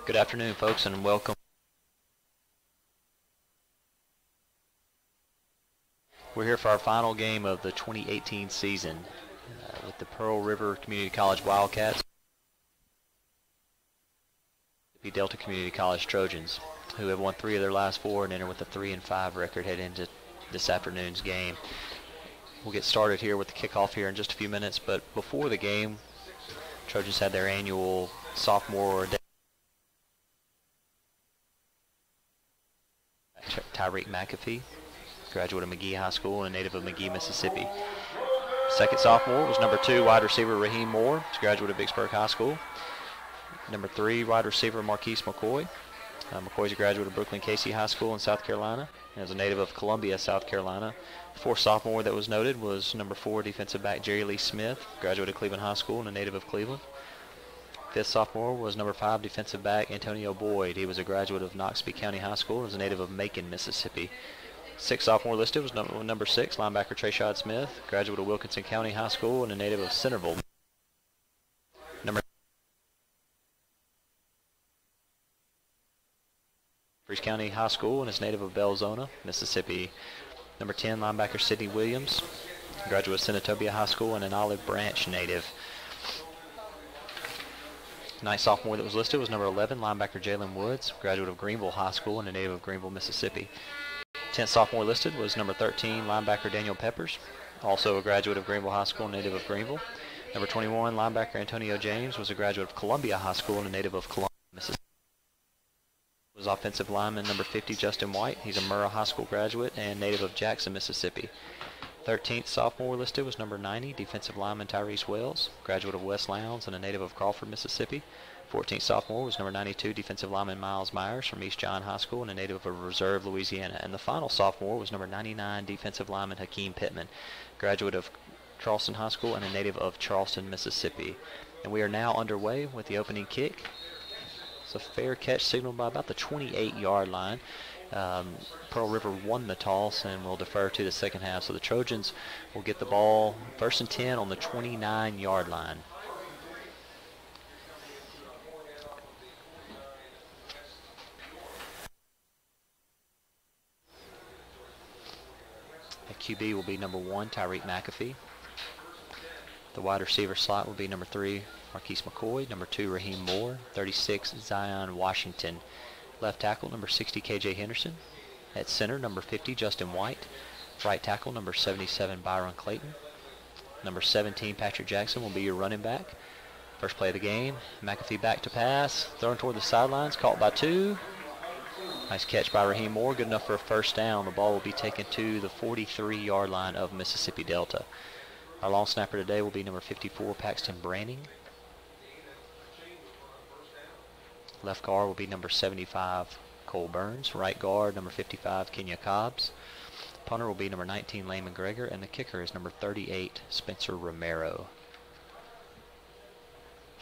Good afternoon, folks, and welcome. We're here for our final game of the 2018 season with the Pearl River Community College Wildcats, the Delta Community College Trojans, who have won 3 of their last 4 and enter with a 3-5 record heading into this afternoon's game. We'll get started here with the kickoff here in just a few minutes, but before the game, Trojans had their annual sophomore day. Tyreek McAfee, graduate of McGee High School and a native of McGee, Mississippi. Second sophomore was number 2 wide receiver Raheem Moore, he's a graduate of Vicksburg High School. Number 3 wide receiver Marquise McCoy. McCoy's a graduate of Brooklyn Casey High School in South Carolina and is a native of Columbia, South Carolina. Fourth sophomore that was noted was number 4 defensive back Jerry Lee Smith, graduate of Cleveland High School and a native of Cleveland. Fifth sophomore was number 5 defensive back Antonio Boyd. He was a graduate of Noxubee County High School and is a native of Macon, Mississippi. Sixth sophomore listed was number 6 linebacker Trayshad Smith, graduate of Wilkinson County High School and a native of Centerville. Number Breese County High School and is native of Belzona, Mississippi. Number 10 linebacker Sidney Williams, graduate of Senatobia High School and an Olive Branch native. Ninth sophomore that was listed was number 11 linebacker Jalen Woods, graduate of Greenville High School and a native of Greenville, Mississippi. 10th sophomore listed was number 13 linebacker Daniel Peppers, also a graduate of Greenville High School and a native of Greenville. Number 21 linebacker Antonio James was a graduate of Columbia High School and a native of Columbia, Mississippi. Was offensive lineman number 50 Justin White. He's a Murrah High School graduate and native of Jackson, Mississippi. 13th sophomore listed was number 90 defensive lineman Tyrese Wells, graduate of West Lowndes and a native of Crawford, Mississippi. 14th sophomore was number 92 defensive lineman Miles Myers from East John High School and a native of Reserve, Louisiana. And the final sophomore was number 99 defensive lineman Hakeem Pittman, graduate of Charleston High School and a native of Charleston, Mississippi. And we are now underway with the opening kick. It's a fair catch signaled by about the 28-yard line. Pearl River won the toss and will defer to the second half. So the Trojans will get the ball 1st and 10 on the 29-yard line. The QB will be number 1, Tyreek McAfee. The wide receiver slot will be number 3, Marquise McCoy. Number 2, Raheem Moore. 36, Zion Washington. Left tackle, number 60, KJ Henderson. At center, number 50, Justin White. Right tackle, number 77, Byron Clayton. Number 17, Patrick Jackson will be your running back. First play of the game, McAfee back to pass. Thrown toward the sidelines, caught by 2. Nice catch by Raheem Moore, good enough for a first down. The ball will be taken to the 43-yard line of Mississippi Delta. Our long snapper today will be number 54, Paxton Branning. Left guard will be number 75, Cole Burns. Right guard, number 55, Kenya Cobbs. Punter will be number 19, Lane McGregor. And the kicker is number 38, Spencer Romero.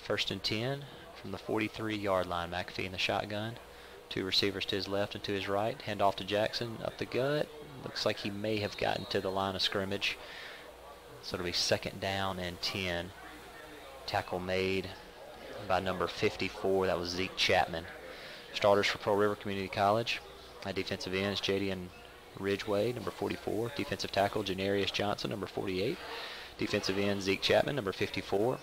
1st and 10 from the 43-yard line. McAfee in the shotgun. 2 receivers to his left and to his right. Hand off to Jackson up the gut. Looks like he may have gotten to the line of scrimmage. So it'll be 2nd down and 10. Tackle made by number 54. That was Zeke Chapman. Starters for Pearl River Community College. At defensive ends, Jadian Ridgeway, number 44. Defensive tackle, Janarius Johnson, number 48. Defensive end, Zeke Chapman, number 54.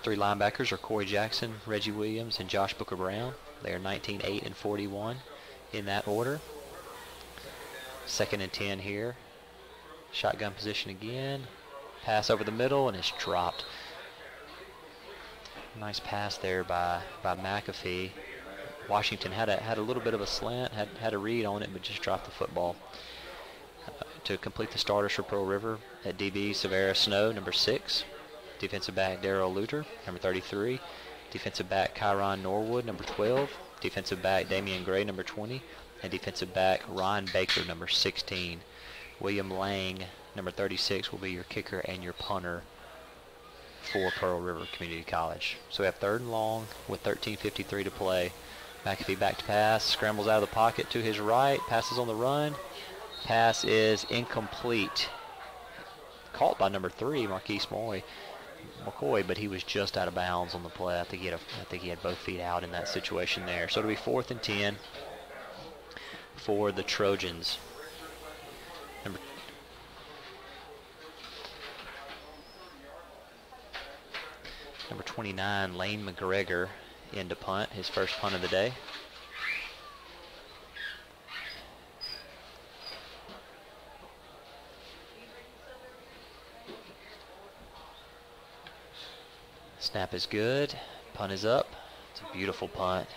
3 linebackers are Corey Jackson, Reggie Williams, and Josh Booker Brown. They are 19, 8, and 41 in that order. 2nd and 10 here. Shotgun position again. Pass over the middle, and it's dropped. Nice pass there by McAfee. Washington had a little bit of a slant, had a read on it, but just dropped the football. To complete the starters for Pearl River, at DB, Severa Snow, number 6. Defensive back, Darrell Luter, number 33. Defensive back, Kyron Norwood, number 12. Defensive back, Damian Gray, number 20. And defensive back, Ron Baker, number 16. William Lang, number 36, will be your kicker and your punter for Pearl River Community College. So we have 3rd and long with 13:53 to play. McAfee back to pass, scrambles out of the pocket to his right, passes on the run. Pass is incomplete. Caught by number 3, Marquise McCoy, but he was just out of bounds on the play. I think he had both feet out in that situation there. So it'll be 4th and 10 for the Trojans. Number 29, Lane McGregor, in to punt, his first punt of the day. Snap is good. Punt is up. It's a beautiful punt.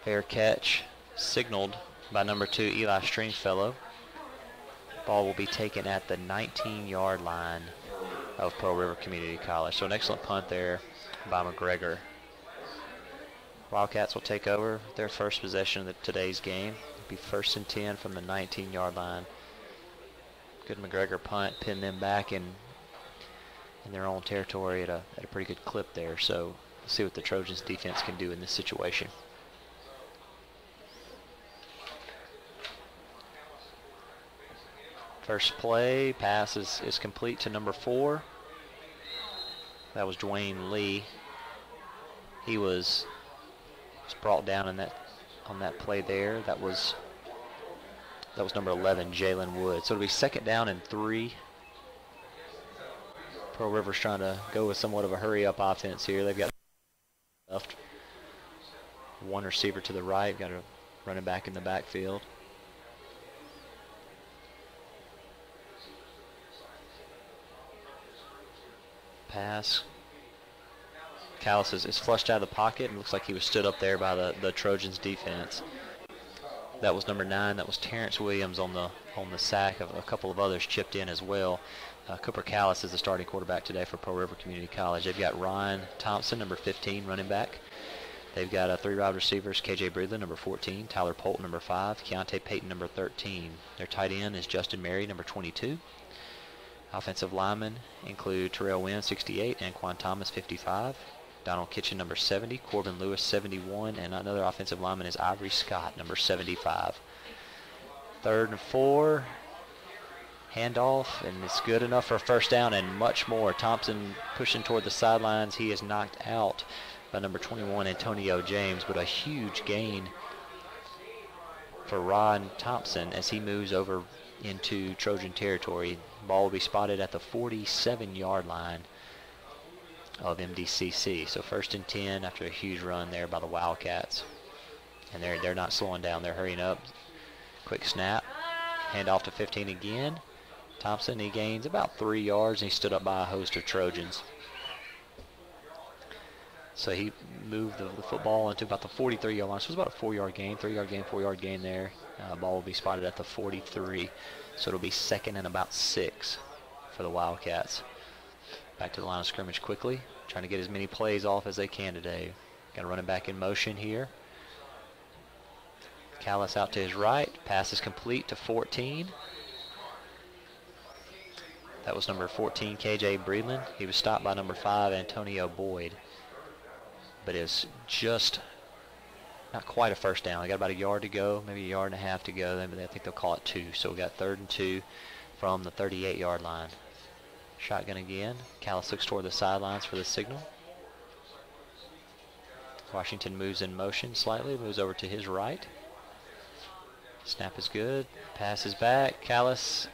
Fair catch, signaled by number 2, Eli Stringfellow. Ball will be taken at the 19-yard line of Pearl River Community College. So an excellent punt there by McGregor. Wildcats will take over their first possession of today's game. It'll be 1st and 10 from the 19-yard line. Good McGregor punt, pin them back in their own territory at a pretty good clip there. So we'll see what the Trojans defense can do in this situation. First play, pass is complete to number 4. That was Dwayne Lee. He was brought down on that play there. That was number 11, Jalen Wood. So it'll be 2nd down and 3. Pearl River's trying to go with somewhat of a hurry-up offense here. They've got left, one receiver to the right, got a running back in the backfield. Pass. Callis is flushed out of the pocket and looks like he was stood up there by the Trojans defense. That was number 9. That was Terrence Williams on the sack. A couple of others chipped in as well. Cooper Callis is the starting quarterback today for Pearl River Community College. They've got Ryan Thompson, number 15, running back. They've got 3 wide receivers, KJ Breedlin, number 14, Tyler Polk, number 5, Keontae Payton, number 13. Their tight end is Justin Mary, number 22. Offensive linemen include Terrell Wynn, 68, and Quan Thomas, 55. Donald Kitchen, number 70, Corbin Lewis, 71, and another offensive lineman is Ivory Scott, number 75. 3rd and 4. Handoff, and it's good enough for a first down and much more. Thompson pushing toward the sidelines. He is knocked out by number 21, Antonio James, but a huge gain for Ron Thompson as he moves over into Trojan territory. Ball will be spotted at the 47-yard line of MDCC. So 1st and 10 after a huge run there by the Wildcats. And they're not slowing down. They're hurrying up. Quick snap. Hand off to 15 again. Thompson, he gains about 3 yards, and he stood up by a host of Trojans. So he moved the football into about the 43-yard line. So it was about a 4-yard gain, 3-yard gain, 4-yard gain there. Ball will be spotted at the 43. So it'll be 2nd and about 6 for the Wildcats. Back to the line of scrimmage quickly, trying to get as many plays off as they can today. Got a running back in motion here. Callis out to his right. Pass is complete to 14. That was number 14, KJ Breedlin. He was stopped by number 5, Antonio Boyd. But it's just not quite a first down. They got about a yard to go, maybe a yard and a half to go. I think they'll call it 2. So we got 3rd and 2 from the 38-yard line. Shotgun again. Callis looks toward the sidelines for the signal. Washington moves in motion slightly, moves over to his right. Snap is good. Pass is back. Callis,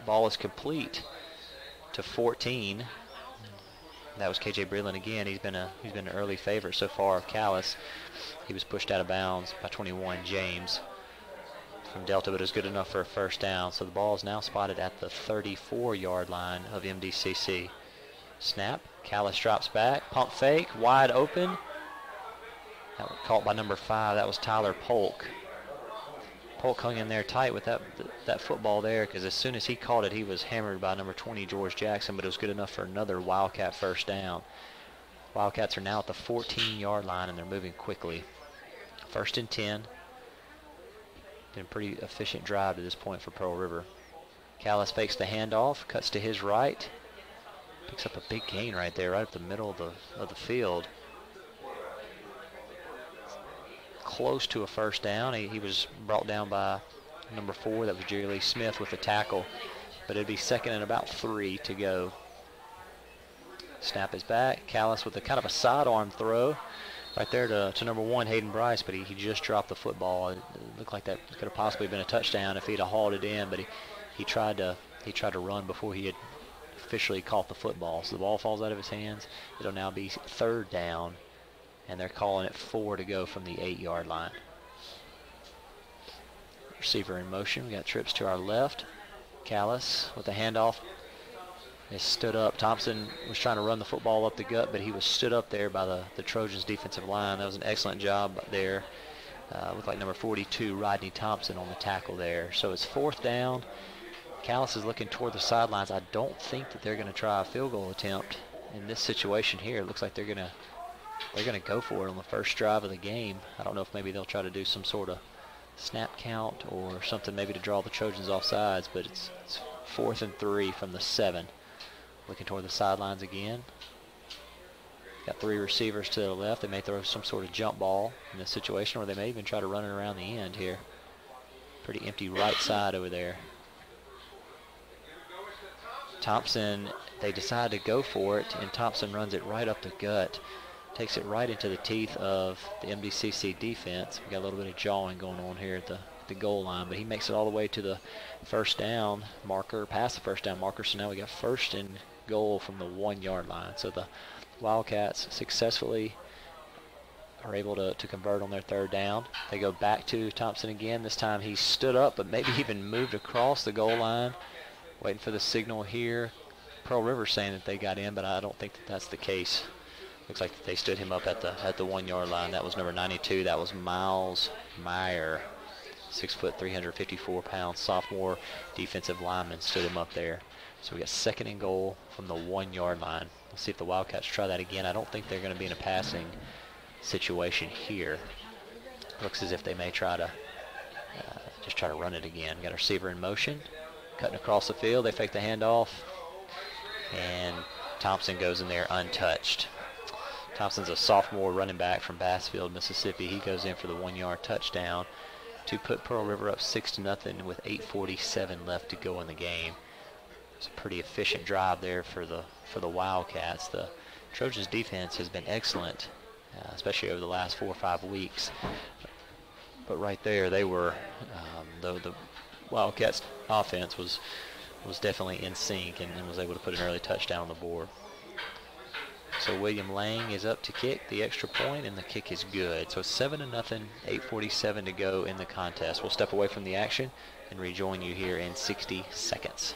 ball is complete to 14. That was KJ Breedlin again. He's been an early favorite so far of Callis. He was pushed out of bounds by 21, James, from Delta, but it was good enough for a first down. So the ball is now spotted at the 34-yard line of MDCC. Snap. Callis drops back. Pump fake. Wide open. That was caught by number 5. That was Tyler Polk. Polk hung in there tight with that football there, because as soon as he caught it, he was hammered by number 20, George Jackson, but it was good enough for another Wildcat first down. Wildcats are now at the 14-yard line, and they're moving quickly. 1st and 10. Been a pretty efficient drive to this point for Pearl River. Callis fakes the handoff, cuts to his right. Picks up a big gain right there, right up the middle of the field. Close to a first down. He was brought down by number 4. That was Jerry Lee Smith with the tackle. But it'd be 2nd and about 3 to go. Snap is back. Callis with a kind of a sidearm throw right there to number 1, Hayden Bryce, but he just dropped the football. It looked like that could have possibly been a touchdown if he'd have hauled it in, but he tried to run before he had officially caught the football. So the ball falls out of his hands. It'll now be 3rd down, and they're calling it 4 to go from the 8-yard line. Receiver in motion. We got trips to our left. Callis with the handoff is stood up. Thompson was trying to run the football up the gut, but he was stood up there by the Trojans defensive line. That was an excellent job there. Looked like number 42, Rodney Thompson, on the tackle there. So it's 4th down. Callis is looking toward the sidelines. I don't think that they're going to try a field goal attempt in this situation here. It looks like they're going to go for it on the first drive of the game. I don't know if maybe they'll try to do some sort of snap count or something maybe to draw the Trojans off sides, but it's 4th and 3 from the 7. Looking toward the sidelines again. Got 3 receivers to the left. They may throw some sort of jump ball in this situation, or they may even try to run it around the end here. Pretty empty right side over there. Thompson, they decide to go for it, and Thompson runs it right up the gut. Takes it right into the teeth of the MDCC defense. We got a little bit of jawing going on here at the goal line, but he makes it all the way to the 1st down marker, past the 1st down marker. So now we got 1st and goal from the 1-yard line. So the Wildcats successfully are able to convert on their 3rd down. They go back to Thompson again. This time he stood up, but maybe even moved across the goal line. Waiting for the signal here. Pearl River saying that they got in, but I don't think that that's the case. Looks like they stood him up at the 1-yard line. That was number 92. That was Miles Meyer, 6 foot, 354 pounds, sophomore defensive lineman, stood him up there. So we got 2nd and goal from the 1-yard line. Let's see if the Wildcats try that again. I don't think they're going to be in a passing situation here. Looks as if they may try to just try to run it again. Got a receiver in motion, cutting across the field. They fake the handoff, and Thompson goes in there untouched. Thompson's a sophomore running back from Bassfield, Mississippi. He goes in for the 1-yard touchdown to put Pearl River up 6-0 with 8:47 left to go in the game. It's a pretty efficient drive there for the Wildcats. The Trojans defense has been excellent, especially over the last 4 or 5 weeks. But right there, they were the Wildcats offense was definitely in sync and was able to put an early touchdown on the board. So William Lang is up to kick the extra point, and the kick is good. So 7-0, 8:47 to go in the contest. We'll step away from the action and rejoin you here in 60 seconds.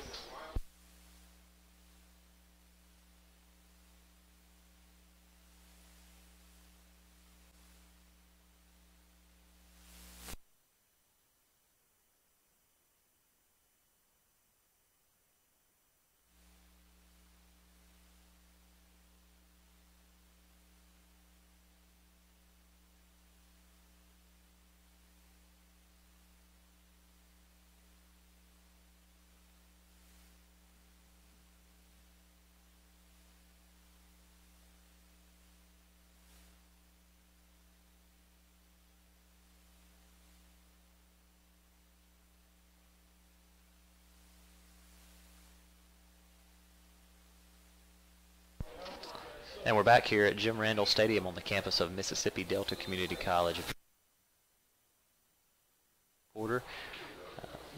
And we're back here at Jim Randall Stadium on the campus of Mississippi Delta Community College. The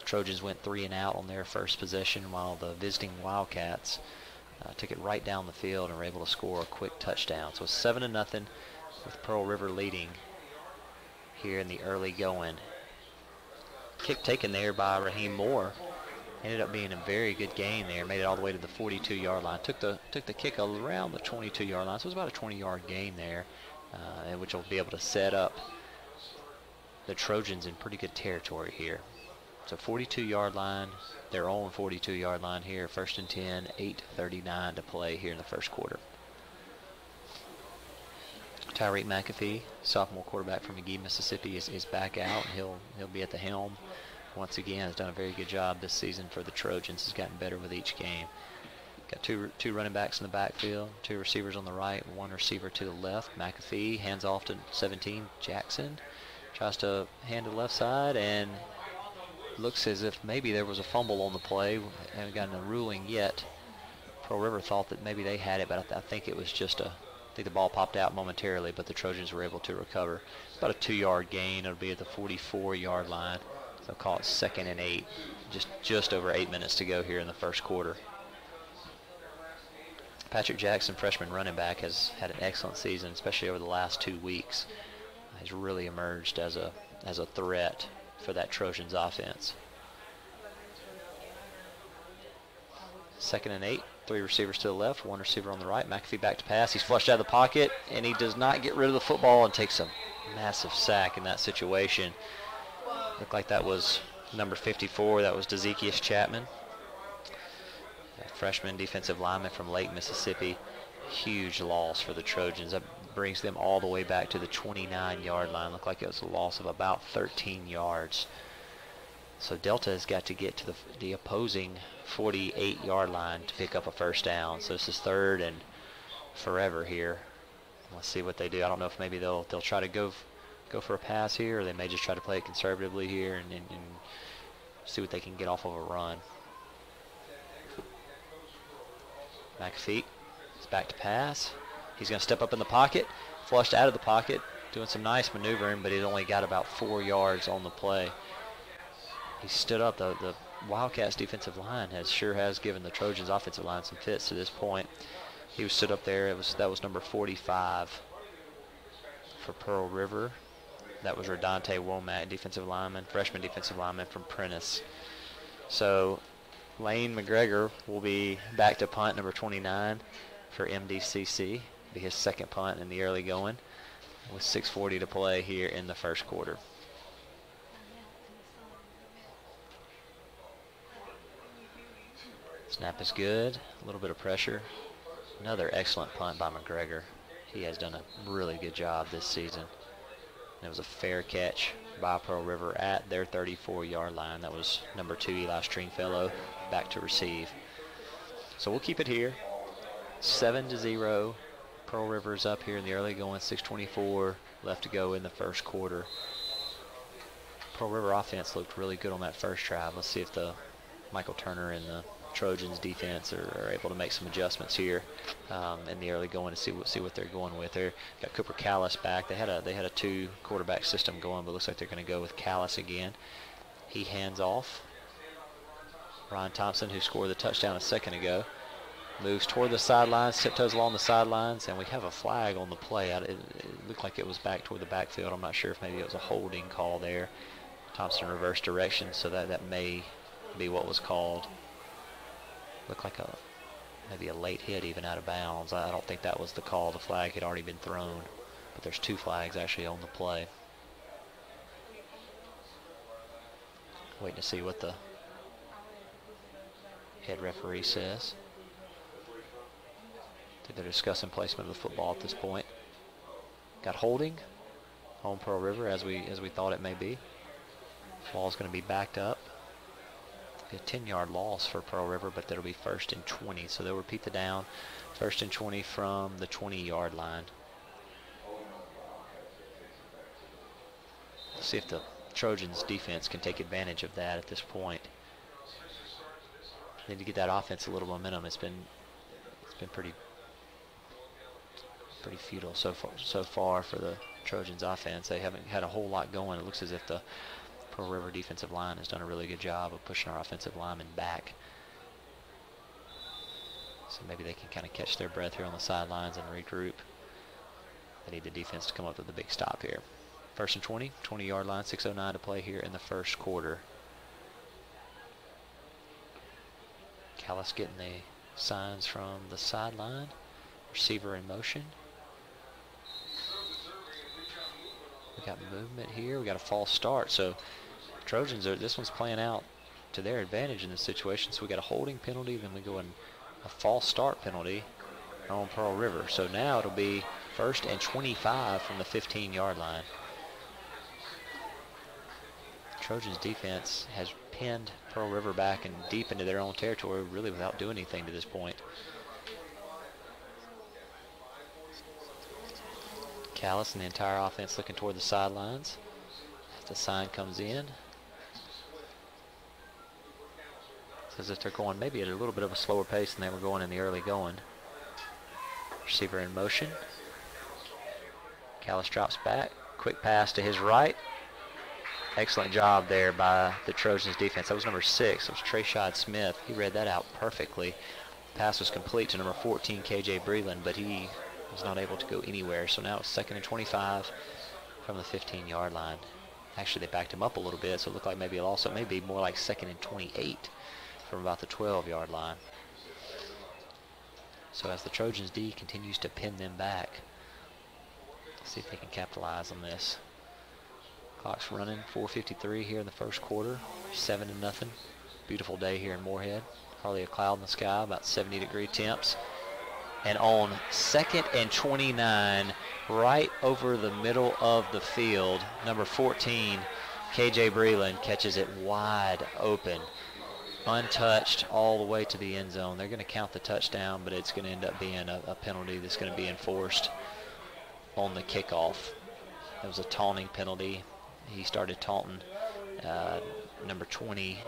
Trojans went 3 and out on their first possession, while the visiting Wildcats took it right down the field and were able to score a quick touchdown. So 7-0 with Pearl River leading here in the early going. Kick taken there by Raheem Moore. Ended up being a very good game there. Made it all the way to the 42-yard line. Took the kick around the 22-yard line. So it was about a 20-yard gain there, which will be able to set up the Trojans in pretty good territory here. So 42-yard line, their own 42-yard line here. 1st and 10, 8:39 to play here in the first quarter. Tyreek McAfee, sophomore quarterback from McGee, Mississippi, is back out, and he'll be at the helm once again. Has done a very good job this season for the Trojans. Has gotten better with each game. Got two running backs in the backfield, 2 receivers on the right, 1 receiver to the left. McAfee hands off to 17, Jackson. Tries to hand to the left side, and looks as if maybe there was a fumble on the play. Haven't gotten a ruling yet Pearl River thought that maybe they had it, but I think it was just I think the ball popped out momentarily, but the Trojans were able to recover. About a 2-yard gain. It'll be at the 44-yard line. So call it 2nd and 8. Just over 8 minutes to go here in the first quarter. Patrick Jackson, freshman running back, has had an excellent season, especially over the last 2 weeks. He's really emerged as a threat for that Trojans offense. 2nd and 8. 3 receivers to the left, 1 receiver on the right. McAfee back to pass. He's flushed out of the pocket, and he does not get rid of the football and takes a massive sack in that situation. Looked like that was number 54. That was Dezekius Chapman, a freshman defensive lineman from Lake Mississippi. Huge loss for the Trojans. That brings them all the way back to the 29-yard line. Looked like it was a loss of about 13 yards. So Delta has got to get to the opposing 48-yard line to pick up a first down. So this is 3rd and forever here. Let's see what they do. I don't know if maybe they'll try to go for a pass here, or they may just try to play it conservatively here and see what they can get off of a run. McAfee is back to pass. He's going to step up in the pocket, flushed out of the pocket, doing some nice maneuvering, but he's only got about 4 yards on the play. He stood up. The Wildcats defensive line has given the Trojans offensive line some fits to this point. He was stood up there. That was number 45 for Pearl River. That was Rodante Womack, defensive lineman, freshman defensive lineman from Prentice. So Lane McGregor will be back to punt number 29 for MDCC. Be his 2nd punt in the early going with 6:40 to play here in the first quarter. Snap is good. A little bit of pressure. Another excellent punt by McGregor. He has done a really good job this season. It was a fair catch by Pearl River at their 34-yard line. That was number 2, Eli Stringfellow, back to receive. So we'll keep it here. 7-0. Pearl River's up here in the early going. 6:24 left to go in the first quarter. Pearl River offense looked really good on that first drive. Let's see if the Michael Turner and the Trojans defense are able to make some adjustments here in the early going to see what they're going with. They've got Cooper Callis back. They had a 2-quarterback system going, but it looks like they're going to go with Callis again. He hands off. Ryan Thompson, who scored the touchdown a second ago, moves toward the sidelines, tiptoes along the sidelines, and we have a flag on the play. It looked like it was back toward the backfield. I'm not sure if maybe it was a holding call there. Thompson reversed direction, so that may be what was called. Looked like maybe a late hit even out of bounds. I don't think that was the call. The flag had already been thrown, but there's 2 flags actually on the play. Waiting to see what the head referee says. I think they're discussing placement of the football at this point. Got holding on Pearl River as we thought it may be. Ball's going to be backed up. A 10-yard loss for Pearl River, but that'll be 1st and 20. So they'll repeat the down. 1st and 20 from the 20-yard line. Let's see if the Trojans defense can take advantage of that at this point. Need to get that offense a little momentum. It's been pretty futile so far for the Trojans offense. They haven't had a whole lot going. It looks as if the Pearl River defensive line has done a really good job of pushing our offensive linemen back. So maybe they can kind of catch their breath here on the sidelines and regroup. They need the defense to come up with a big stop here. 1st and 20, 20-yard line, 6:09 to play here in the first quarter. Callis getting the signs from the sideline. Receiver in motion. We got movement here. We got a false start. So Trojans this one's playing out to their advantage in this situation. So we got a holding penalty, then we go in a false start penalty on Pearl River. So now it'll be 1st and 25 from the 15-yard line. Trojans defense has pinned Pearl River back and deep into their own territory, really without doing anything to this point. Callis and the entire offense looking toward the sidelines. As the sign comes in. It's as if they're going maybe at a little bit of a slower pace than they were going in the early going. Receiver in motion. Callis drops back. Quick pass to his right. Excellent job there by the Trojans defense. That was number 6. That was Trayshad Smith. He read that out perfectly. Pass was complete to number 14, KJ Breland, but he was not able to go anywhere. So now it's 2nd and 25 from the 15-yard line. Actually, they backed him up a little bit, so it looked like maybe it'll also maybe more like 2nd and 28 from about the 12-yard line. So as the Trojans D continues to pin them back, let's see if they can capitalize on this. Clock's running, 4:53 here in the first quarter, 7-0. Beautiful day here in Moorhead. Hardly a cloud in the sky, about 70-degree temps. And on 2nd and 29, right over the middle of the field, number 14, KJ Breland catches it wide open, untouched all the way to the end zone. They're going to count the touchdown, but it's going to end up being a penalty that's going to be enforced on the kickoff. It was a taunting penalty. He started taunting number 20,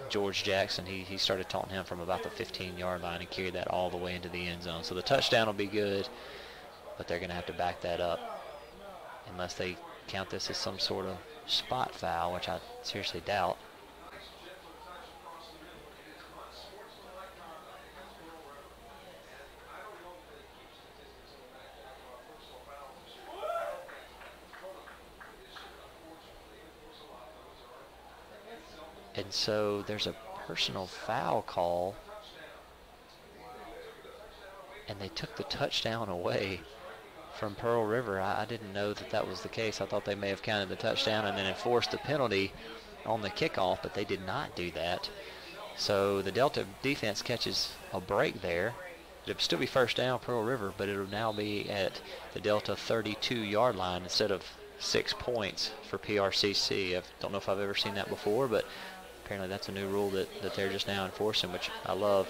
George Jackson. He started taunting him from about the 15-yard line and carried that all the way into the end zone. So the touchdown will be good, but they're going to have to back that up unless they count this as some sort of spot foul, which I seriously doubt. And so there's a personal foul call, and they took the touchdown away from Pearl River. I didn't know that that was the case. I thought they may have counted the touchdown and then enforced the penalty on the kickoff, but they did not do that. So the Delta defense catches a break there. It'll still be first down, Pearl River, but it'll now be at the Delta 32-yard line instead of 6 points for PRCC. I don't know if I've ever seen that before, but apparently that's a new rule that they're just now enforcing, which I love.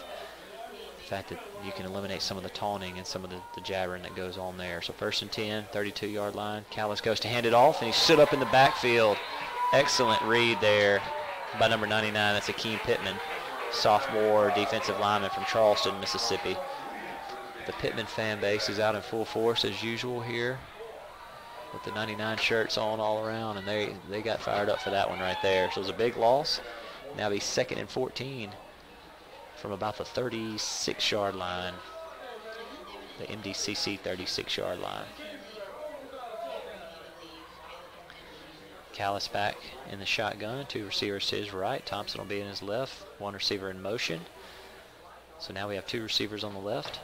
The fact that you can eliminate some of the taunting and some of the jabbering that goes on there. So 1st and 10, 32-yard line. Callis goes to hand it off, and he stood up in the backfield. Excellent read there by number 99. That's Akeem Pittman, sophomore defensive lineman from Charleston, Mississippi. The Pittman fan base is out in full force as usual here with the 99 shirts on all around, and they got fired up for that one right there. So it was a big loss. Now be 2nd and 14 from about the 36-yard line, the MDCC 36-yard line. Callis back in the shotgun, 2 receivers to his right. Thompson will be in his left, 1 receiver in motion. So now we have 2 receivers on the left.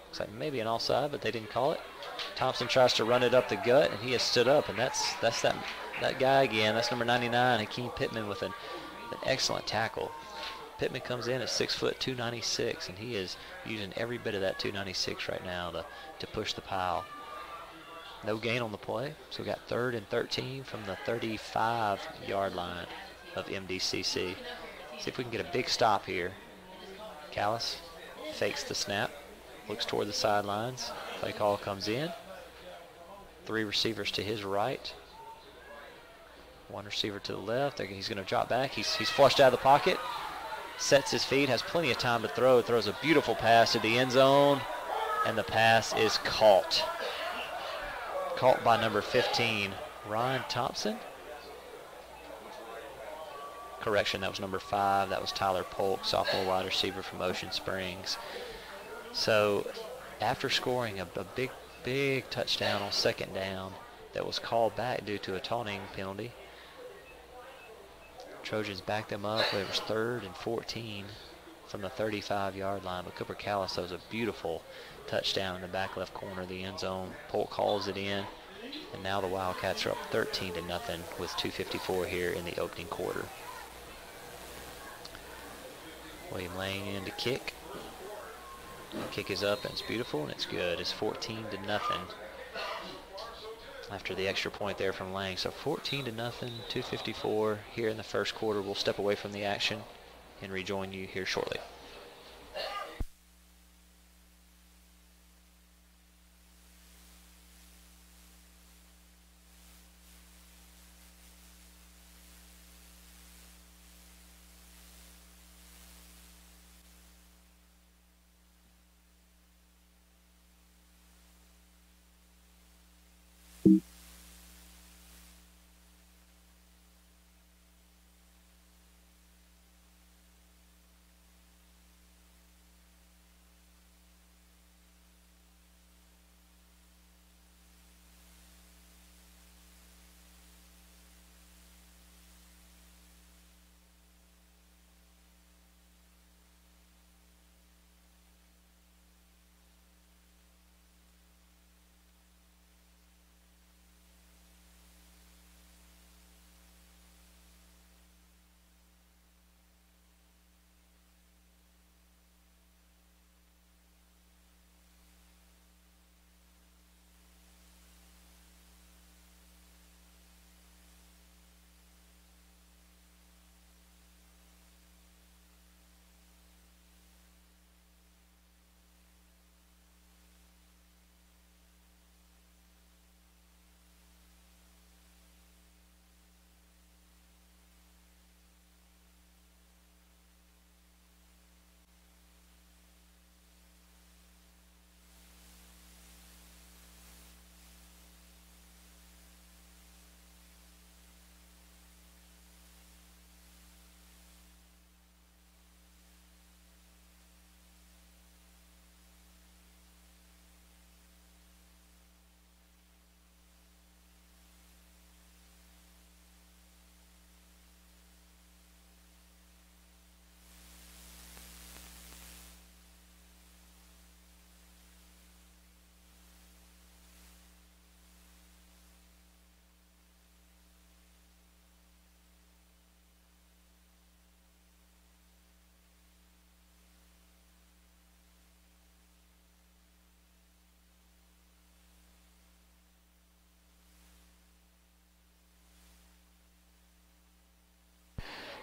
Looks like maybe an offside, but they didn't call it. Thompson tries to run it up the gut, and he has stood up, and that's that guy again. That's number 99, Hakeem Pittman, with an excellent tackle. Pittman comes in at 6 foot 296, and he is using every bit of that 296 right now to push the pile. No gain on the play, so we got 3rd and 13 from the 35-yard line of MDCC. See if we can get a big stop here. Callis fakes the snap, looks toward the sidelines. Play call comes in. 3 receivers to his right. 1 receiver to the left. He's going to drop back. He's flushed out of the pocket. Sets his feet, has plenty of time to throw. Throws a beautiful pass to the end zone, and the pass is caught. Caught by number 15, Ryan Thompson. Correction, that was number 5. That was Tyler Polk, sophomore wide receiver from Ocean Springs. So after scoring a big touchdown on 2nd down that was called back due to a taunting penalty, Trojans backed them up. It was 3rd and 14 from the 35-yard line. But Cooper Callis throws a beautiful touchdown in the back left corner of the end zone. Polk calls it in. And now the Wildcats are up 13-0 with 2:54 here in the opening quarter. William Lane in to kick. The kick is up, and it's beautiful, and it's good. It's 14-0 after the extra point there from Lang. So 14-0, 2:54 here in the first quarter. We'll step away from the action and rejoin you here shortly.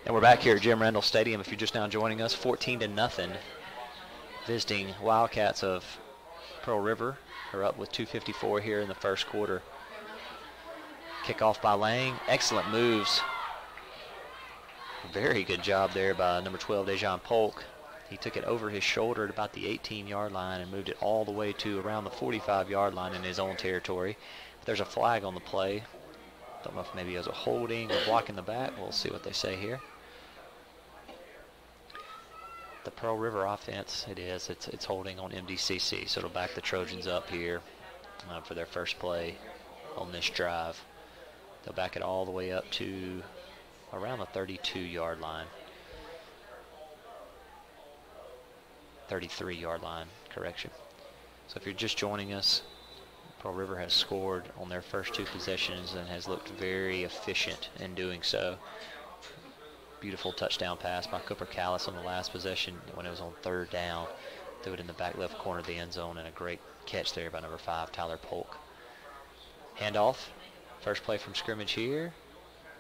And we're back here at Jim Randall Stadium. If you're just now joining us, 14-0. Visiting Wildcats of Pearl River are up with 2:54 here in the first quarter. Kickoff by Lang. Excellent moves. Very good job there by number 12, Dejan Polk. He took it over his shoulder at about the 18-yard line and moved it all the way to around the 45-yard line in his own territory. There's a flag on the play. Don't know if maybe it was a holding or blocking the back. We'll see what they say here. The Pearl River offense, it is. It's holding on MDCC, so it'll back the Trojans up here for their first play on this drive. They'll back it all the way up to around the 32-yard line. 33-yard line, correction. So if you're just joining us, Pearl River has scored on their first two possessions and has looked very efficient in doing so. Beautiful touchdown pass by Cooper Callis on the last possession when it was on third down. Threw it in the back left corner of the end zone, and a great catch there by number 5, Tyler Polk. Handoff. First play from scrimmage here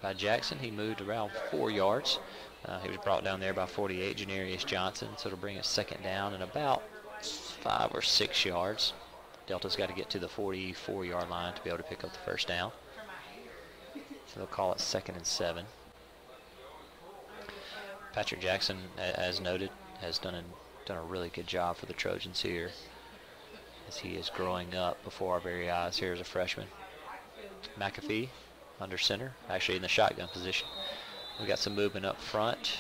by Jackson. He moved around 4 yards. He was brought down there by 48, Janarius Johnson, so it'll bring us second down and about 5 or 6 yards. Delta's got to get to the 44-yard line to be able to pick up the first down. So they'll call it 2nd and 7. Patrick Jackson, as noted, has done a really good job for the Trojans here as he is growing up before our very eyes here as a freshman. McAfee under center, actually in the shotgun position. We got some movement up front.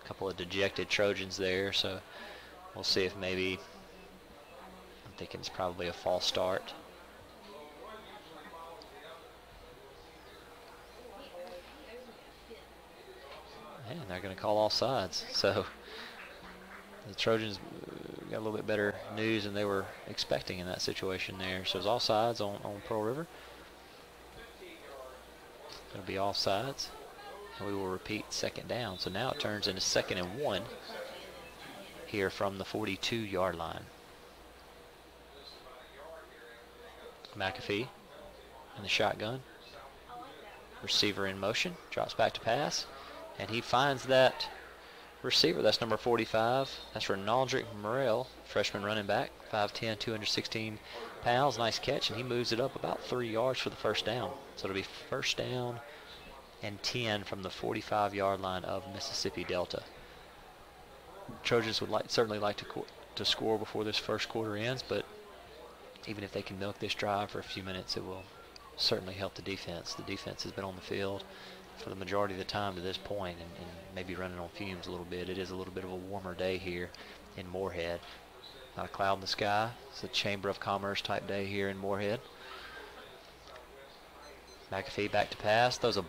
A couple of dejected Trojans there, so we'll see if maybe, I'm thinking it's probably a false start. And they're going to call offsides. So the Trojans got a little bit better news than they were expecting in that situation there. So it's offsides on Pearl River. It'll be offsides. And we will repeat second down. So now it turns into 2nd and 1 here from the 42-yard line. McAfee in the shotgun. Receiver in motion. Drops back to pass. And he finds that receiver. That's number 45. That's Renaldrick Morrell, freshman running back, 5'10", 216 pounds. Nice catch, and he moves it up about 3 yards for the first down. So it'll be first down and 10 from the 45-yard line of Mississippi Delta. Trojans would certainly like to score before this first quarter ends, but even if they can milk this drive for a few minutes, it will certainly help the defense. The defense has been on the field for the majority of the time to this point and maybe running on fumes a little bit. It is a little bit of a warmer day here in Moorhead. Not a cloud in the sky. It's a Chamber of Commerce type day here in Moorhead. McAfee back to pass. Throws a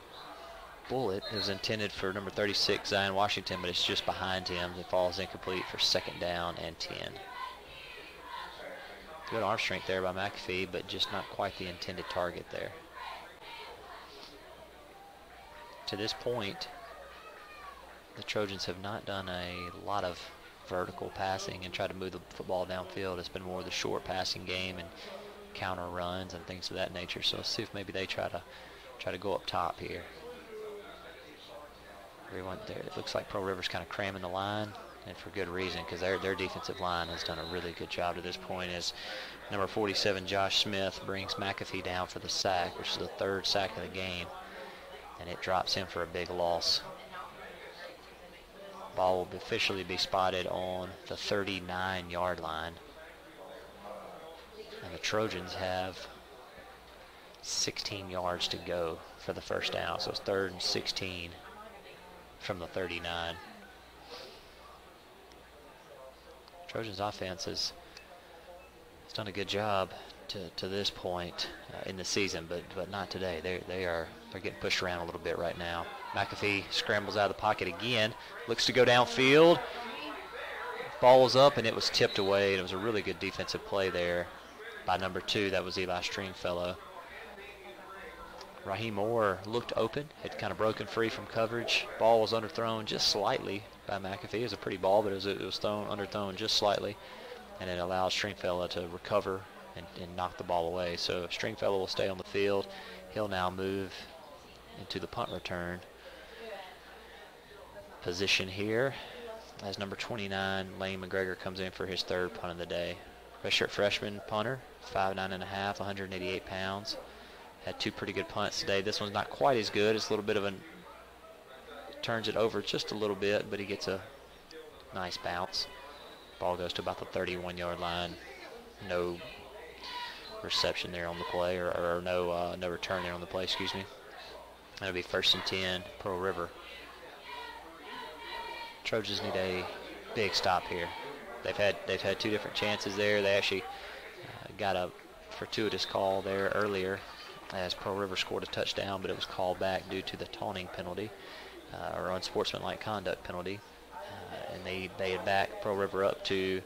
bullet. It was intended for number 36, Zion Washington, but it's just behind him. It falls incomplete for second down and 10. Good arm strength there by McAfee, but just not quite the intended target there. To this point, the Trojans have not done a lot of vertical passing and tried to move the football downfield. It's been more of the short passing game and counter runs and things of that nature. So let's see if maybe they try to go up top here. Everyone there, it looks like Pearl River's kind of cramming the line, and for good reason, because their defensive line has done a really good job to this point as number 47, Josh Smith, brings McAfee down for the sack, which is the 3rd sack of the game. And it drops him for a big loss. Ball will officially be spotted on the 39-yard line. And the Trojans have 16 yards to go for the first down. So it's 3rd and 16 from the 39. Trojans offense has done a good job to this point in the season, but not today. They're getting pushed around a little bit right now. McAfee scrambles out of the pocket again, looks to go downfield. Ball was up and it was tipped away, and it was a really good defensive play there by number 2. That was Eli Stringfellow. Raheem Moore looked open, had kind of broken free from coverage. Ball was underthrown just slightly by McAfee. It was a pretty ball, but it was underthrown just slightly, and it allowed Stringfellow to recover and knock the ball away. So Stringfellow will stay on the field. He'll now move into the punt return. position here as number 29, Lane McGregor, comes in for his third punt of the day. Redshirt freshman punter, 5'9.5", 188 pounds. Had two pretty good punts today. This one's not quite as good. It's a little bit of turns it over just a little bit, but he gets a nice bounce. Ball goes to about the 31-yard line. No reception there on the play, or no return there on the play, excuse me. That'll be 1st and 10, Pearl River. Trojans need a big stop here. They've had two different chances there. They actually got a fortuitous call there earlier as Pearl River scored a touchdown, but it was called back due to the taunting penalty or unsportsmanlike conduct penalty. And they had backed Pearl River up to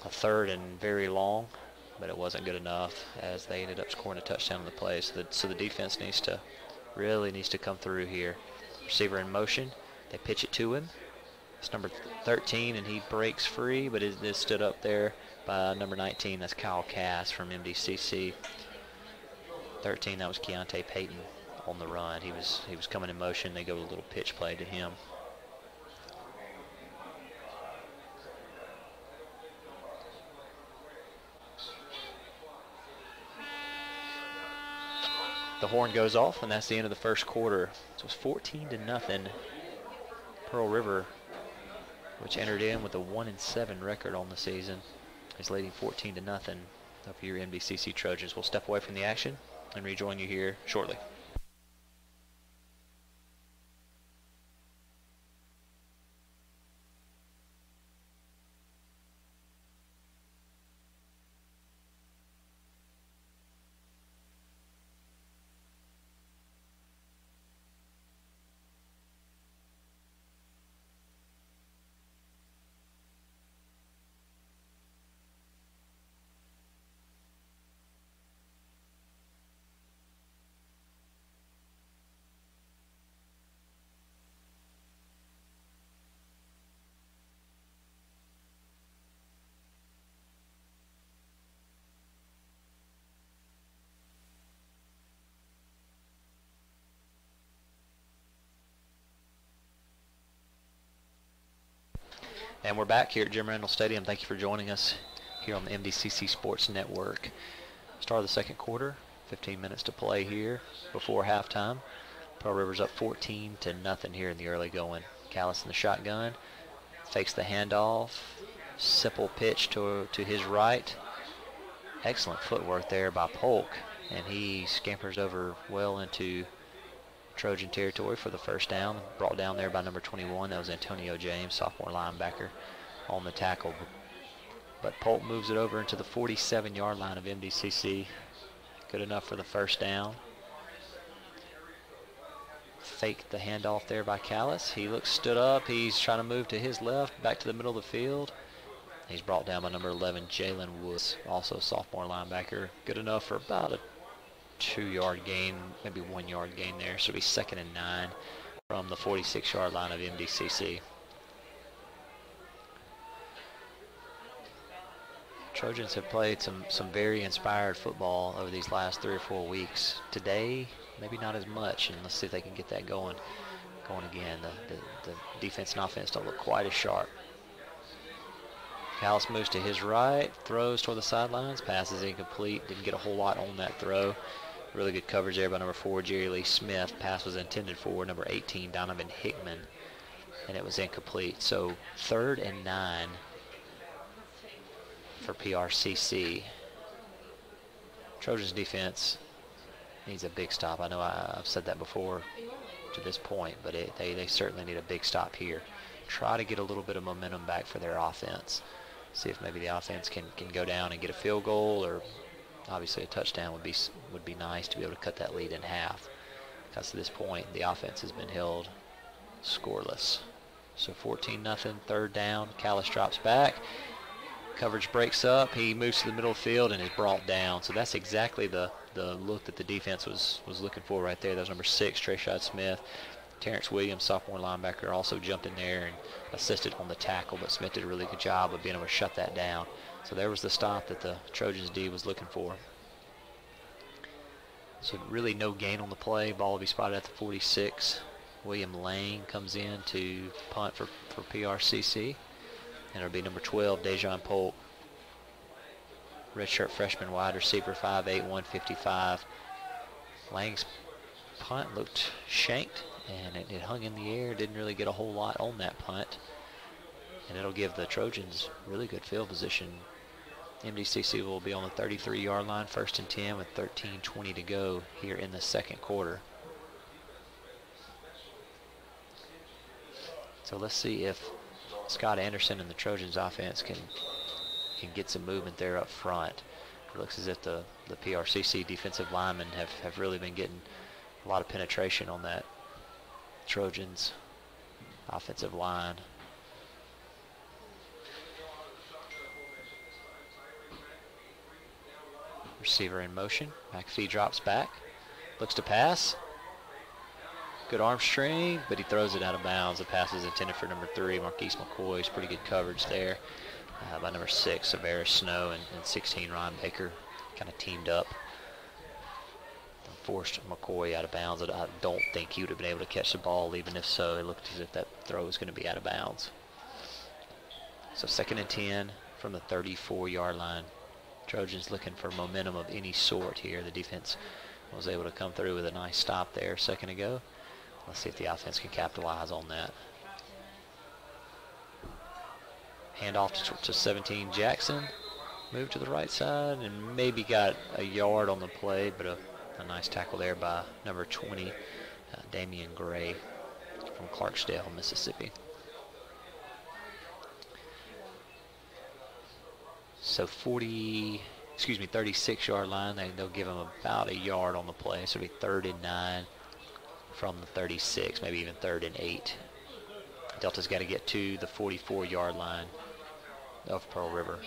a 3rd and very long, but it wasn't good enough as they ended up scoring a touchdown on the play. So the defense really needs to come through here. Receiver in motion. They pitch it to him. It's number 13, and he breaks free, but it stood up there by number 19. That's Kyle Cass from MDCC. 13, that was Keontae Payton on the run. He was coming in motion. They go with a little pitch play to him. The horn goes off, and that's the end of the first quarter. So it's 14-0. Pearl River, which entered in with a 1-7 record on the season, is leading 14-0 over your MDCC Trojans. We'll step away from the action and rejoin you here shortly. And we're back here at Jim Randall Stadium. Thank you for joining us here on the MDCC Sports Network. Start of the second quarter, 15 minutes to play here before halftime. Pearl River's up 14-0 here in the early going. Callis in the shotgun, fakes the handoff, simple pitch to his right. Excellent footwork there by Polk, and he scampers over well into Trojan territory for the first down, brought down there by number 21. That was Antonio James, sophomore linebacker, on the tackle. But Polk moves it over into the 47-yard line of MDCC. Good enough for the first down. Faked the handoff there by Callis. He stood up. He's trying to move to his left, back to the middle of the field. He's brought down by number 11, Jalen Woods, also sophomore linebacker. Good enough for about a 2-yard gain, maybe 1-yard gain there. So it'll be 2nd and 9 from the 46-yard line of MDCC. Trojans have played some very inspired football over these last 3 or 4 weeks. Today, maybe not as much, and let's see if they can get that going again. The defense and offense don't look quite as sharp. Callis moves to his right, throws toward the sidelines, passes incomplete, didn't get a whole lot on that throw. Really good coverage there by number 4, Jerry Lee Smith. Pass was intended for number 18, Donovan Hickman, and it was incomplete. So 3rd and 9 for PRCC. Trojans defense needs a big stop. I know I've said that before to this point, but they certainly need a big stop here. Try to get a little bit of momentum back for their offense. See if maybe the offense can go down and get a field goal, or obviously a touchdown would be nice to be able to cut that lead in half. Because to this point, the offense has been held scoreless. So 14-0, 3rd down. Callis drops back. Coverage breaks up. He moves to the middle of the field and is brought down. So that's exactly the look that the defense was looking for right there. That was number 6, Treshad Smith. Terrence Williams, sophomore linebacker, also jumped in there and assisted on the tackle, but Smith did a really good job of being able to shut that down. So there was the stop that the Trojans D was looking for. So really no gain on the play. Ball will be spotted at the 46. William Lane comes in to punt for PRCC. And it'll be number 12, Dejan Polk. Redshirt freshman wide receiver, 5'8", 155. Lang's punt looked shanked, and it hung in the air. Didn't really get a whole lot on that punt. And it'll give the Trojans really good field position. MDCC will be on the 33-yard line, 1st and 10 with 13:20 to go here in the second quarter. So let's see if Scott Anderson and the Trojans offense can get some movement there up front. It looks as if the PRCC defensive linemen have really been getting a lot of penetration on that Trojans offensive line. Receiver in motion. McAfee drops back. Looks to pass. Good arm string, but he throws it out of bounds. The pass is intended for number 3, Marquise McCoy's. Pretty good coverage there by number 6, Severus Snow, and 16, Ron Baker, kind of teamed up. Forced McCoy out of bounds. I don't think he would have been able to catch the ball. Even if so, it looked as if that throw was going to be out of bounds. So 2nd and 10 from the 34-yard line. Trojans looking for momentum of any sort here. The defense was able to come through with a nice stop there a second ago. Let's see if the offense can capitalize on that. Handoff to 17 Jackson. Move to the right side and maybe got a yard on the play, but a nice tackle there by number 20, Damian Gray from Clarksdale, Mississippi. So 36-yard line. They'll give them about a yard on the play. So it'll be 3rd and 9 from the 36, maybe even 3rd and 8. Delta's got to get to the 44-yard line of Pearl River.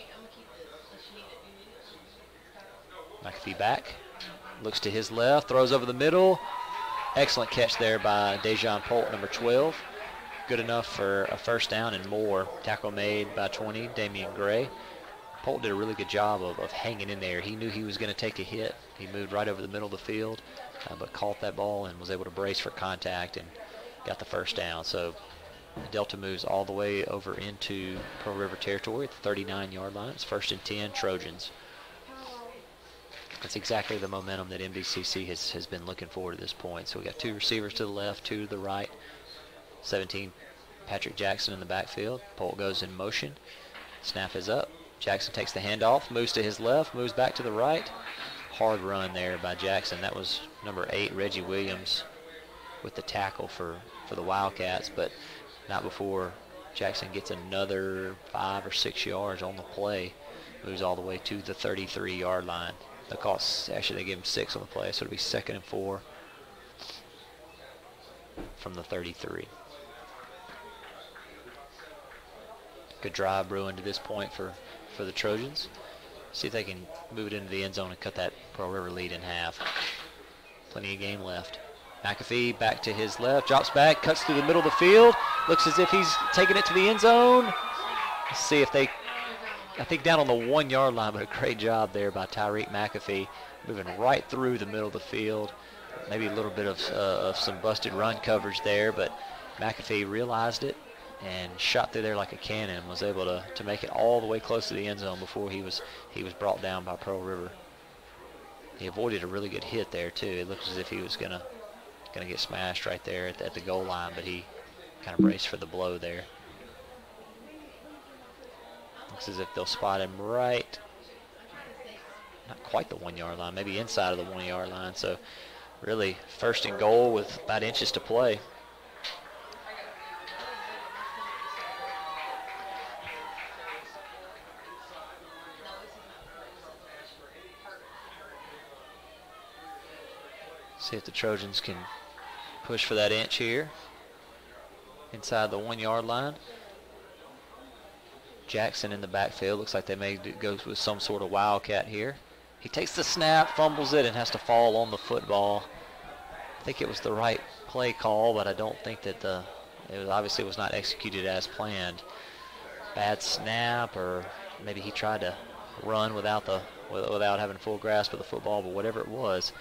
McAfee back. Looks to his left. Throws over the middle. Excellent catch there by Dejan Polk, number 12. Good enough for a 1st down and more. Tackle made by 20, Damian Gray. Polk did a really good job of hanging in there. He knew he was going to take a hit. He moved right over the middle of the field, but caught that ball and was able to brace for contact and got the 1st down. So Delta moves all the way over into Pearl River territory at the 39-yard line. It's 1st and 10, Trojans. That's exactly the momentum that MDCC has been looking for to this point. So we got 2 receivers to the left, 2 to the right. 17, Patrick Jackson in the backfield. Polk goes in motion. Snap is up. Jackson takes the handoff, moves to his left, moves back to the right. Hard run there by Jackson. That was number 8, Reggie Williams, with the tackle for the Wildcats, but not before Jackson gets another 5 or 6 yards on the play. Moves all the way to the 33-yard line. Actually, they gave him 6 on the play, so it'll be 2nd and 4 from the 33. Good drive brewing to this point for the Trojans. See if they can move it into the end zone and cut that Pearl River lead in half. Plenty of game left. McAfee back to his left, drops back, cuts through the middle of the field. Looks as if he's taking it to the end zone. Let's see if they, I think down on the 1-yard line, but a great job there by Tyreek McAfee, moving right through the middle of the field. Maybe a little bit of some busted run coverage there, but McAfee realized it and shot through there like a cannon, was able to make it all the way close to the end zone before he was brought down by Pearl River. He avoided a really good hit there too. It looked as if he was gonna get smashed right there at the goal line, but he kind of braced for the blow there. Looks as if they'll spot him right, not quite the 1-yard line, maybe inside of the 1-yard line. So really 1st and goal with about inches to play. See if the Trojans can push for that inch here inside the 1-yard line. Jackson in the backfield. Looks like they may go with some sort of wildcat here. He takes the snap, fumbles it, and has to fall on the football. I think it was the right play call, but I don't think that it obviously was not executed as planned. Bad snap, or maybe he tried to run without having full grasp of the football, but whatever it was,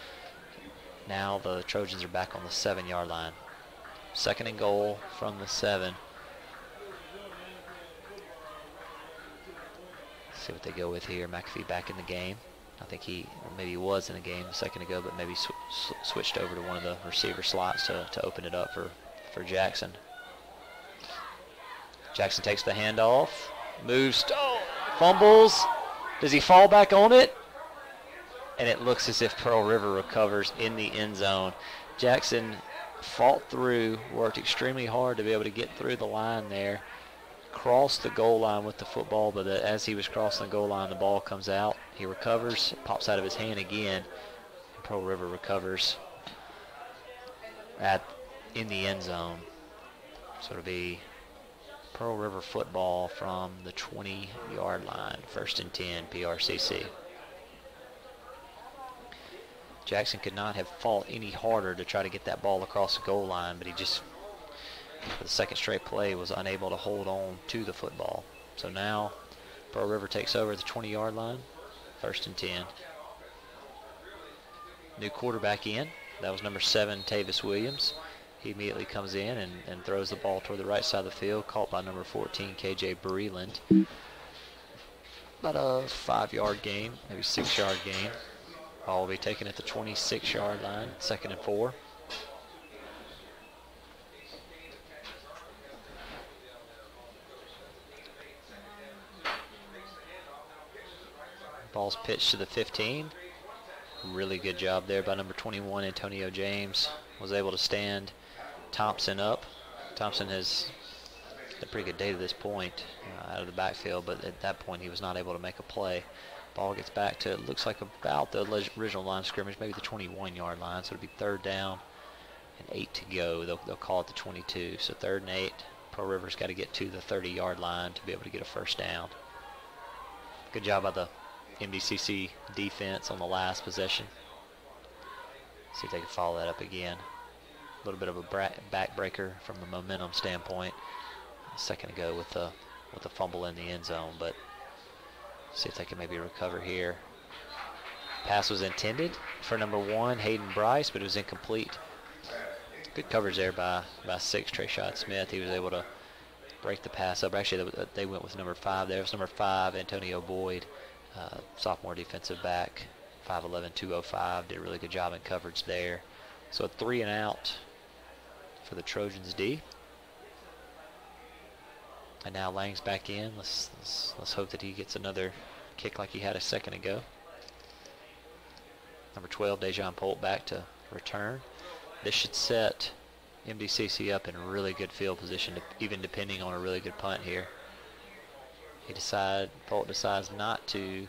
now the Trojans are back on the 7-yard line. Second and goal from the 7. See what they go with here. McAfee back in the game. I think maybe he was in the game a second ago, but maybe switched over to one of the receiver slots to open it up for Jackson. Jackson takes the handoff, moves, fumbles. Does he fall back on it? And it looks as if Pearl River recovers in the end zone. Jackson fought through, worked extremely hard to be able to get through the line there. Crossed the goal line with the football, but as he was crossing the goal line, the ball comes out. He recovers, pops out of his hand again. Pearl River recovers in the end zone. So it'll be Pearl River football from the 20-yard line, 1st and 10, PRCC. Jackson could not have fought any harder to try to get that ball across the goal line, but he just, for the second straight play, was unable to hold on to the football. So now Pearl River takes over the 20-yard line, 1st and 10. New quarterback in. That was number 7, Tavis Williams. He immediately comes in and throws the ball toward the right side of the field, caught by number 14, KJ Breland. About a 5-yard gain, maybe 6-yard gain. Ball will be taken at the 26-yard line, 2nd and 4. Ball's pitched to the 15. Really good job there by number 21, Antonio James. Was able to stand Thompson up. Thompson has had a pretty good day to this point out of the backfield, but at that point he was not able to make a play. Ball gets back to, it looks like about the original line of scrimmage, maybe the 21-yard line, so it'll be 3rd down and 8 to go. They'll call it the 22, so 3rd and 8. Pearl River's got to get to the 30-yard line to be able to get a 1st down. Good job by the MDCC defense on the last possession. See if they can follow that up again. A little bit of a backbreaker from the momentum standpoint. A second ago with the fumble in the end zone, but see if they can maybe recover here. Pass was intended for number 1, Hayden Bryce, but it was incomplete. Good coverage there by 6, Trayshon Smith. He was able to break the pass up. Actually, they went with number 5 there. It was number 5, Antonio Boyd, sophomore defensive back, 5'11", 205. Did a really good job in coverage there. So a 3 and out for the Trojans D. And now Lang's back in. Let's hope that he gets another kick like he had a second ago. Number 12, Dejon Polk, back to return. This should set MDCC up in a really good field position, even depending on a really good punt here. Polk decides not to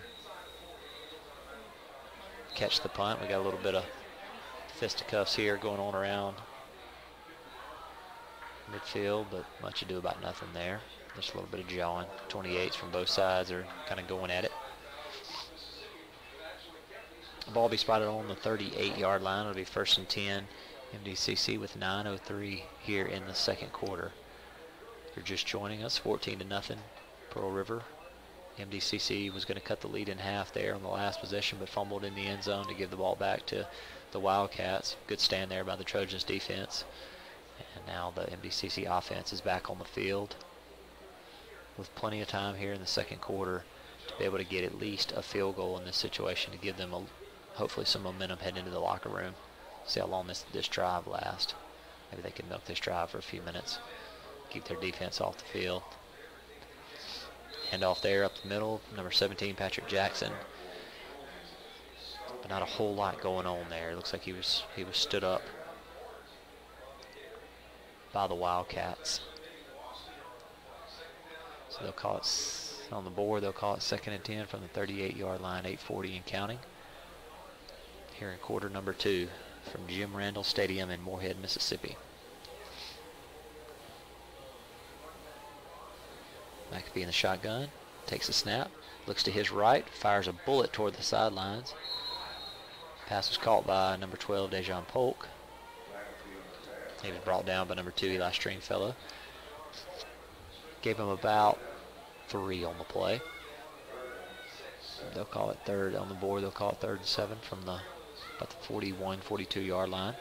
catch the punt. We got a little bit of fisticuffs here going on around midfield, but much ado about nothing there. Just a little bit of jawing. 28s from both sides are kind of going at it. The ball will be spotted on the 38-yard line. It'll be 1st and 10. MDCC with 9:03 here in the 2nd quarter. If you're just joining us, 14-0, Pearl River. MDCC was going to cut the lead in half there on the last possession, but fumbled in the end zone to give the ball back to the Wildcats. Good stand there by the Trojans defense. And now the MDCC offense is back on the field with plenty of time here in the 2nd quarter to be able to get at least a field goal in this situation to give them hopefully some momentum heading into the locker room. See how long this drive lasts. Maybe they can milk this drive for a few minutes, keep their defense off the field. Handoff there up the middle, number 17, Patrick Jackson. But not a whole lot going on there. It looks like he was stood up by the Wildcats. So they'll call it on the board. They'll call it 2nd and 10 from the 38-yard line, 8:40 and counting. Here in quarter number 2 from Jim Randall Stadium in Moorhead, Mississippi. McAfee in the shotgun, takes a snap, looks to his right, fires a bullet toward the sidelines. Pass was caught by number 12, Dejon Polk. He was brought down by number 2, Eli Stringfellow. Gave him about 3 on the play. They'll call it 3rd on the board. They'll call it 3rd and 7 from about the 41, 42-yard line.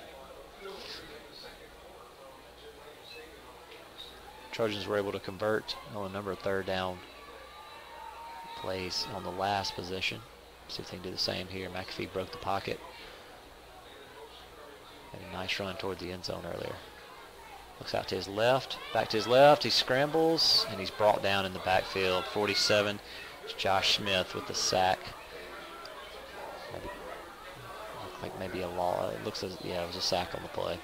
Trojans were able to convert on a number of third down plays on the last possession. See if they can do the same here. McAfee broke the pocket. Had a nice run toward the end zone earlier. Looks out to his left, back to his left. He scrambles, and he's brought down in the backfield. 47, it's Josh Smith with the sack. Maybe a law. It looks as, yeah, it was a sack on the play.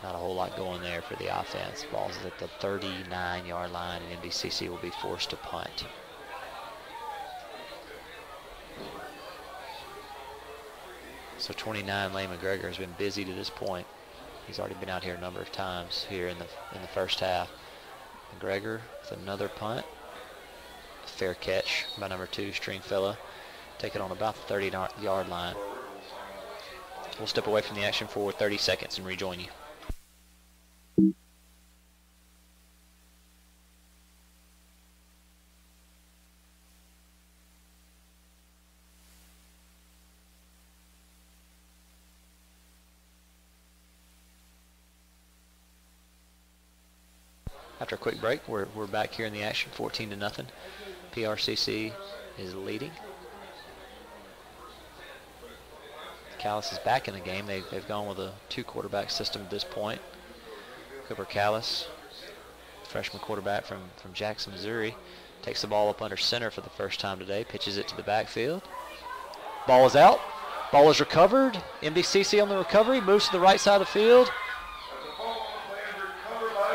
Not a whole lot going there for the offense. Ball's at the 39-yard line, and MDCC will be forced to punt. So 29, Lane McGregor has been busy to this point. He's already been out here a number of times here in the first half. McGregor with another punt. A fair catch by number 2, Stringfellow. Take it on about the 30-yard line. We'll step away from the action for 30 seconds and rejoin you. After a quick break, we're back here in the action, 14-0. PRCC is leading. Callis is back in the game. They've gone with a 2-quarterback system at this point. Cooper Callis, freshman quarterback from Jackson, Missouri, takes the ball up under center for the first time today, pitches it to the backfield. Ball is out. Ball is recovered. MDCC on the recovery, moves to the right side of the field.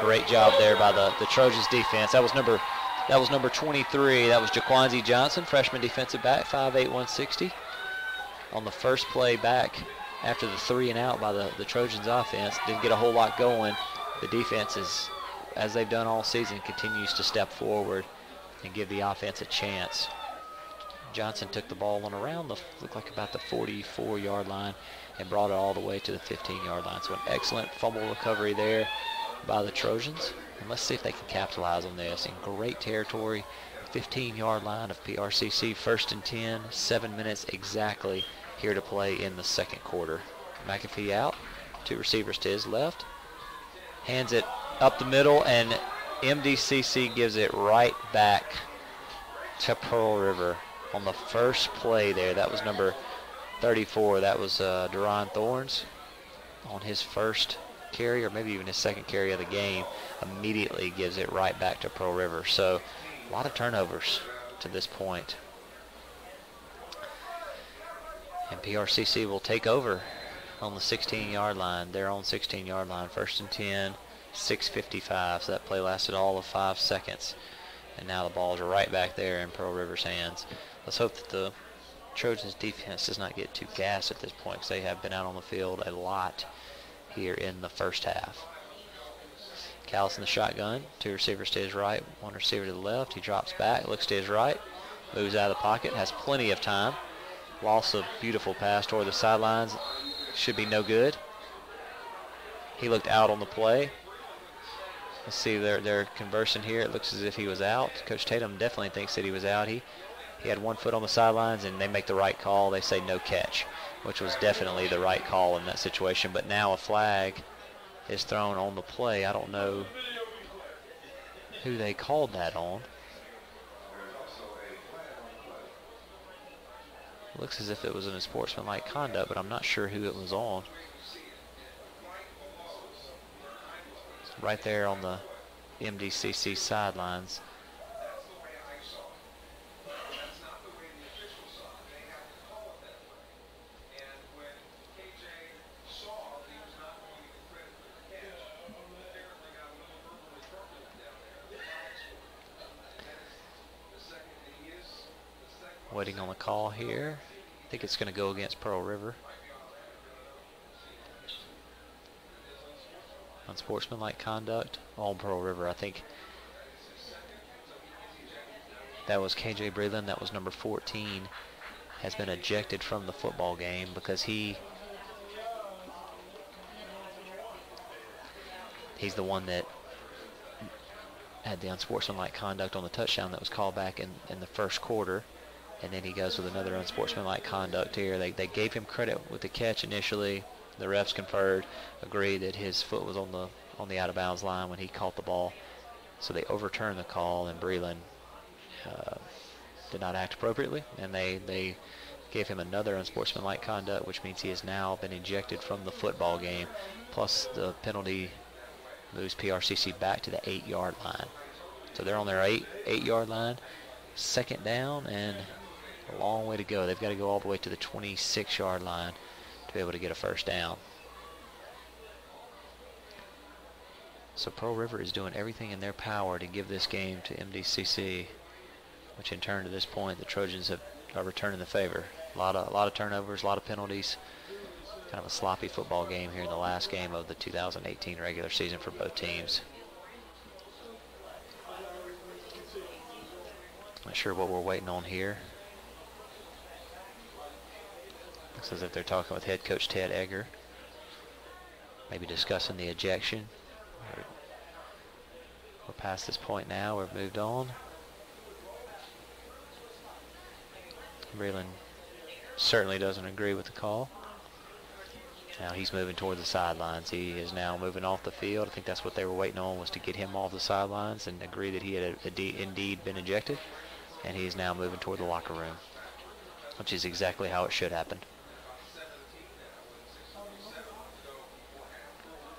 Great job there by the Trojans defense. That was number 23. That was Jaquanzi Johnson, freshman defensive back, 5'8", 160. On the first play back after the 3 and out by the Trojans offense. Didn't get a whole lot going. The defense is, as they've done all season, continues to step forward and give the offense a chance. Johnson took the ball on around looked like about the 44-yard line and brought it all the way to the 15-yard line. So an excellent fumble recovery there by the Trojans. And let's see if they can capitalize on this. In great territory, 15-yard line of PRCC, 1st and 10, 7 minutes exactly here to play in the second quarter. McAfee out, 2 receivers to his left. Hands it up the middle, and MDCC gives it right back to Pearl River on the first play there. That was number 34. That was Deron Thorns on his first carry, or maybe even his second carry of the game. Immediately gives it right back to Pearl River. So a lot of turnovers to this point. And PRCC will take over on the 16-yard line. Their own 16-yard line. 1st and 10, 6:55. So that play lasted all of 5 seconds. And now the balls are right back there in Pearl River's hands. Let's hope that the Trojans defense does not get too gassed at this point, because they have been out on the field a lot here in the first half. Callis in the shotgun, 2 receivers to his right, 1 receiver to the left. He drops back, looks to his right, moves out of the pocket, has plenty of time. Lost a beautiful pass toward the sidelines. Should be no good. He looked out on the play. Let's see, they're conversing here. It looks as if he was out. Coach Tatum definitely thinks that he was out. He had 1 foot on the sidelines, and they make the right call. They say no catch, which was definitely the right call in that situation. But now a flag is thrown on the play. I don't know who they called that on. Looks as if it was an unsportsmanlike conduct, but I'm not sure who it was on. Right there on the MDCC sidelines. Waiting on the call here. I think it's going to go against Pearl River. Unsportsmanlike conduct on Pearl River. I think that was KJ Breland. That was number 14. Has been ejected from the football game because he's the one that had the unsportsmanlike conduct on the touchdown that was called back in the first quarter. And then he goes with another unsportsmanlike conduct here. They gave him credit with the catch initially. The refs conferred, agreed that his foot was on the on the out-of-bounds line when he caught the ball. So they overturned the call, and Breland did not act appropriately, and they gave him another unsportsmanlike conduct, which means he has now been ejected from the football game. Plus the penalty moves PRCC back to the 8-yard line. So they're on their 8-yard line, second down, and a long way to go. They've got to go all the way to the 26-yard line to be able to get a first down. So Pearl River is doing everything in their power to give this game to MDCC, which in turn to this point the Trojans are returning the favor. A lot of turnovers, a lot of penalties. Kind of a sloppy football game here in the last game of the 2018 regular season for both teams. Not sure what we're waiting on here. Looks as if they're talking with head coach Ted Egger. Maybe discussing the ejection. We're past this point now. We've moved on. Breland certainly doesn't agree with the call. Now he's moving toward the sidelines. He is now moving off the field. I think that's what they were waiting on, was to get him off the sidelines and agree that he had indeed been ejected. And he is now moving toward the locker room, which is exactly how it should happen.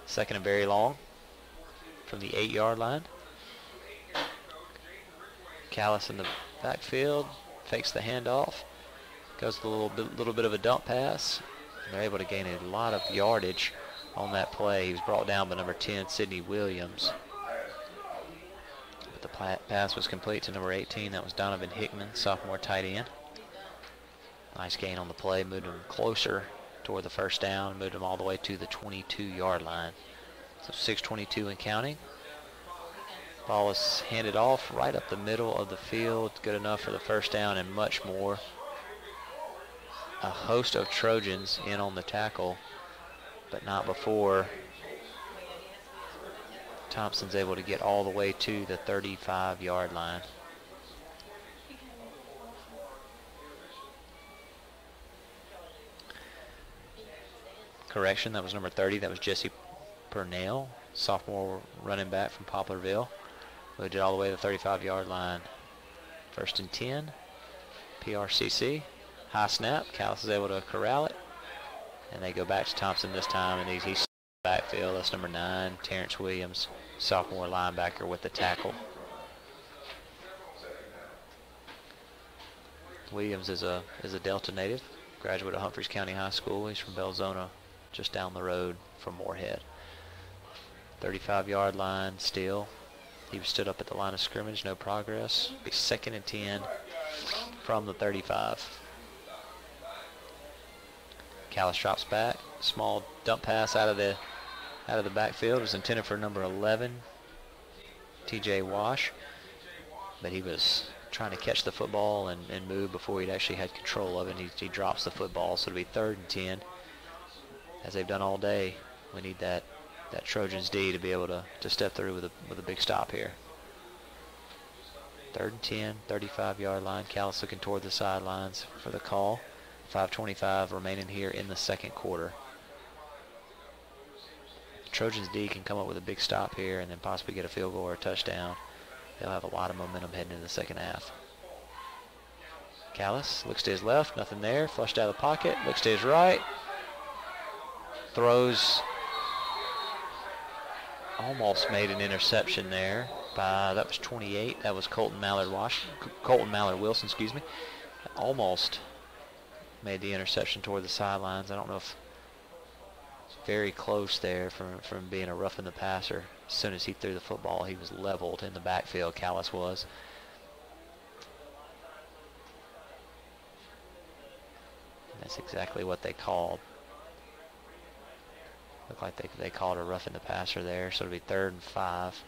Second and very long from the 8-yard line. Callis in the backfield, fakes the handoff, goes a little bit of a dump pass. They're able to gain a lot of yardage on that play. He was brought down by number 10, Sidney Williams. But the pass was complete to number 18. That was Donovan Hickman, sophomore tight end. Nice gain on the play, moved him closer toward the first down, moved him all the way to the 22-yard line. So 6:22 and counting. Ball is handed off right up the middle of the field. Good enough for the first down and much more. A host of Trojans in on the tackle, but not before Thompson's able to get all the way to the 35-yard line. Correction, that was number 30. That was Jesse Purnell, sophomore running back from Poplarville. Moved it all the way to the 35-yard line. First and 10, PRCC. High snap, Callis is able to corral it. And they go back to Thompson this time, and he's backfield. That's number 9, Terrence Williams, sophomore linebacker with the tackle. Williams is a Delta native, graduate of Humphreys County High School. He's from Belzona, just down the road from Moorhead. 35-yard line still. He was stood up at the line of scrimmage, no progress. Be second and 10 from the 35. Callis drops back. Small dump pass out of the backfield. It was intended for number 11, TJ Wash, but he was trying to catch the football and move before he'd actually had control of it. He drops the football, so it'll be 3rd and 10. As they've done all day, we need that Trojans D to be able to step through with a big stop here. 3rd and 10, 35-yard line. Callis looking toward the sidelines for the call. 5:25 remaining here in the second quarter. Trojans D can come up with a big stop here and then possibly get a field goal or a touchdown. They'll have a lot of momentum heading into the second half. Callis looks to his left, nothing there. Flushed out of the pocket, looks to his right. Throws, almost made an interception there by, that was 28. That was Colton Mallard Wilson, excuse me. Almost made the interception toward the sidelines. I don't know if it's very close there from being a roughing the passer. As soon as he threw the football, he was leveled in the backfield, Callis was. And that's exactly what they called. Looked like they called a roughing the passer there, so it'll be 3rd and 5.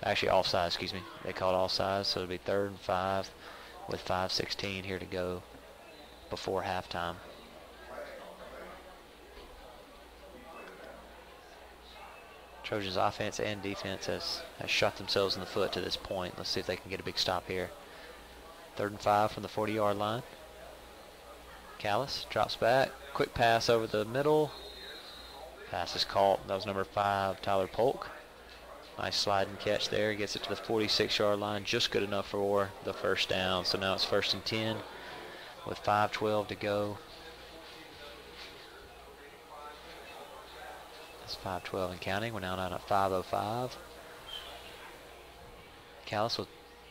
Actually, offside, excuse me. They called offside, so it'll be 3rd and 5 with 5:16 here to go before halftime. Trojans offense and defense has shot themselves in the foot to this point. Let's see if they can get a big stop here. 3rd and 5 from the 40-yard line. Callis drops back. Quick pass over the middle. Pass is caught. That was number 5, Tyler Polk. Nice sliding catch there. Gets it to the 46-yard line. Just good enough for the first down. So now it's 1st and 10 with 5:12 to go. That's 5:12 and counting. We're now down at 5:05. Callis with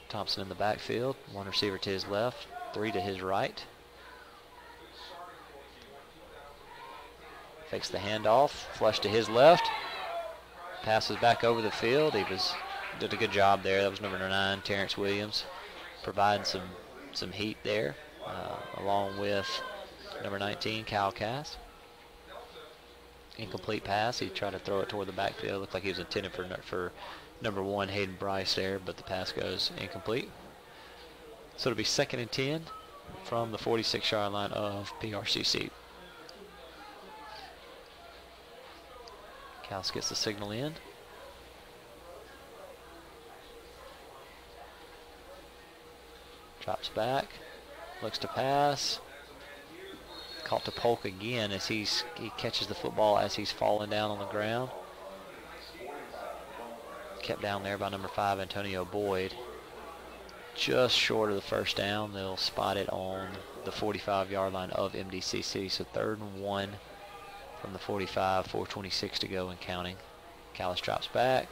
Thompson in the backfield. 1 receiver to his left, 3 to his right. Fakes the handoff, flush to his left. Passes back over the field. He did a good job there. That was number 9, Terrence Williams, providing some heat there, along with number 19, Kyle Cass. Incomplete pass. He tried to throw it toward the backfield. Looked like he was intended for number 1, Hayden Bryce there, but the pass goes incomplete. So it'll be 2nd and 10 from the 46-yard line of PRCC. Callis gets the signal in. Drops back, looks to pass. Caught to Polk again as he catches the football as he's falling down on the ground. Kept down there by number 5, Antonio Boyd. Just short of the first down. They'll spot it on the 45-yard line of MDCC. So 3rd and 1 from the 45, 4:26 to go and counting. Callis drops back.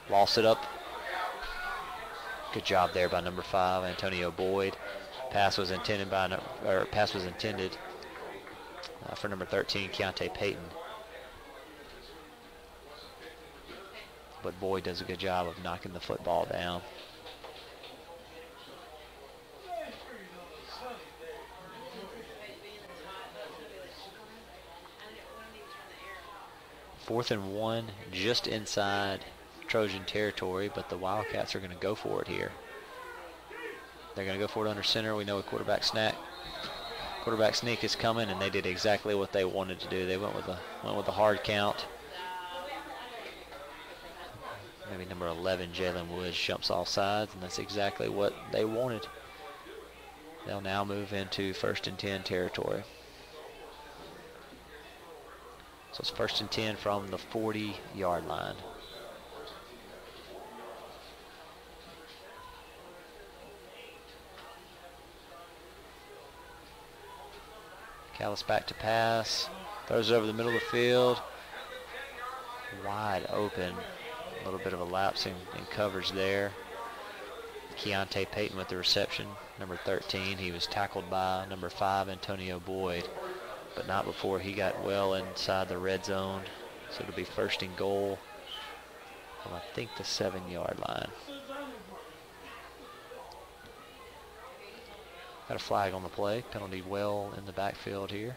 Lost it up. Good job there by number 5, Antonio Boyd. Pass was intended for number 13, Keontae Payton. But Boyd does a good job of knocking the football down. Fourth and 1, just inside Trojan territory, but the Wildcats are going to go for it here. They're going to go for it under center. We know a quarterback sneak is coming, and they did exactly what they wanted to do. They went with a hard count. Maybe number 11, Jalen Woods, jumps off sides, and that's exactly what they wanted. They'll now move into 1st and 10 territory. So it's 1st and 10 from the 40-yard line. Callis back to pass. Throws it over the middle of the field. Wide open. A little bit of a lapse in coverage there. Keontae Payton with the reception. Number 13. He was tackled by number 5, Antonio Boyd, but not before he got well inside the red zone. So it'll be 1st and goal from, I think, the 7-yard line. Got a flag on the play. Penalty well in the backfield here.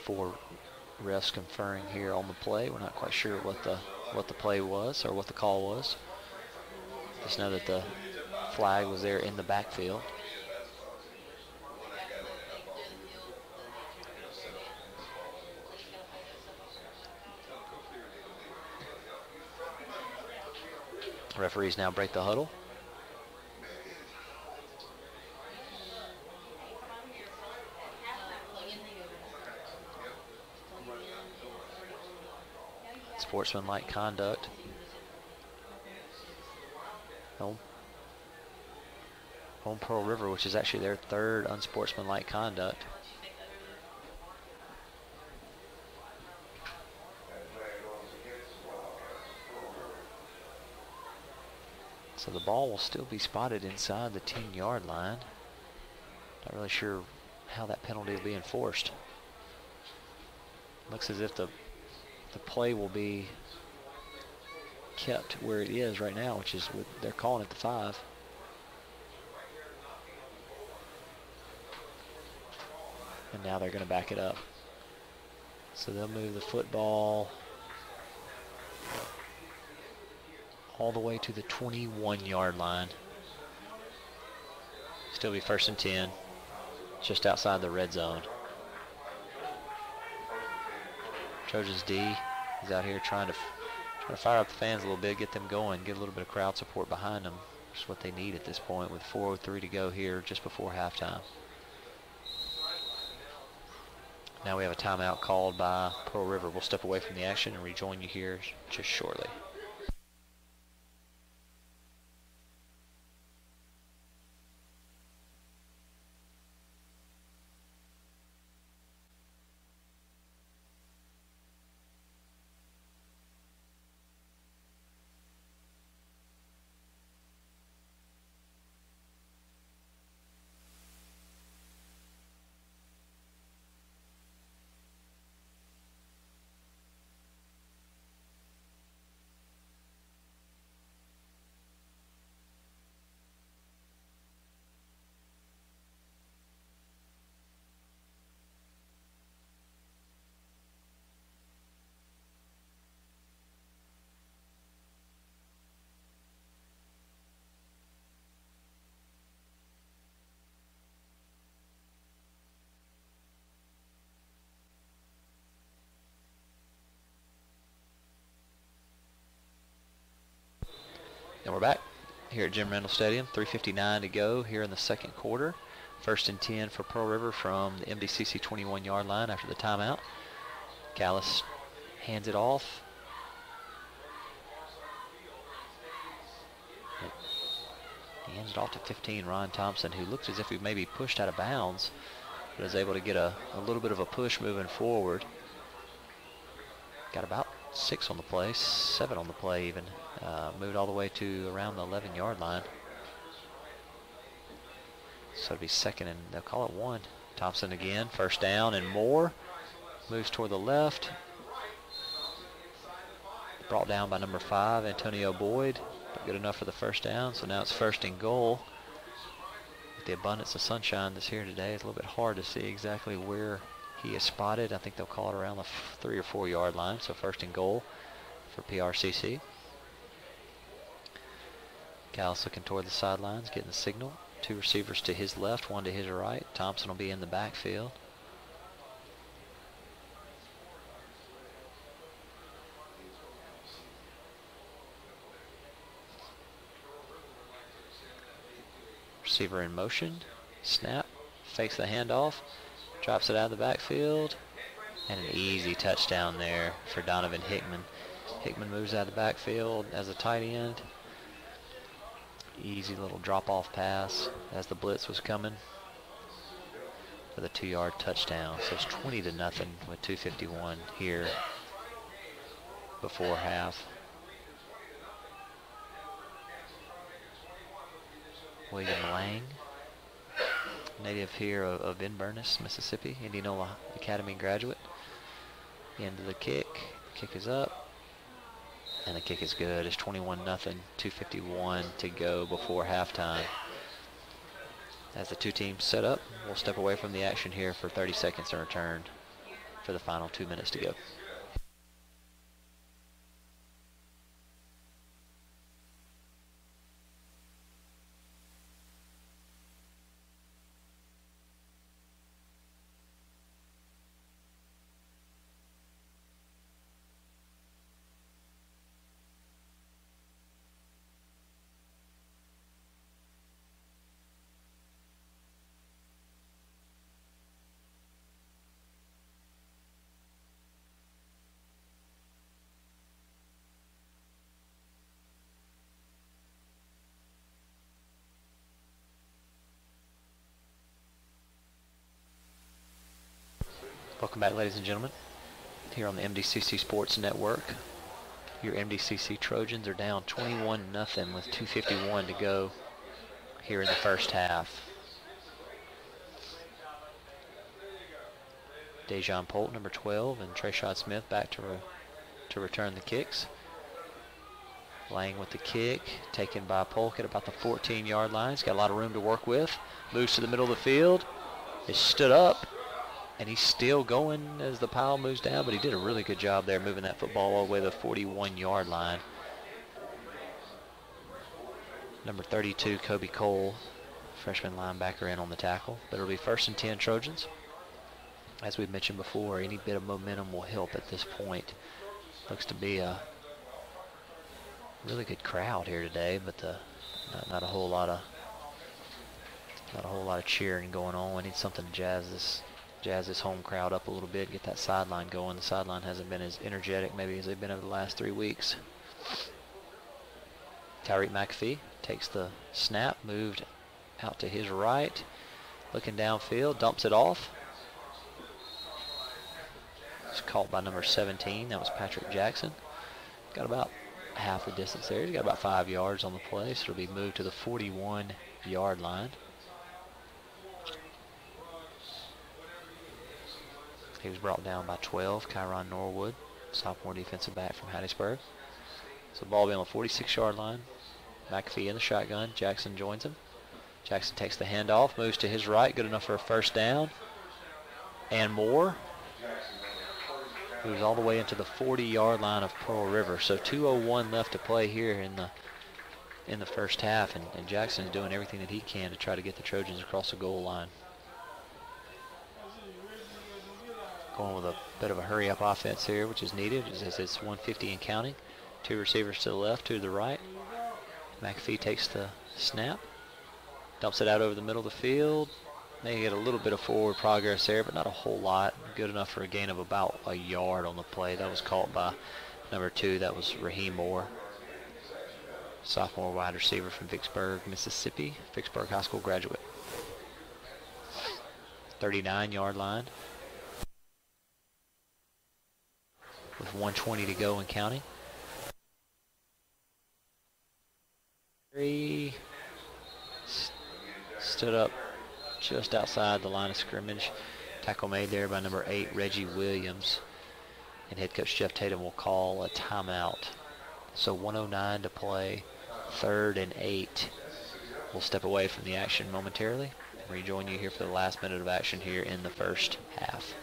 For refs conferring here on the play. We're not quite sure what the play was or what the call was. Just know that the flag was there in the backfield. Referees now break the huddle. Sportsmanlike conduct. Home Pearl River, which is actually their 3rd unsportsmanlike conduct. So the ball will still be spotted inside the 10-yard line. Not really sure how that penalty will be enforced. Looks as if the play will be kept where it is right now, which is they're calling it the 5. And now they're going to back it up. So they'll move the football all the way to the 21-yard line. Still be 1st and 10, just outside the red zone. Trojans D is out here trying to fire up the fans a little bit, get them going, get a little bit of crowd support behind them. That's what they need at this point with 4:03 to go here just before halftime. Now we have a timeout called by Pearl River. We'll step away from the action and rejoin you here just shortly. And we're back here at Jim Randall Stadium. 3:59 to go here in the second quarter. 1st and 10 for Pearl River from the MDCC 21-yard line after the timeout. Gallus hands it off. He hands it off to 15, Ron Thompson, who looks as if he maybe pushed out of bounds, but is able to get a little bit of a push moving forward. Got about 6 on the play, 7 on the play even. Moved all the way to around the 11-yard line. So it'll be 2nd and they'll call it 1. Thompson again, 1st down and more. Moves toward the left. Brought down by number 5, Antonio Boyd. But good enough for the 1st down. So now it's 1st and goal. With the abundance of sunshine that's here today, it's a little bit hard to see exactly where he is spotted. I think they'll call it around the 3 or 4 yard line. So 1st and goal for PRCC. Gallus looking toward the sidelines, getting the signal. 2 receivers to his left, 1 to his right. Thompson will be in the backfield. Receiver in motion. Snap. Fakes the handoff. Drops it out of the backfield. And an easy touchdown there for Donovan Hickman. Hickman moves out of the backfield as a tight end. Easy little drop-off pass as the blitz was coming for the 2-yard touchdown. So it's 20-0 with 2:51 here before half. William Lang, native here of Inverness, Mississippi, Indianola Academy graduate. Into the kick. Kick is up. And the kick is good. It's 21-0, 2:51 to go before halftime. As the two teams set up, we'll step away from the action here for 30 seconds and return for the final 2 minutes to go. Welcome back, ladies and gentlemen, here on the MDCC Sports Network. Your MDCC Trojans are down 21-0 with 2:51 to go here in the first half. Dejon Polt, number 12, and Trayshawn Smith back to return the kicks. Lang with the kick, taken by Polk at about the 14-yard line. He's got a lot of room to work with. Moves to the middle of the field. Is stood up. And he's still going as the pile moves down, but he did a really good job there moving that football all the way to the 41-yard line. Number 32, Kobe Cole, freshman linebacker, in on the tackle. But it'll be 1st and 10 Trojans. As we've mentioned before, any bit of momentum will help at this point. Looks to be a really good crowd here today, but not a whole lot of cheering going on. We need something to jazz this home crowd up a little bit, get that sideline going. The sideline hasn't been as energetic maybe as they've been over the last 3 weeks. Tyreek McAfee takes the snap, moved out to his right, looking downfield, dumps it off. It's caught by number 17. That was Patrick Jackson. Got about half the distance there. He's got about 5 yards on the play, so it'll be moved to the 41-yard line. He was brought down by 12, Kyron Norwood, sophomore defensive back from Hattiesburg. So the ball will be on the 46-yard line. McAfee in the shotgun. Jackson joins him. Jackson takes the handoff, moves to his right, good enough for a first down. And more. Moves all the way into the 40-yard line of Pearl River. So 2:01 left to play here in the first half, and Jackson's doing everything that he can to try to get the Trojans across the goal line. Going with a bit of a hurry-up offense here, which is needed, as it's 150 and counting. 2 receivers to the left, 2 to the right. McAfee takes the snap, dumps it out over the middle of the field. They get a little bit of forward progress there, but not a whole lot. Good enough for a gain of about a yard on the play. That was caught by number 2. That was Raheem Moore, sophomore wide receiver from Vicksburg, Mississippi. Vicksburg High School graduate. 39-yard line with 1:20 to go and counting. Stood up just outside the line of scrimmage. Tackle made there by number 8, Reggie Williams. And head coach Jeff Tatum will call a timeout. So 1:09 to play, 3rd and 8. We'll step away from the action momentarily and rejoin you here for the last minute of action here in the first half.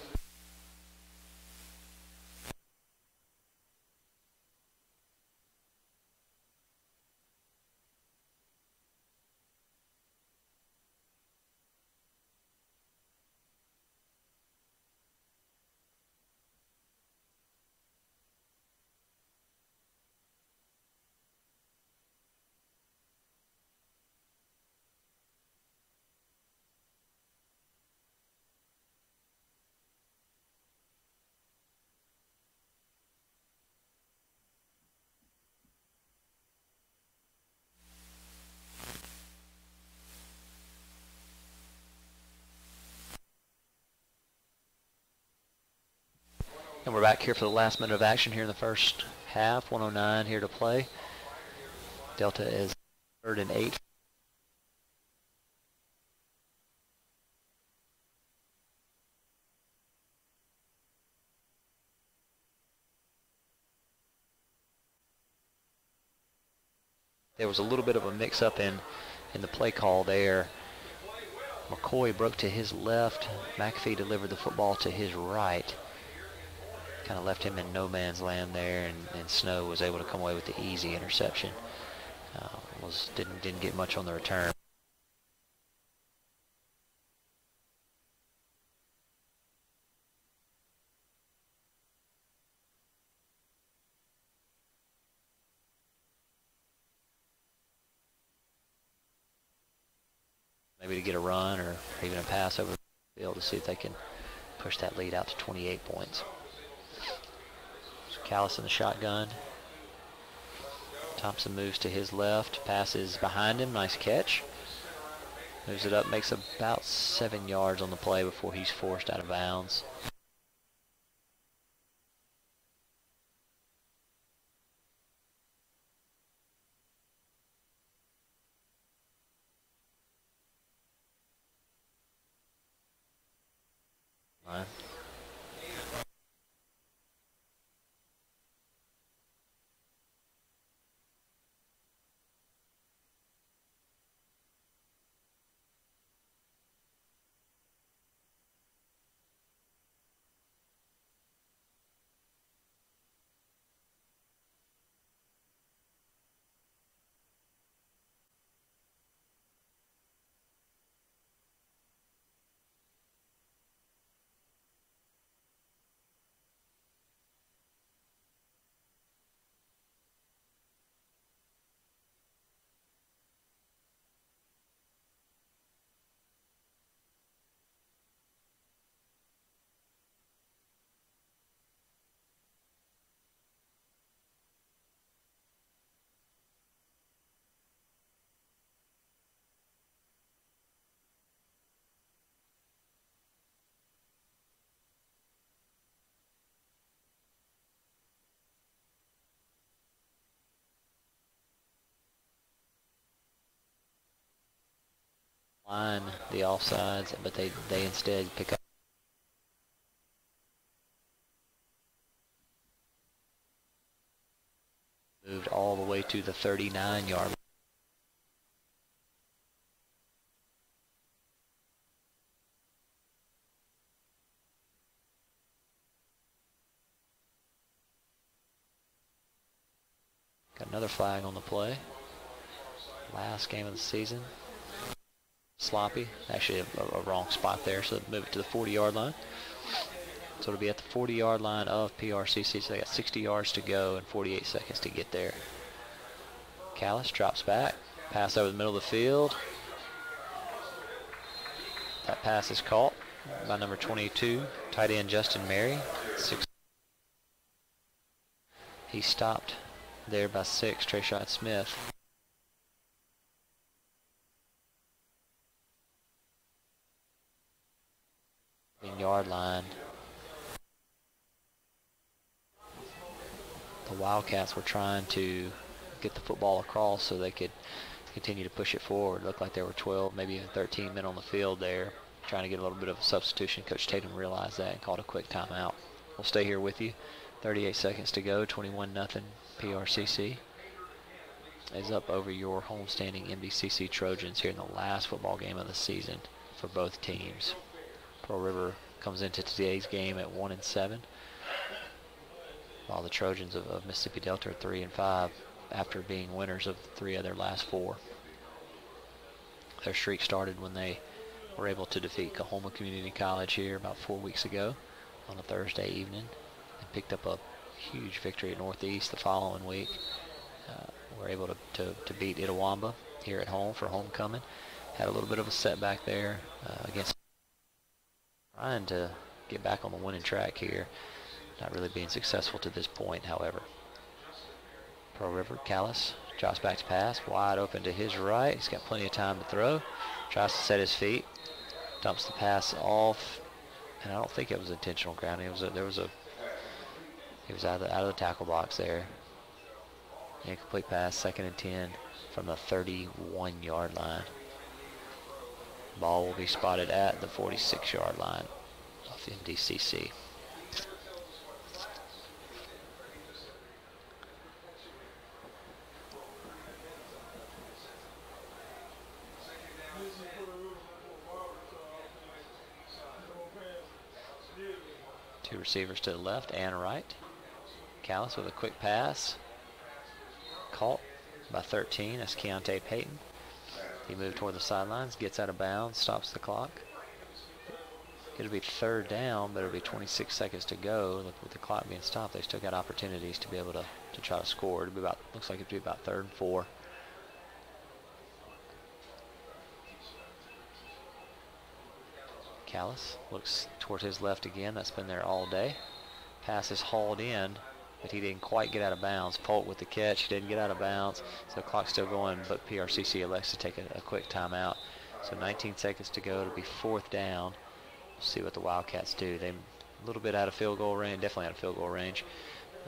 And we're back here for the last minute of action here in the first half. 1:09 here to play. Delta is 3rd and 8. There was a little bit of a mix-up in the play call there. McCoy broke to his left. McAfee delivered the football to his right. Kind of left him in no man's land there, and Snow was able to come away with the easy interception. Didn't get much on the return. Maybe to get a run or even a pass over the field to see if they can push that lead out to 28 points. Callis in the shotgun. Thompson moves to his left, passes behind him, nice catch. Moves it up, makes about 7 yards on the play before he's forced out of bounds. line the offsides, but they instead pick up. Moved all the way to the 39-yard line. Got another flag on the play. Last game of the season. Sloppy. Actually a wrong spot there, so move it to the 40-yard line. So it'll be at the 40-yard line of PRCC. So they got 60 yards to go and 48 seconds to get there. Callis drops back. Pass over the middle of the field. That pass is caught by number 22, tight end Justin Mary. He stopped there by 6, Trayshawn Smith. Yard line. The Wildcats were trying to get the football across so they could continue to push it forward. It looked like there were 12, maybe even 13 men on the field there trying to get a little bit of a substitution. Coach Tatum realized that and called a quick timeout. We'll stay here with you. 38 seconds to go, 21-0 PRCC is up over your homestanding MDCC Trojans here in the last football game of the season for both teams. Pearl River comes into today's game at 1-7, while the Trojans of Mississippi Delta are 3-5 after being winners of 3 of their last 4. Their streak started when they were able to defeat Coahoma Community College here about 4 weeks ago on a Thursday evening, and picked up a huge victory at Northeast the following week. Were able to beat Itawamba here at home for homecoming. Had a little bit of a setback there against trying to get back on the winning track here. Not really being successful to this point, however. Pearl River, Callis drops back to pass, wide open to his right. He's got plenty of time to throw. Tries to set his feet, dumps the pass off, and I don't think it was intentional grounding. He was out of the tackle box there. Incomplete pass, 2nd and 10 from the 31-yard line. Ball will be spotted at the 46-yard line of MDCC. Two receivers to the left and right. Callis with a quick pass. Caught by 13. That's Keontae Payton. He moved toward the sidelines, gets out of bounds, stops the clock. It'll be 3rd down, but it'll be 26 seconds to go. Look, with the clock being stopped, they still got opportunities to be able to try to score. It'll be about, looks like it'll be about 3rd and 4. Callis looks toward his left again. That's been there all day. Pass is hauled in, but he didn't quite get out of bounds. Polk with the catch. He didn't get out of bounds, so the clock's still going, but PRCC elects to take a quick timeout. So 19 seconds to go. It'll be 4th down. We'll see what the Wildcats do. They're a little bit out of field goal range, definitely out of field goal range.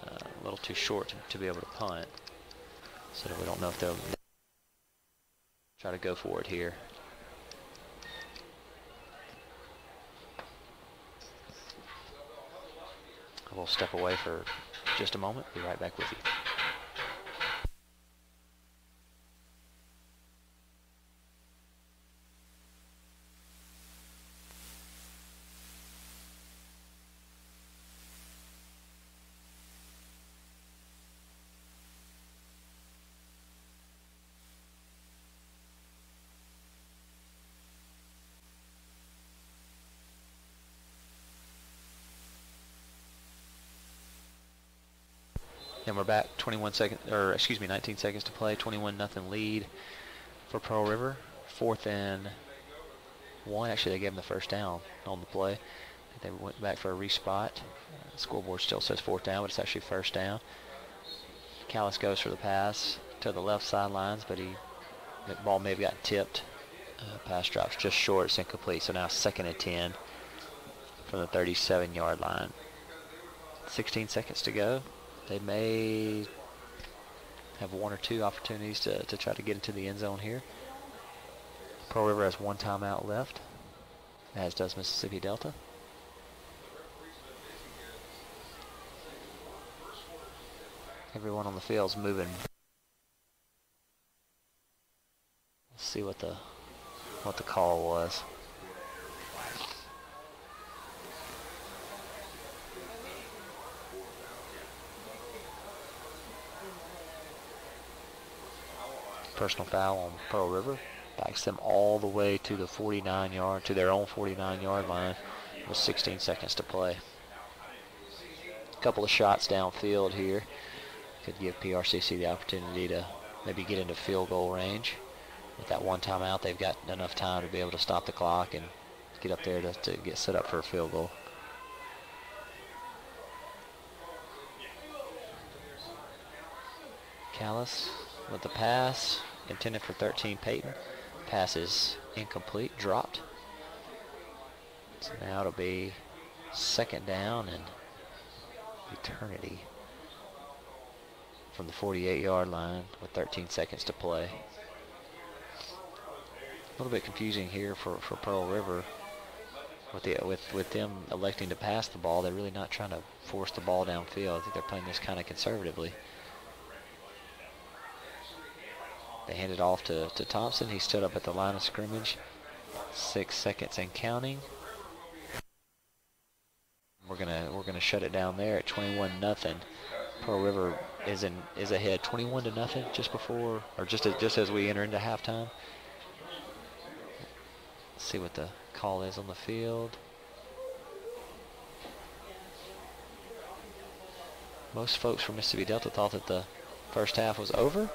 A little too short to be able to punt. So we don't know if they'll try to go for it here. We'll step away for just a moment. Be right back with you. And we're back. 19 seconds to play. 21-0 lead for Pearl River. 4th and 1. Actually, they gave them the 1st down on the play. They went back for a respot. The scoreboard still says 4th down, but it's actually 1st down. Callis goes for the pass to the left sidelines, but the ball may have gotten tipped. Pass drops just short. It's incomplete. So now 2nd and 10 from the 37-yard line. 16 seconds to go. They may have 1 or 2 opportunities to try to get into the end zone here. Pearl River has 1 timeout left, as does Mississippi Delta. Everyone on the field's moving. Let's see what the call was. Personal foul on Pearl River. Backs them all the way to the 49-yard, to their own 49-yard line with 16 seconds to play. A couple of shots downfield here could give PRCC the opportunity to maybe get into field goal range. With that 1 timeout, they've got enough time to be able to stop the clock and get up there to get set up for a field goal. Callis with the pass, intended for 13 Peyton. Pass is incomplete, dropped. So now it'll be 2nd down and eternity from the 48-yard line with 13 seconds to play. A little bit confusing here for Pearl River with them electing to pass the ball. They're really not trying to force the ball downfield. I think they're playing this kind of conservatively. They hand it off to Thompson. He stood up at the line of scrimmage. 6 seconds and counting. We're gonna shut it down there at 21-0. Pearl River is ahead 21-0 just before, or just as we enter into halftime. Let's see what the call is on the field. Most folks from Mississippi Delta thought that the first half was over.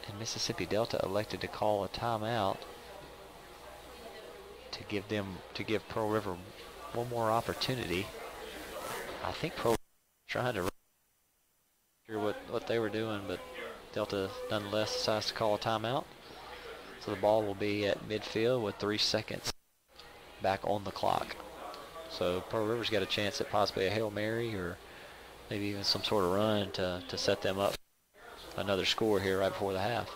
And Mississippi Delta elected to call a timeout to give Pearl River one more opportunity. I think Pearl River was trying to hear what they were doing, but Delta nonetheless decides to call a timeout. So the ball will be at midfield with 3 seconds back on the clock. So Pearl River's got a chance at possibly a Hail Mary or maybe even some sort of run to set them up another score here right before the half.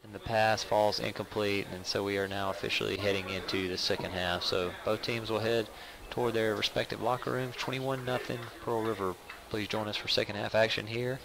And the pass falls incomplete, and so we are now officially heading into the second half. So both teams will head toward their respective locker rooms. 21-0 Pearl River. Please join us for second half action here.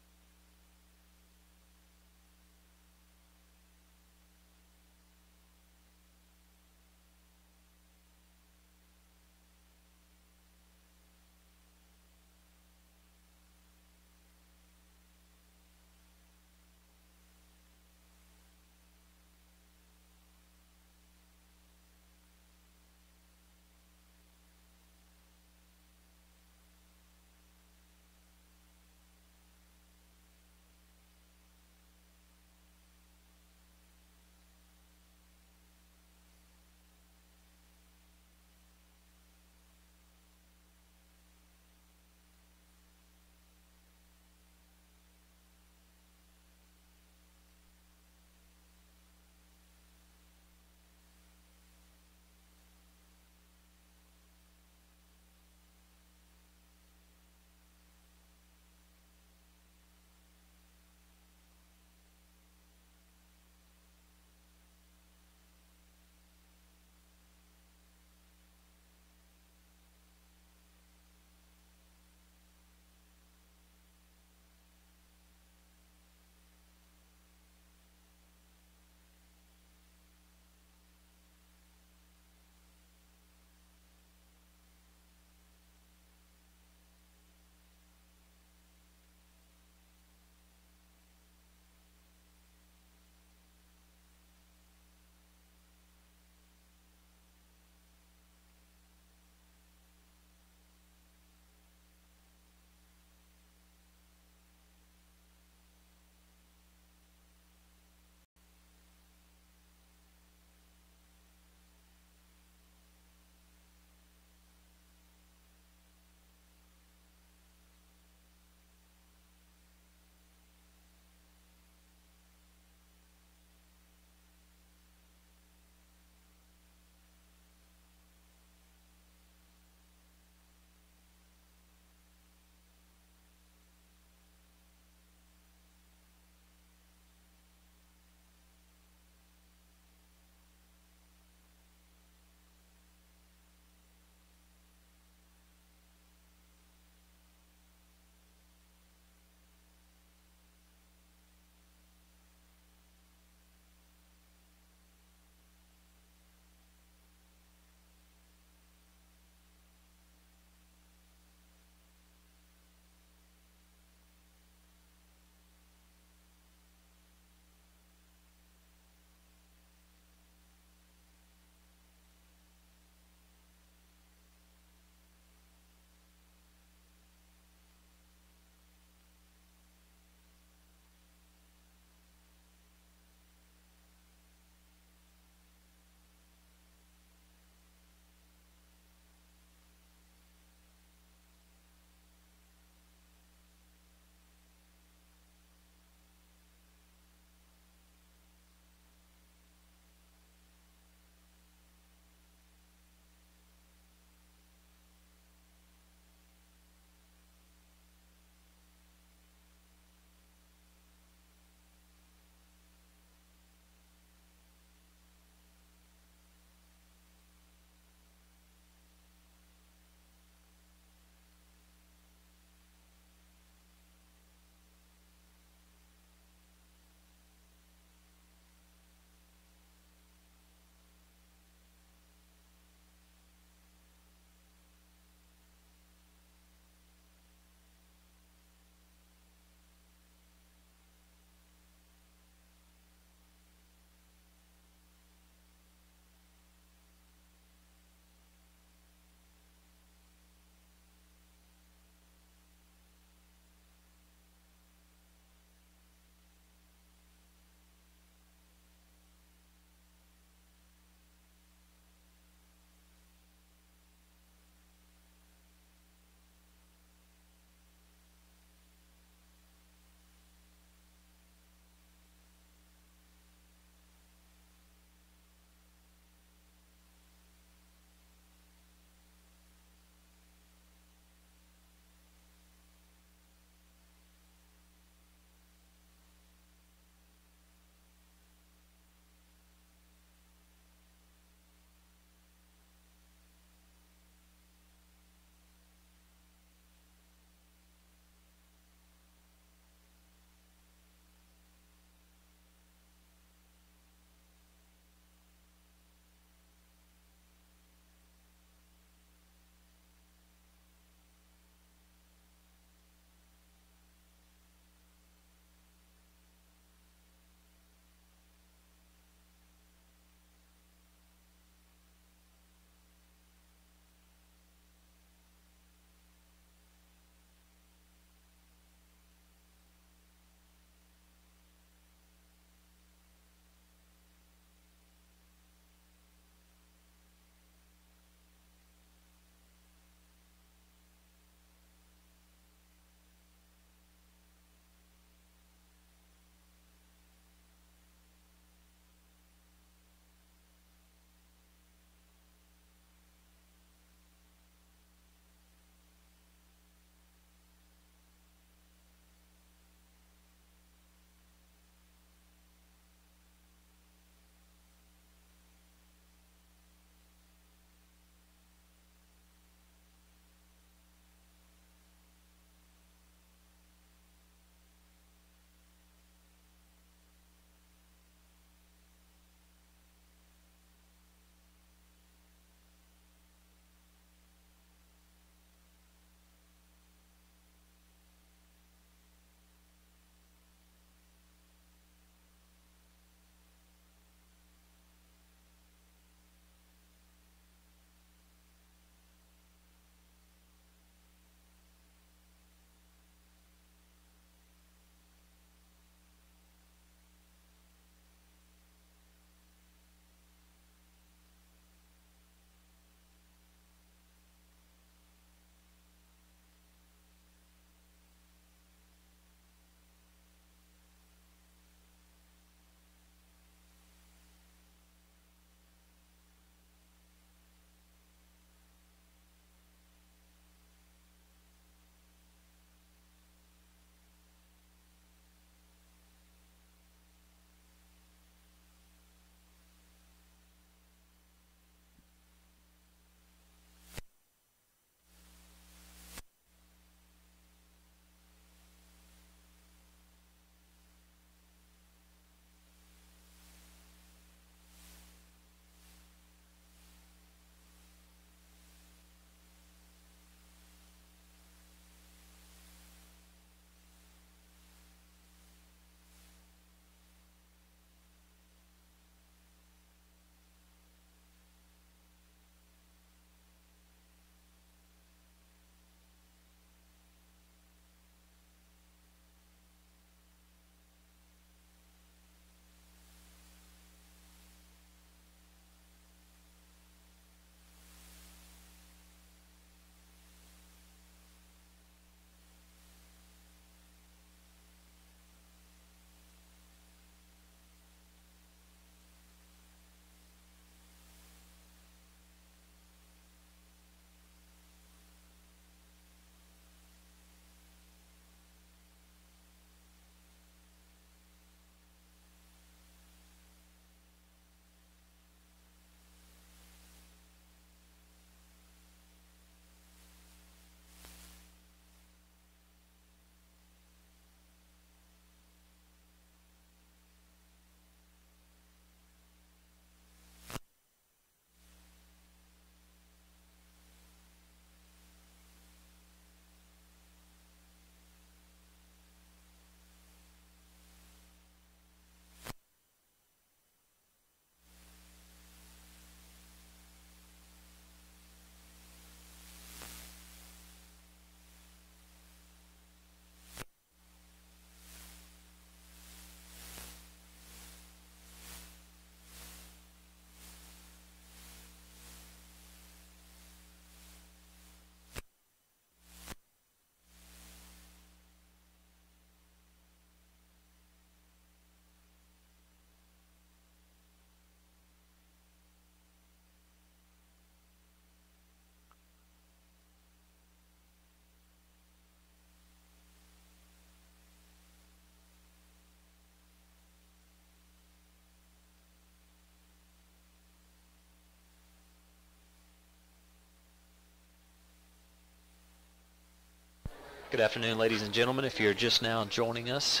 Good afternoon, ladies and gentlemen. If you're just now joining us,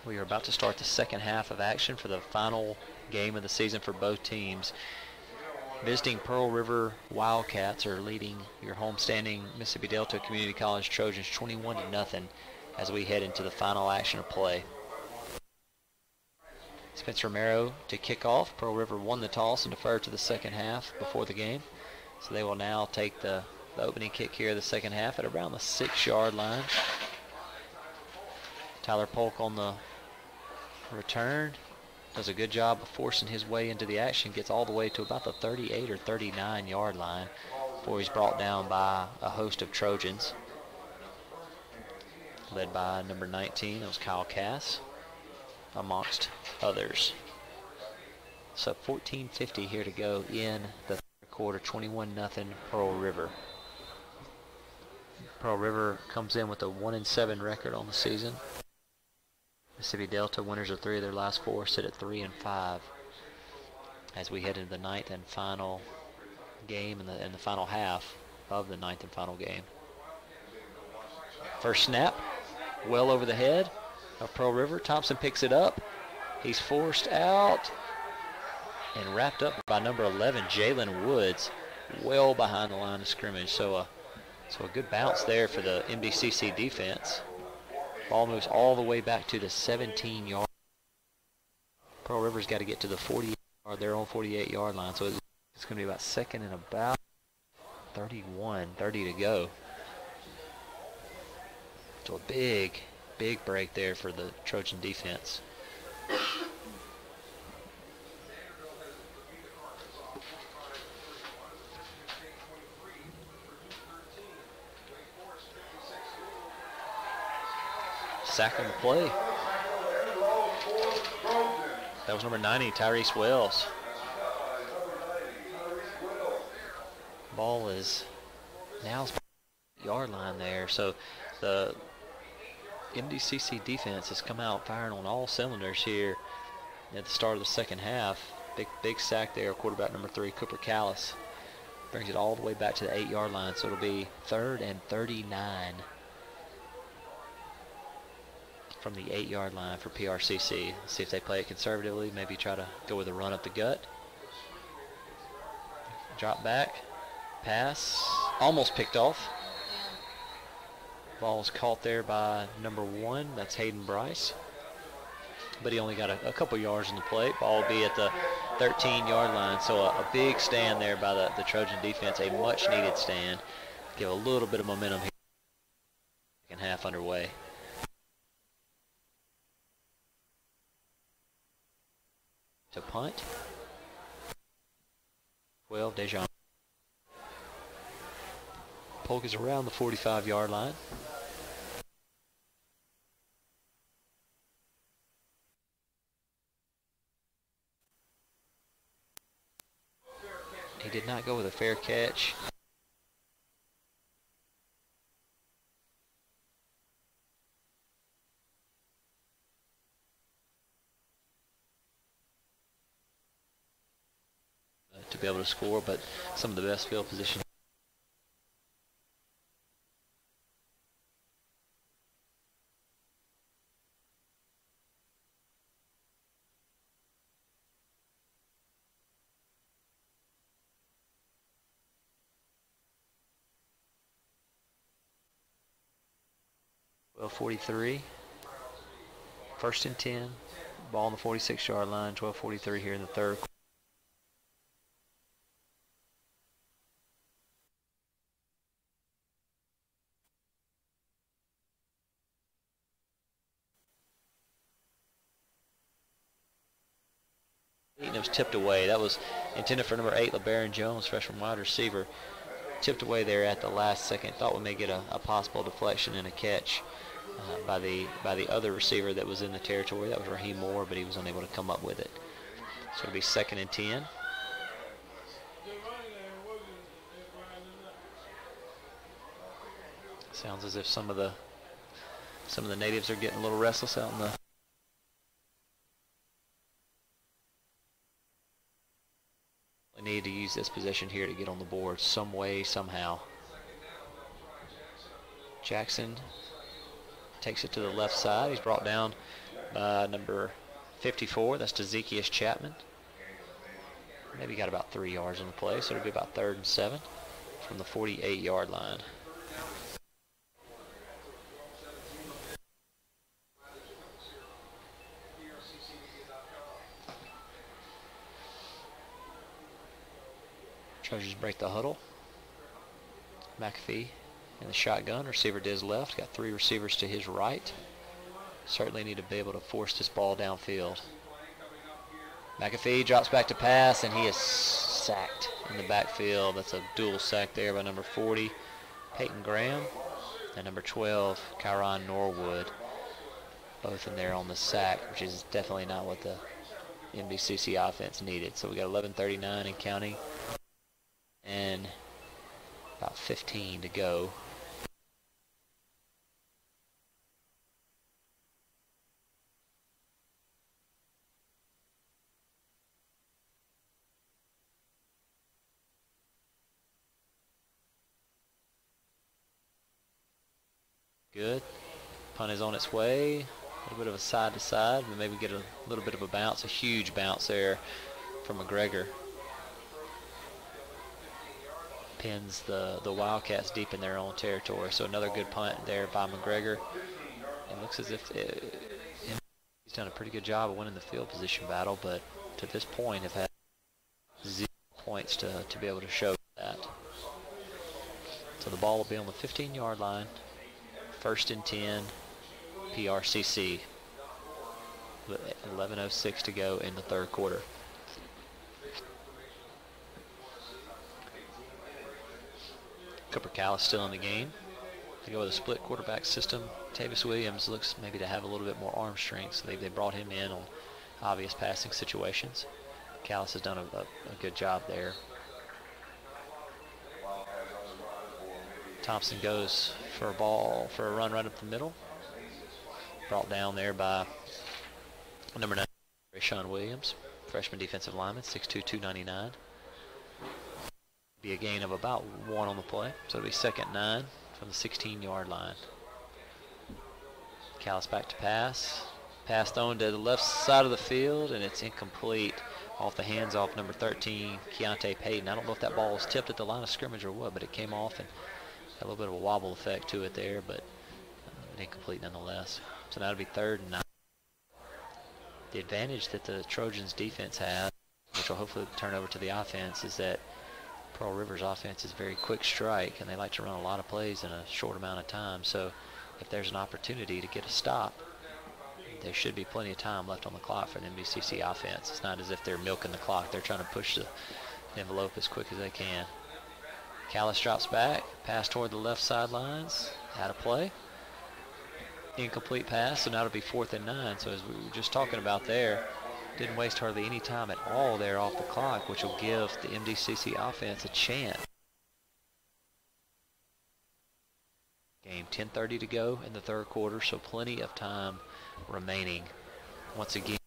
we are about to start the second half of action for the final game of the season for both teams. Visiting Pearl River Wildcats are leading your homestanding Mississippi Delta Community College Trojans 21-0 as we head into the final action of play. Spencer Romero to kick off. Pearl River won the toss and deferred to the second half before the game. So they will now take the opening kick here of the second half at around the 6-yard line. Tyler Polk on the return does a good job of forcing his way into the action, gets all the way to about the 38 or 39-yard line before he's brought down by a host of Trojans, led by number 19. That was Kyle Cass, amongst others. So 14:50 here to go in the third quarter, 21-0 Pearl River. Pearl River comes in with a 1-7 record on the season. Mississippi Delta, winners of 3 of their last 4, sit at 3-5 as we head into the ninth and final game in the final half of the ninth and final game. First snap, well over the head of Pearl River. Thompson picks it up. He's forced out and wrapped up by number 11, Jalen Woods, well behind the line of scrimmage. So a good bounce there for the MDCC defense. Ball moves all the way back to the 17-yard. Pearl River's got to get to the 40-yard, their own 48-yard line. So it's going to be about second and about 30 to go. So a big break there for the Trojan defense. Sack on the play. That was number 90, Tyrese Wells. Ball is now yard line there. So the MDCC defense has come out firing on all cylinders here at the start of the second half. Big sack there, quarterback number 3, Cooper Callis. Brings it all the way back to the 8-yard line. So it'll be 3rd and 39. From the 8-yard line for PRCC. See if they play it conservatively, maybe try to go with a run up the gut. Drop back, pass, almost picked off. Ball is caught there by number 1, that's Hayden Bryce. But he only got a couple yards in the play. Ball will be at the 13-yard line, so a big stand there by the Trojan defense, a much needed stand. Give a little bit of momentum here. Second half underway. To punt. 12, Dejon. Polk is around the 45-yard line. He did not go with a fair catch. To be able to score, but some of the best field position. Well, 43. 1st and 10. Ball on the 46-yard line. 12:43 here in the third. It was tipped away. That was intended for number 8, LeBaron Jones, freshman wide receiver. Tipped away there at the last second. Thought we may get a possible deflection and a catch by the other receiver that was in the territory. That was Raheem Moore, but he was unable to come up with it. So it'll be 2nd and 10. Sounds as if some of the natives are getting a little restless out in the. We need to use this position here to get on the board some way, somehow. Jackson takes it to the left side. He's brought down by number 54. That's Ezekias Chapman. Maybe got about 3 yards on the play, so it'll be about 3rd and 7 from the 48-yard line. Trojans break the huddle. McAfee in the shotgun. Receiver Diz left. Got 3 receivers to his right. Certainly need to be able to force this ball downfield. McAfee drops back to pass, and he is sacked in the backfield. That's a dual sack there by number 40, Peyton Graham, and number 12, Kyron Norwood. Both in there on the sack, which is definitely not what the MDCC offense needed. So we got 11:39 and counting, and about 15 to go. Good. Punt is on its way. A little bit of a side to side, but maybe get a little bit of a bounce, a huge bounce there from McGregor. Pins the Wildcats deep in their own territory. So another good punt there by McGregor. It looks as if he's done a pretty good job of winning the field position battle, but to this point have had 0 points to be able to show that. So the ball will be on the 15-yard line. 1st and 10, PRCC. 11:06 to go in the 3rd quarter. Cooper Callis still in the game. They go with a split quarterback system. Tavis Williams looks maybe to have a little bit more arm strength, so they brought him in on obvious passing situations. Callis has done a good job there. Thompson goes for a run right up the middle. Brought down there by number 9, Rashawn Williams, freshman defensive lineman, 6'2", 299. Be a gain of about 1 on the play, so it'll be 2nd and 9 from the 16-yard line. Callis back to pass. Pass thrown to the left side of the field, and it's incomplete. Off the hands off number 13, Keontae Payton. I don't know if that ball was tipped at the line of scrimmage or what, but it came off and had a little bit of a wobble effect to it there, but incomplete nonetheless. So now it'll be 3rd and 9. The advantage that the Trojans defense has, which will hopefully turn over to the offense, is that Pearl River's offense is very quick strike, and they like to run a lot of plays in a short amount of time. So if there's an opportunity to get a stop, there should be plenty of time left on the clock for the MDCC offense. It's not as if they're milking the clock. They're trying to push the envelope as quick as they can. Callis drops back, pass toward the left sidelines, out of play. Incomplete pass, so now it'll be 4th and 9. So as we were just talking about there, didn't waste hardly any time at all there off the clock, which will give the MDCC offense a chance. Game 10:30 to go in the 3rd quarter, so plenty of time remaining. Once again,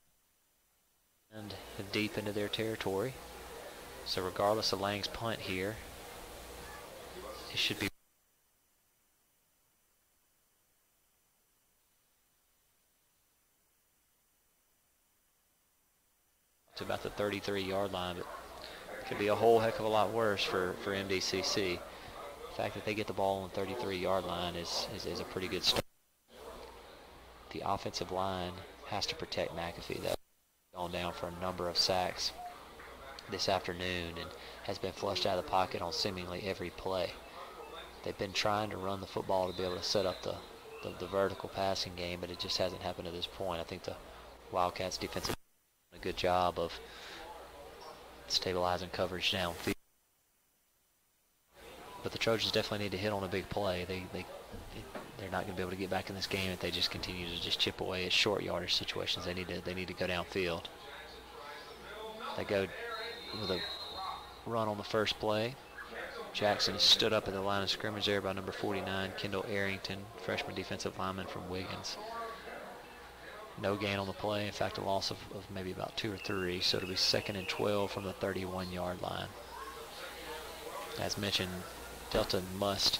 and deep into their territory. So regardless of Lang's punt here, it should be to about the 33-yard line, but it could be a whole heck of a lot worse for MDCC. The fact that they get the ball on the 33-yard line is a pretty good start. The offensive line has to protect McAfee, though. Gone down for a number of sacks this afternoon and has been flushed out of the pocket on seemingly every play. They've been trying to run the football to be able to set up the vertical passing game, but it just hasn't happened to this point. I think the Wildcats defensive done a good job of stabilizing coverage downfield. But the Trojans definitely need to hit on a big play. They're not going to be able to get back in this game if they just continue to just chip away at short yardage situations. They need to go downfield. They go with a run on the first play. Jackson stood up at the line of scrimmage there by number 49, Kendall Arrington, freshman defensive lineman from Wiggins. No gain on the play. In fact, a loss of maybe about 2 or 3. So it'll be 2nd and 12 from the 31-yard line. As mentioned, Delta must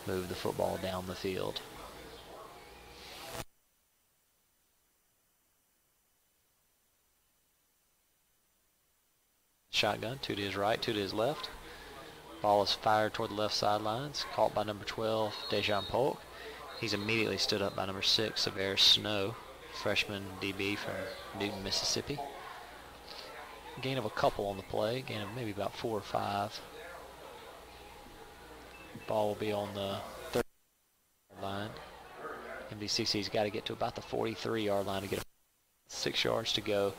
move the football down the field. Shotgun, two to his right, two to his left. Ball is fired toward the left sidelines, caught by number 12, Dejan Polk. He's immediately stood up by number 6, Severus Snow, freshman DB from Newton, Mississippi. Gain of a couple on the play, gain of maybe about 4 or 5. Ball will be on the 30-yard line. MDCC's got to get to about the 43-yard line to get 6 yards to go.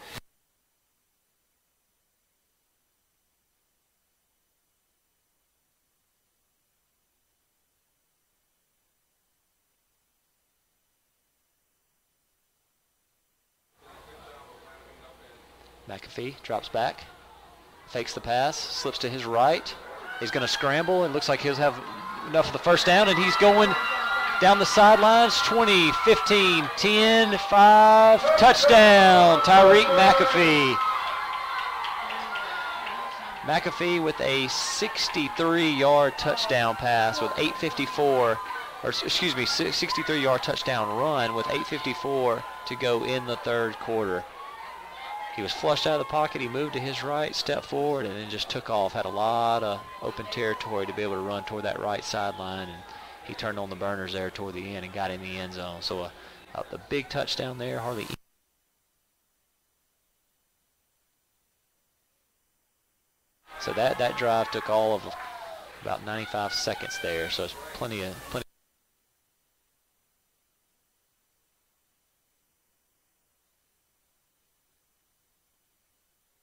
McAfee drops back, fakes the pass, slips to his right. He's going to scramble and looks like he'll have enough of the first down, and he's going down the sidelines. 20, 15, 10, 5, touchdown, Tyreek McAfee. McAfee with a 63-yard touchdown pass with 8:54, or excuse me, 63-yard touchdown run with 8:54 to go in the third quarter. He was flushed out of the pocket, he moved to his right, stepped forward, and then just took off. Had a lot of open territory to be able to run toward that right sideline, and he turned on the burners there toward the end and got in the end zone. So a big touchdown there, hardly. So that drive took all of about 95 seconds there, so it's plenty.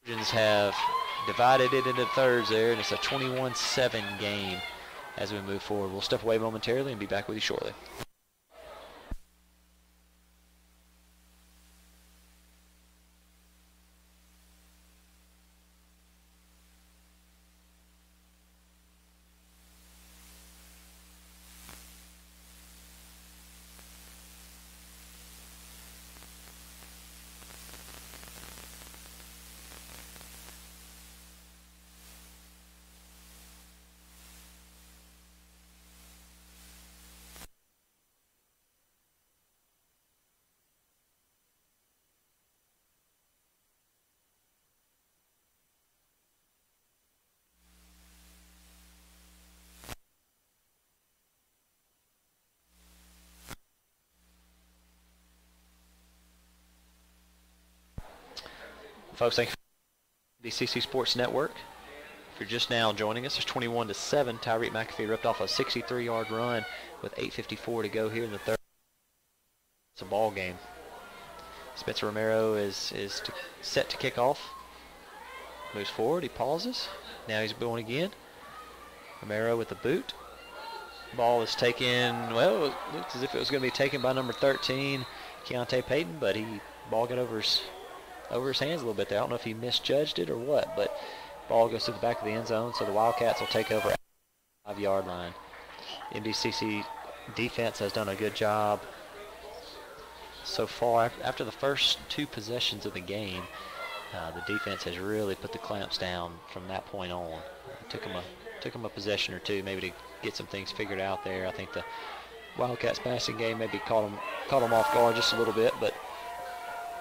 Trojans have divided it into thirds there, and it's a 21-7 game as we move forward. We'll step away momentarily and be back with you shortly. Folks, thank you for the MDCC Sports Network. If you're just now joining us, it's 21-7. Tyreek McAfee ripped off a 63-yard run with 8:54 to go here in the third. It's a ball game. Spencer Romero is set to kick off. Moves forward, he pauses. Now he's going again. Romero with the boot. Ball is taken, well, it looks as if it was going to be taken by number 13, Keontae Payton, but ball got over his hands a little bit there. I don't know if he misjudged it or what, but ball goes to the back of the end zone, so the Wildcats will take over at the 5-yard line. MDCC defense has done a good job so far. After the first 2 possessions of the game, the defense has really put the clamps down from that point on. It took them a possession or 2 maybe to get some things figured out there. I think the Wildcats passing game maybe caught them off guard just a little bit, but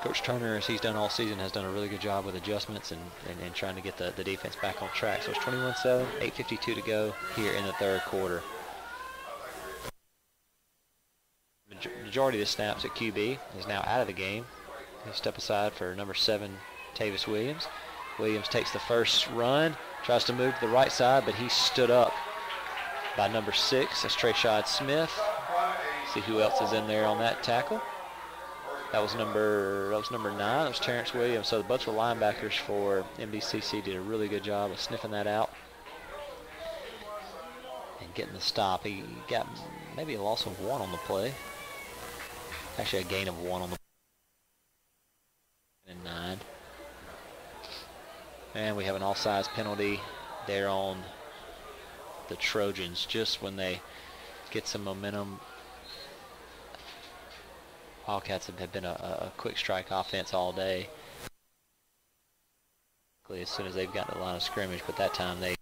Coach Turner, as he's done all season, has done a really good job with adjustments and trying to get the defense back on track. So it's 21-7, 8:52 to go here in the third quarter. Majority of the snaps at QB is now out of the game. He'll step aside for number 7, Tavis Williams. Williams takes the first run, tries to move to the right side, but he's stood up by number 6. That's Trayshad Smith. See who else is in there on that tackle. That was number 9. That was Terrence Williams. So the bunch of linebackers for MDCC did a really good job of sniffing that out and getting the stop. He got maybe a loss of 1 on the play. Actually, a gain of 1 on the and 9. And we have an offsides penalty there on the Trojans just when they get some momentum. Wildcats have been a quick strike offense all day. As soon as they've gotten to the line of scrimmage, but that time they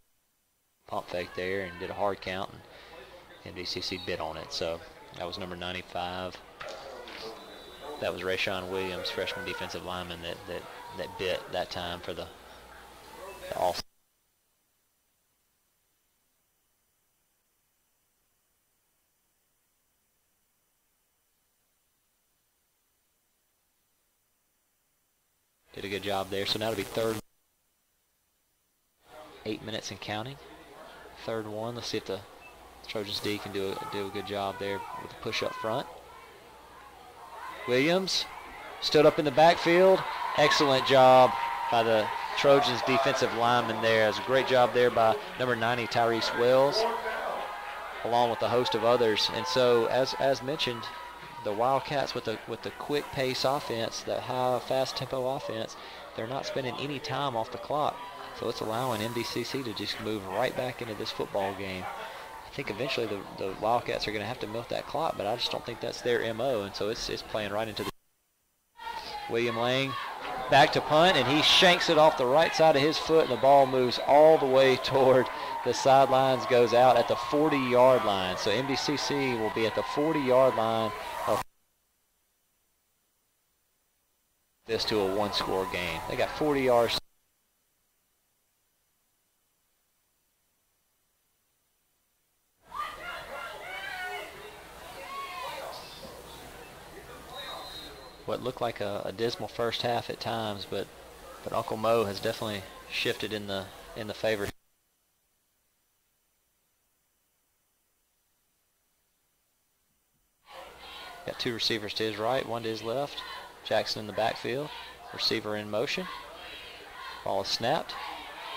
pump fake there and did a hard count and MDCC bit on it. So that was number 95. That was Rayshawn Williams, freshman defensive lineman, that bit that time for the all. Did a good job there. So now it'll be third. 8 minutes and counting. Third and 1. Let's see if the Trojans D can do a good job there with the push up front. Williams stood up in the backfield. Excellent job by the Trojans defensive lineman there. It was a great job there by number 90, Tyrese Wells, along with a host of others. And so, as mentioned, the Wildcats with the quick pace offense, that high, fast tempo offense, they're not spending any time off the clock. So it's allowing MDCC to just move right back into this football game. I think eventually the Wildcats are going to have to milk that clock, but I just don't think that's their MO, and so it's playing right into the. William Lang back to punt, and he shanks it off the right side of his foot, and the ball moves all the way toward the sidelines, goes out at the 40-yard line. So MDCC will be at the 40-yard line of this to a one-score game. They got 40 yards. What looked like a dismal first half at times, but Uncle Mo has definitely shifted in the favor. Got two receivers to his right, one to his left. Jackson in the backfield. Receiver in motion. Ball is snapped.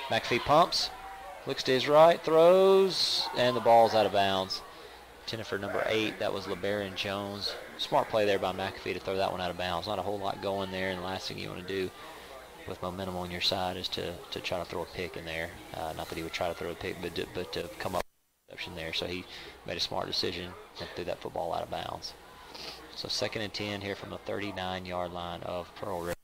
McAfee pumps. Looks to his right, throws, and the ball's out of bounds. Intended for number 8, that was LeBaron Jones. Smart play there by McAfee to throw that one out of bounds. Not a whole lot going there, and the last thing you want to do with momentum on your side is to try to throw a pick in there. Not that he would try to throw a pick, but to come up with a reception there. So he made a smart decision and threw that football out of bounds. So 2nd and 10 here from the 39-yard line of Pearl River.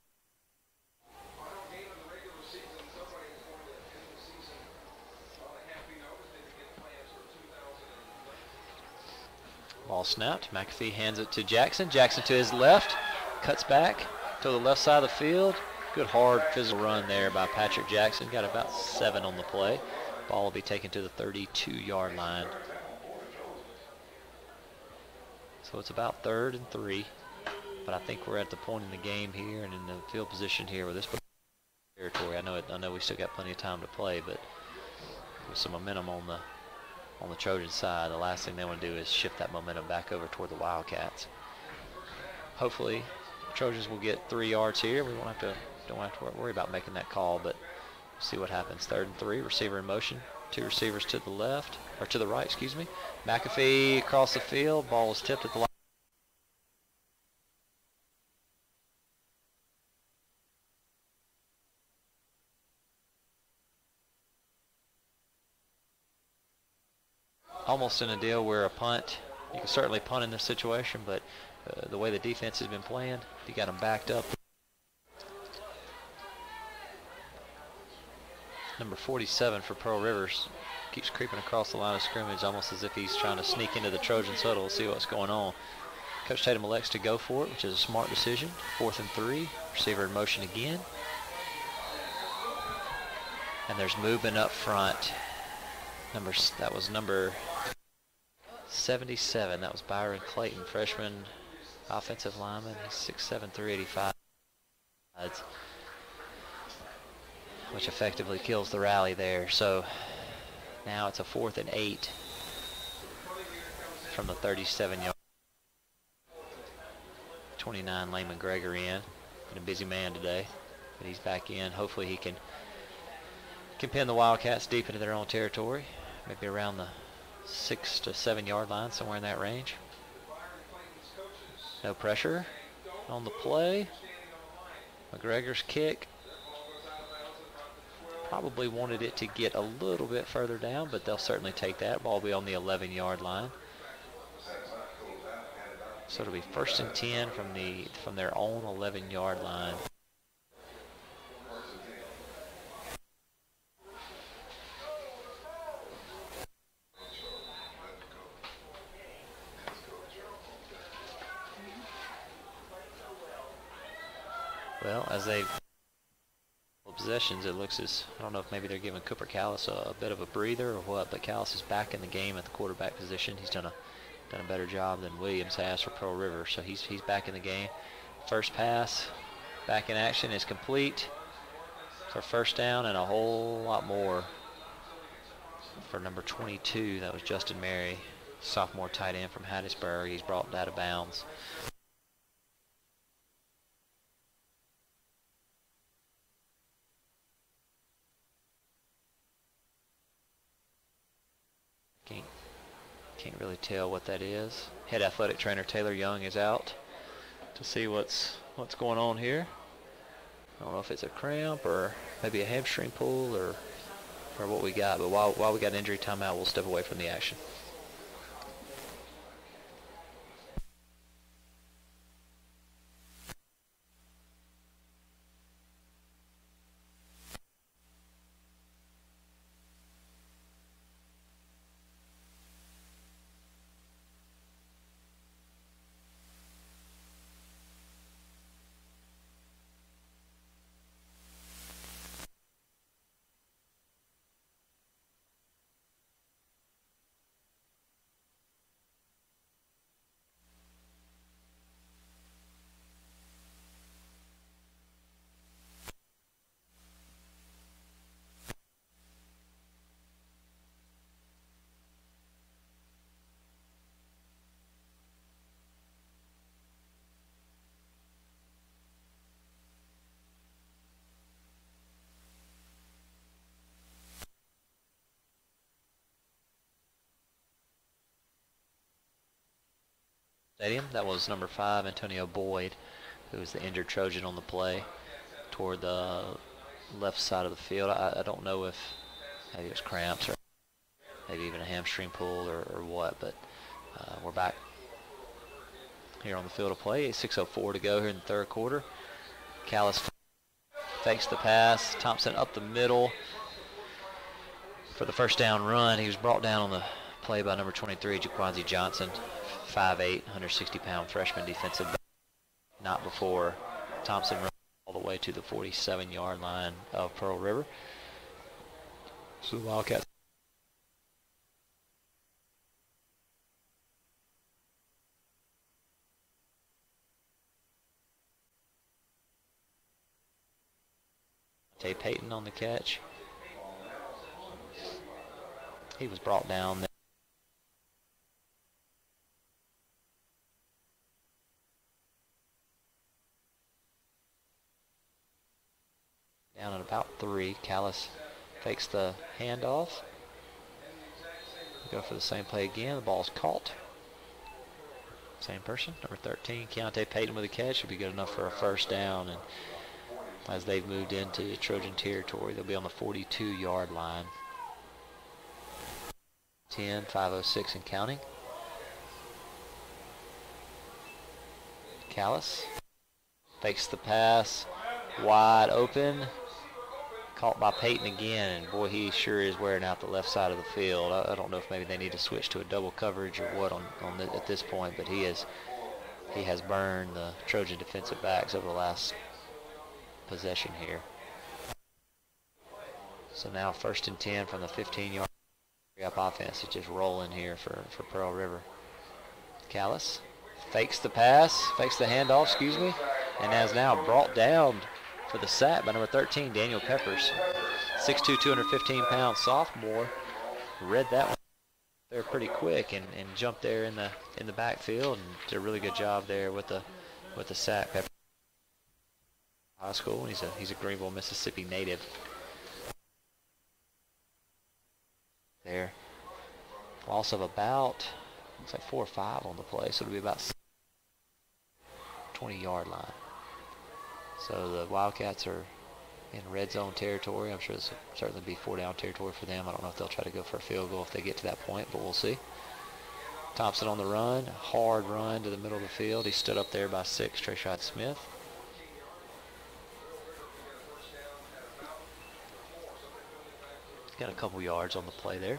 Ball snapped. McAfee hands it to Jackson. Jackson to his left. Cuts back to the left side of the field. Good hard physical run there by Patrick Jackson. Got about 7 on the play. Ball will be taken to the 32-yard line. So it's about 3rd and 3. But I think we're at the point in the game here and in the field position here where this territory. I know we still got plenty of time to play, but with some momentum on the Trojan side, the last thing they want to do is shift that momentum back over toward the Wildcats. Hopefully, the Trojans will get 3 yards here. We don't have to worry about making that call, but see what happens. 3rd and 3, receiver in motion. 2 receivers to the left, or to the right, excuse me. McAfee across the field. Ball is tipped at the line. Almost in a deal where a punt, you can certainly punt in this situation, but the way the defense has been playing, you got them backed up. Number 47 for Pearl Rivers keeps creeping across the line of scrimmage almost as if he's trying to sneak into the Trojans huddle, see what's going on. Coach Tatum elects to go for it, which is a smart decision. 4th and 3, receiver in motion again. And there's movement up front. That was number 77. That was Byron Clayton, freshman offensive lineman. He's 6'7", 385. Which effectively kills the rally there. So now it's a 4th and 8 from the 37-yard. 29, Lane McGregor in. Been a busy man today, but he's back in. Hopefully he can pin the Wildcats deep into their own territory, maybe around the 6 to 7 yard line, somewhere in that range. No pressure on the play. McGregor's kick. Probably wanted it to get a little bit further down, but they'll certainly take that. Ball will be on the 11-yard line. So it'll be 1st and 10 from their own 11-yard line. Well, as they possessions, it looks as, I don't know if maybe they're giving Cooper Callis a bit of a breather or what, but Callis is back in the game at the quarterback position. He's done a better job than Williams has for Pearl River, so he's back in the game. First pass, back in action, is complete for first down and a whole lot more for number 22. That was Justin Mary, sophomore tight end from Hattiesburg. He's brought out of bounds. Can't really tell what that is. Head athletic trainer Taylor Young is out to see what's going on here. I don't know if it's a cramp or maybe a hamstring pull or what we got, but while we got injury timeout, we'll step away from the action. Stadium. That was number 5, Antonio Boyd, who was the injured Trojan on the play toward the left side of the field. I don't know if maybe it was cramps or maybe even a hamstring pull or what, but we're back here on the field of play. 6:04 to go here in the third quarter. Callis fakes the pass. Thompson up the middle for the first down run. He was brought down on the play by number 23, Jaquanzi Johnson, 5'8", 160-pound freshman defensive back. Not before Thompson runs all the way to the 47-yard line of Pearl River. So the Wildcats Tay Payton on the catch. He was brought down there. Down at about 3. Callis fakes the handoff. Go for the same play again. The ball's caught. Same person, number 13, Keontae Payton with a catch. Should be good enough for a first down. And as they've moved into Trojan territory, they'll be on the 42-yard line. 10, 5:06 and counting. Callis fakes the pass. Wide open. Caught by Payton again, and boy, he sure is wearing out the left side of the field. I don't know if maybe they need to switch to a double coverage or what at this point, but he has burned the Trojan defensive backs over the last possession here. So now 1st and 10 from the 15-yard up offense. It's just rolling here for Pearl River. Callis fakes the pass, fakes the handoff, excuse me, and is now brought down for the sack by number 13, Daniel Peppers. 6'2", 215-pound sophomore. Read that one there pretty quick and jumped there in the backfield and did a really good job there with the sack. Peppers high school, and he's a Greenville, Mississippi native. There. Loss of about, looks like 4 or 5 on the play, so it'll be about 20-yard line. So the Wildcats are in red zone territory. I'm sure this will certainly be 4-down territory for them. I don't know if they'll try to go for a field goal if they get to that point, but we'll see. Thompson on the run, hard run to the middle of the field. He stood up there by 6, Treshad Smith. He's got a couple yards on the play there.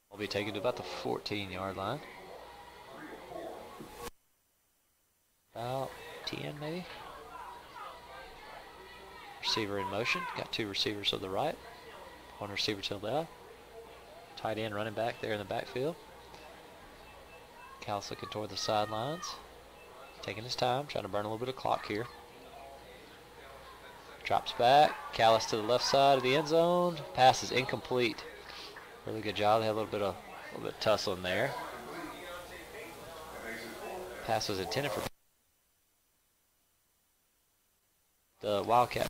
Will be taken to about the 14-yard line. About 10 maybe. Receiver in motion. Got two receivers to the right. One receiver to the left. Tight end running back there in the backfield. Cal's looking toward the sidelines. Taking his time, trying to burn a little bit of clock here. Drops back. Callis to the left side of the end zone. Pass is incomplete. Really good job. They had a little bit of tussling there. Pass was intended for the Wildcat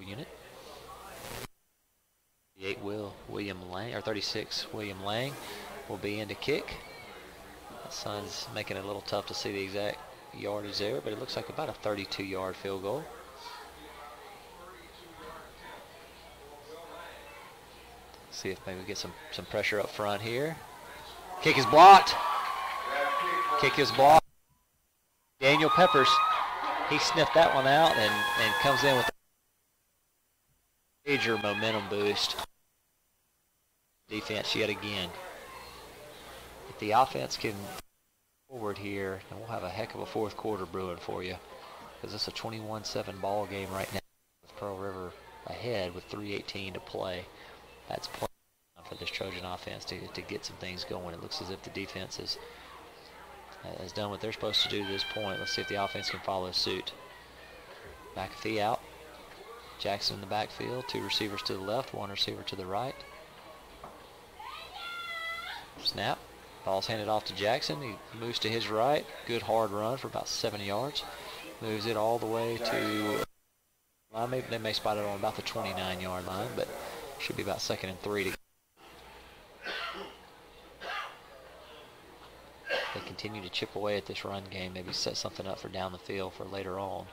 unit. 38 William Lang, or 36 William Lang will be in to kick. That sun's making it a little tough to see the exact yardage there, but it looks like about a 32-yard field goal. See if maybe we get some pressure up front here. Kick is blocked. Kick is blocked. Daniel Peppers, he sniffed that one out and comes in with a major momentum boost. Defense yet again. If the offense can forward here, then we'll have a heck of a fourth quarter brewing for you, because it's a 21-7 ball game right now with Pearl River ahead with 3:18 to play. That's plenty for this Trojan offense to get some things going. It looks as if the defense has done what they're supposed to do to this point. Let's see if the offense can follow suit. McAfee out. Jackson in the backfield. Two receivers to the left, one receiver to the right. Snap. Ball's handed off to Jackson. He moves to his right. Good hard run for about 7 yards. Moves it all the way to... they may spot it on about the 29-yard line, but should be about 2nd and 3 to... They continue to chip away at this run game, maybe set something up for down the field for later on.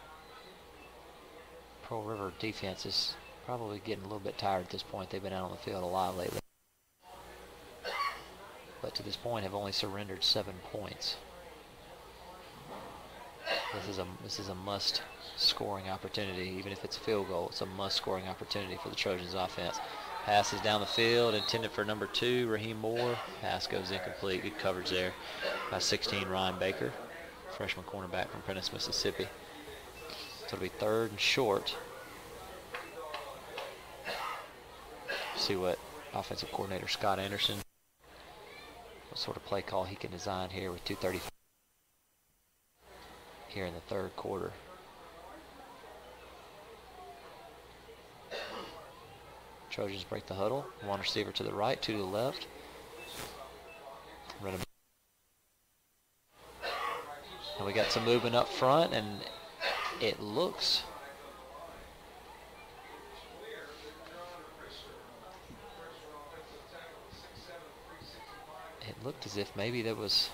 Pearl River defense is probably getting a little bit tired at this point. They've been out on the field a lot lately. But to this point have only surrendered 7 points. This is a must scoring opportunity. Even if it's a field goal, it's a must scoring opportunity for the Trojans offense. Pass is down the field, intended for number 2, Raheem Moore. Pass goes incomplete. Good coverage there by 16, Ryan Baker, freshman cornerback from Prentice, Mississippi. So it'll be 3rd and short. See what offensive coordinator Scott Anderson, what sort of play call he can design here with 2:35 here in the 3rd quarter. Trojans break the huddle. One receiver to the right, 2 to the left. And we got some movement up front, and it looked as if maybe there was...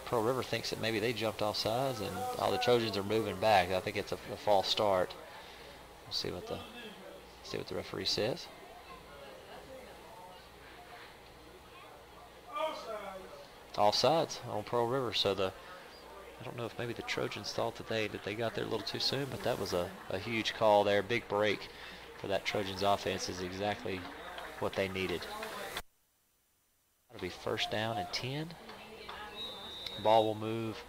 Pearl River thinks that maybe they jumped off sides, and all the Trojans are moving back. I think it's a false start. We'll see what the referee says. Offsides on Pearl River. So I don't know if maybe the Trojans thought that they got there a little too soon, but that was a huge call there. Big break for that Trojans offense is exactly what they needed. That'll be 1st down and 10. Ball will move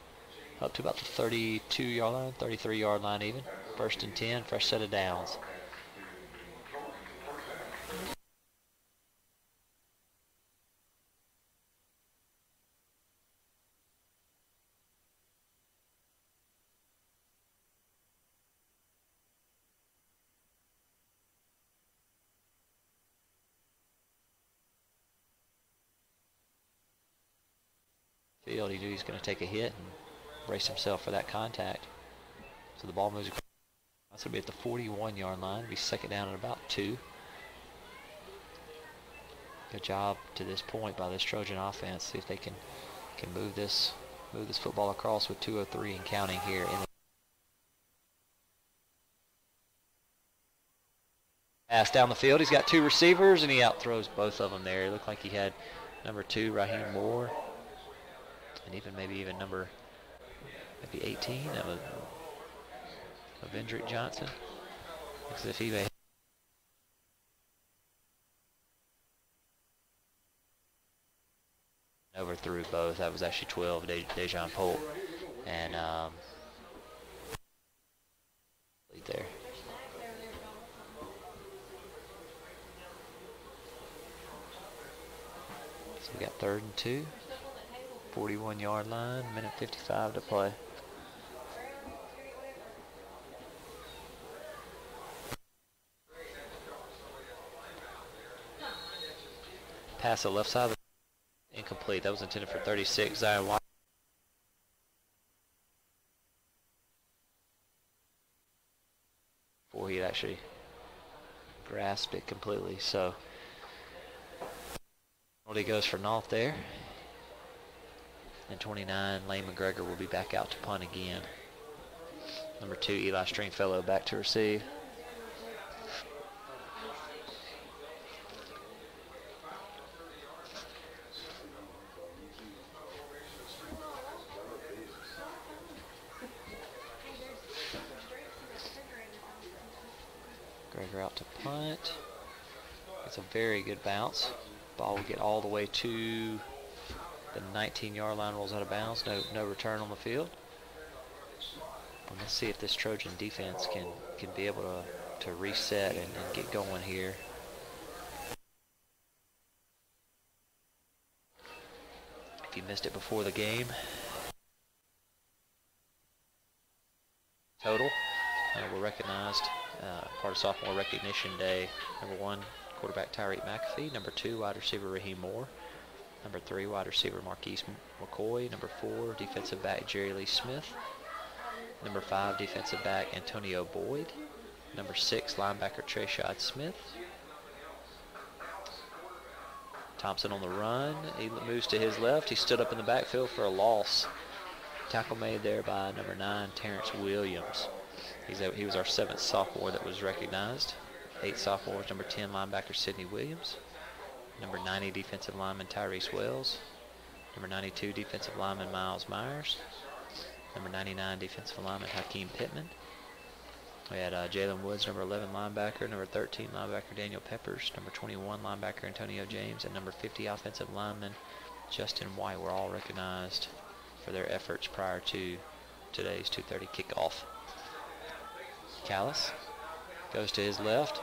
up to about the 32-yard line, 33-yard line even. 1st and 10, fresh set of downs. Field, he knew he's going to take a hit and brace himself for that contact. So the ball moves across. That's going to be at the 41-yard line. It'll be 2nd down and about 2. Good job to this point by this Trojan offense. See if they can move this football across with 2:03 and counting here. Pass down the field. He's got 2 receivers, and he outthrows both of them there. It looked like he had number 2, Raheem Moore, and maybe number 18 of Vendrick Johnson. Looks as if he may overthrew both. That was actually 12, Dejon Pope, and lead there. So we got 3rd and 2. 41-yard line, minute 55 to play. Pass the left side, incomplete. That was intended for 36. Zion White. Before he actually grasped it completely. So penalty goes for naught there. And 29, Lane McGregor will be back out to punt again. Number 2, Eli Stringfellow back to receive. Gregor out to punt. It's a very good bounce. Ball will get all the way to the 19-yard line, rolls out of bounds. No return on the field. And let's see if this Trojan defense can be able to reset and get going here. If you missed it before the game, total were recognized part of Sophomore Recognition Day. Number 1, quarterback Tyreek McAfee. Number 2, wide receiver Raheem Moore. Number 3, wide receiver Marquise McCoy. Number 4, defensive back Jerry Lee Smith. Number 5, defensive back Antonio Boyd. Number 6, linebacker Treshad Smith. Thompson on the run. He moves to his left. He stood up in the backfield for a loss. Tackle made there by number 9, Terrence Williams. He was our 7th sophomore that was recognized. 8 sophomores, number 10, linebacker Sidney Williams. Number 90, defensive lineman Tyrese Wells. Number 92, defensive lineman Miles Myers. Number 99, defensive lineman Hakeem Pittman. We had Jalen Woods, number 11, linebacker. Number 13, linebacker Daniel Peppers. Number 21, linebacker Antonio James. And number 50, offensive lineman Justin White were all recognized for their efforts prior to today's 2:30 kickoff. Callis goes to his left.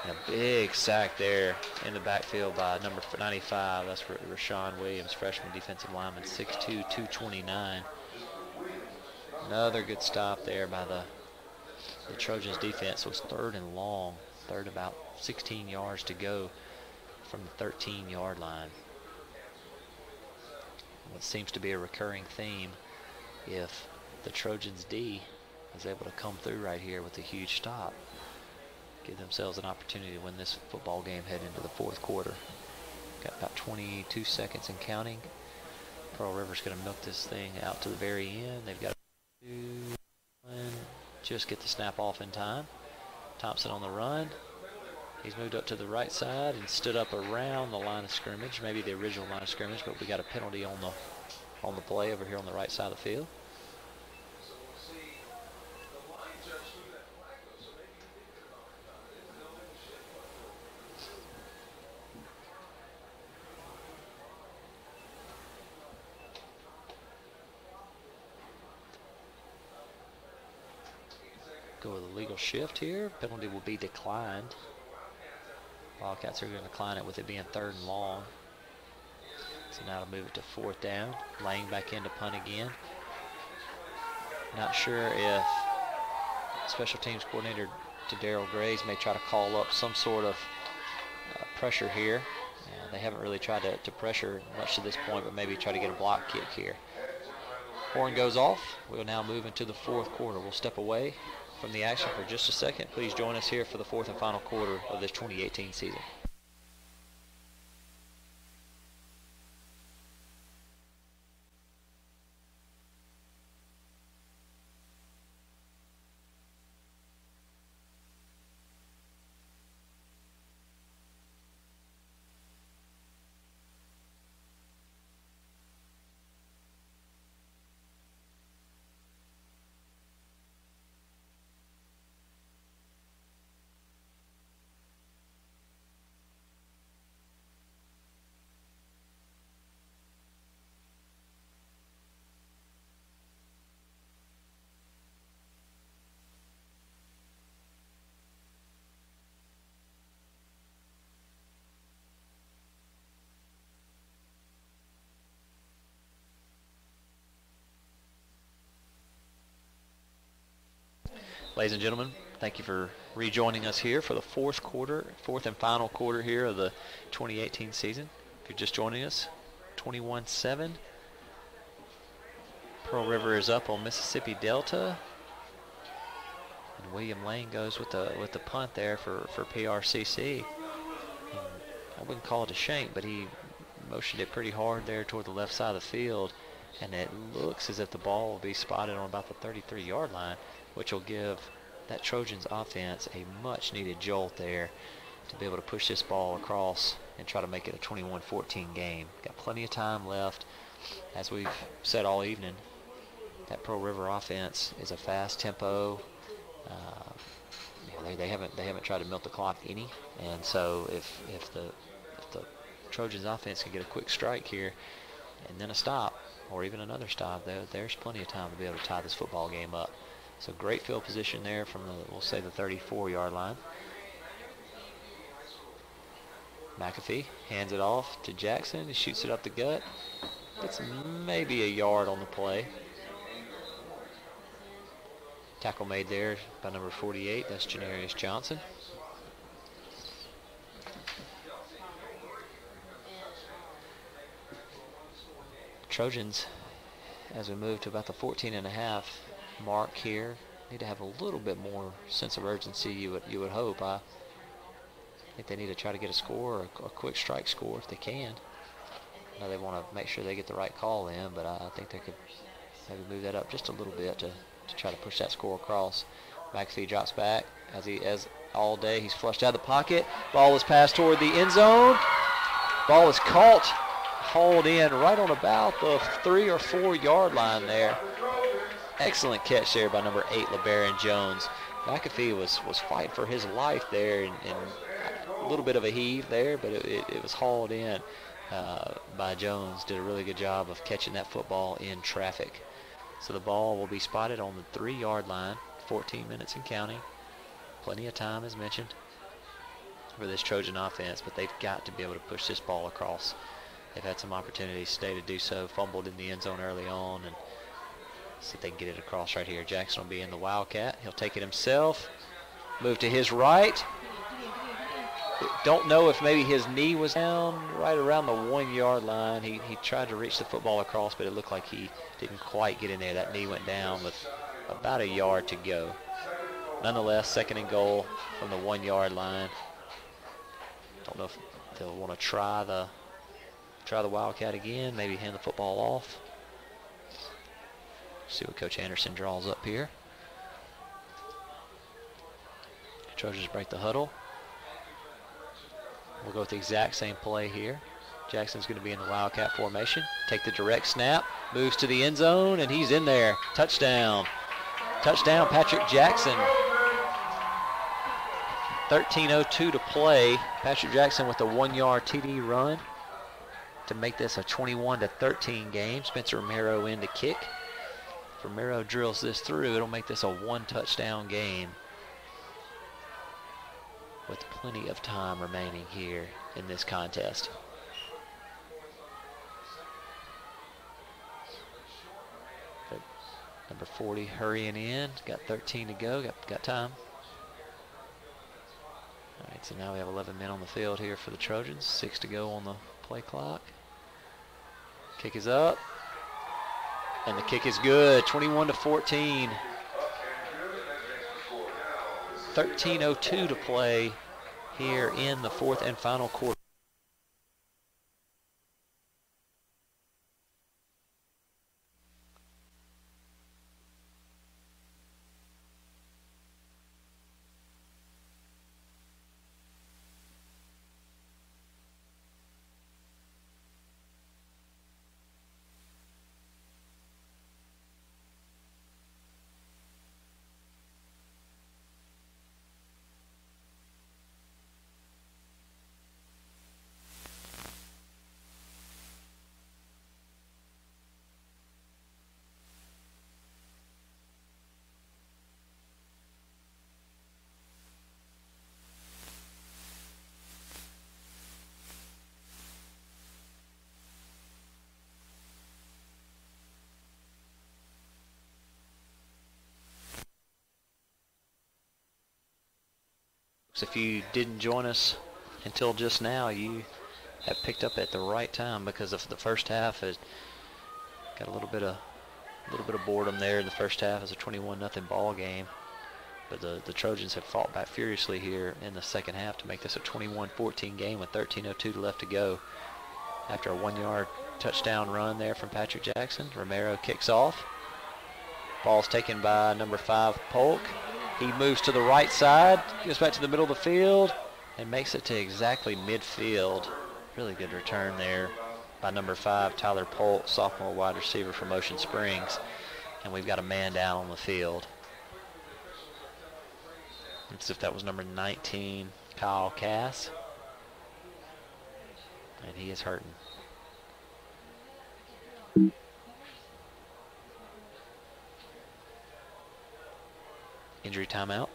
And a big sack there in the backfield by number 95. That's Rashawn Williams, freshman defensive lineman, 6'2", 229. Another good stop there by the Trojans defense. It was 3rd and long. 3rd, about 16 yards to go from the 13-yard line. What seems to be a recurring theme, if the Trojans D is able to come through right here with a huge stop, give themselves an opportunity to win this football game heading into the 4th quarter. Got about 22 seconds and counting. Pearl River's going to milk this thing out to the very end. They've got to just get the snap off in time. Thompson on the run. He's moved up to the right side and stood up around the line of scrimmage, maybe the original line of scrimmage, but we got a penalty on the play over here on the right side of the field. Go with a legal shift here. Penalty will be declined. Wildcats are going to decline it with it being 3rd and long. So now to move it to 4th down. Laying back in to punt again. Not sure if special teams coordinator Daryl Graves may try to call up some sort of pressure here. They haven't really tried to pressure much to this point, but maybe try to get a block kick here. Horn goes off. We'll now move into the 4th quarter. We'll step away from the action for just a second. Please join us here for the 4th and final quarter of this 2018 season. Ladies and gentlemen, thank you for rejoining us here for the fourth and final quarter here of the 2018 season. If you're just joining us, 21-7. Pearl River is up on Mississippi Delta. And William Lane goes with the punt there for PRCC. And I wouldn't call it a shank, but he motioned it pretty hard there toward the left side of the field. And it looks as if the ball will be spotted on about the 33-yard line, which will give that Trojans offense a much-needed jolt there to be able to push this ball across and try to make it a 21-14 game. Got plenty of time left. As we've said all evening, that Pearl River offense is a fast tempo. They haven't tried to milk the clock any, and so if the Trojans offense can get a quick strike here and then a stop, or even another stop, there's plenty of time to be able to tie this football game up. So great field position there from we'll say the 34-yard line. McAfee hands it off to Jackson. He shoots it up the gut. It's maybe a yard on the play. Tackle made there by number 48. That's Janarius Johnson. Trojans, as we move to about the 14.5 mark here, need to have a little bit more sense of urgency. You would hope. I think they need to try to get a score, or a quick strike score if they can. I know they want to make sure they get the right call in, but I think they could maybe move that up just a little bit to try to push that score across. McAfee drops back as all day. He's flushed out of the pocket. Ball is passed toward the end zone. Ball is caught, hauled in right on about the 3 or 4 yard line there. Excellent catch there by number 8, LeBaron Jones. McAfee was fighting for his life there, and a little bit of a heave there, but it was hauled in by Jones. Did a really good job of catching that football in traffic. So the ball will be spotted on the 3-yard line, 14 minutes and counting. Plenty of time, as mentioned, for this Trojan offense, but they've got to be able to push this ball across. They've had some opportunities today to do so, fumbled in the end zone early on, and see if they can get it across right here. Jackson will be in the Wildcat. He'll take it himself, move to his right. Don't know if maybe his knee was down right around the 1-yard line. He tried to reach the football across, but it looked like he didn't quite get in there. That knee went down with about a yard to go. Nonetheless, 2nd and goal from the 1-yard line. Don't know if they'll want to try the Wildcat again, maybe hand the football off. See what Coach Anderson draws up here. Trojans break the huddle. We'll go with the exact same play here. Jackson's going to be in the Wildcat formation. Take the direct snap, moves to the end zone, and he's in there. Touchdown. Touchdown, Patrick Jackson. 13:02 to play. Patrick Jackson with a 1-yard TD run to make this a 21-13 game. Spencer Romero in to kick. If Romero drills this through, it'll make this a 1-touchdown game, with plenty of time remaining here in this contest. But number 40 hurrying in. Got 13 to go. Got time. All right, so now we have 11 men on the field here for the Trojans. 6 to go on the play clock. Kick is up. And the kick is good. 21-14. 13:02 to play here in the 4th and final quarter. So if you didn't join us until just now, you have picked up at the right time, because of the first half has got a little bit of boredom there in the first half. As a 21-0 ball game, but the Trojans have fought back furiously here in the second half to make this a 21-14 game with 13:02 left to go. After a 1-yard touchdown run there from Patrick Jackson, Romero kicks off. Ball's taken by number 5, Polk. He moves to the right side, goes back to the middle of the field, and makes it to exactly midfield. Really good return there by number 5, Tyler Polk, sophomore wide receiver from Ocean Springs. And we've got a man down on the field. As if that was number 19, Kyle Cass. And he is hurting. Injury timeout.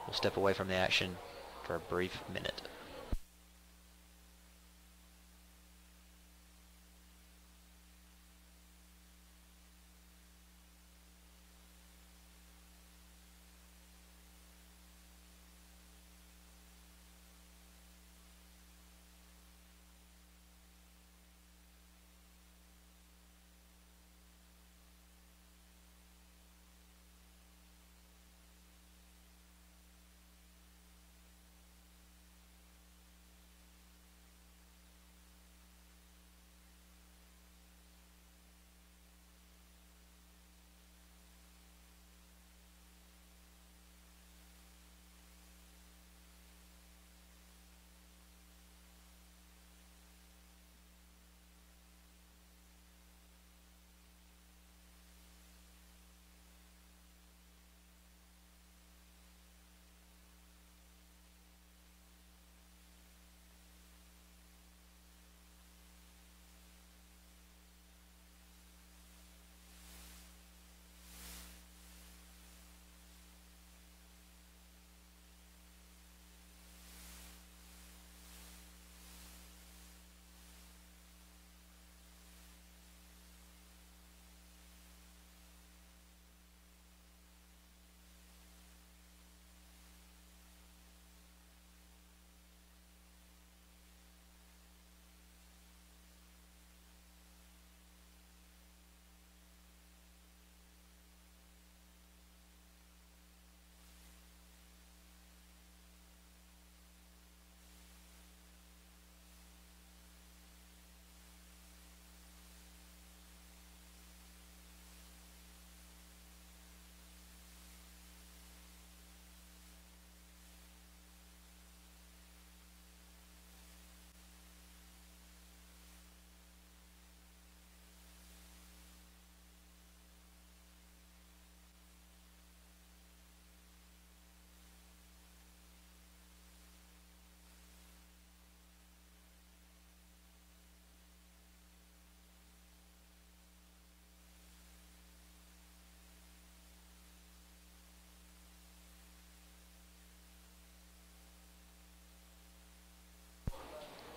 We'll step away from the action for a brief minute.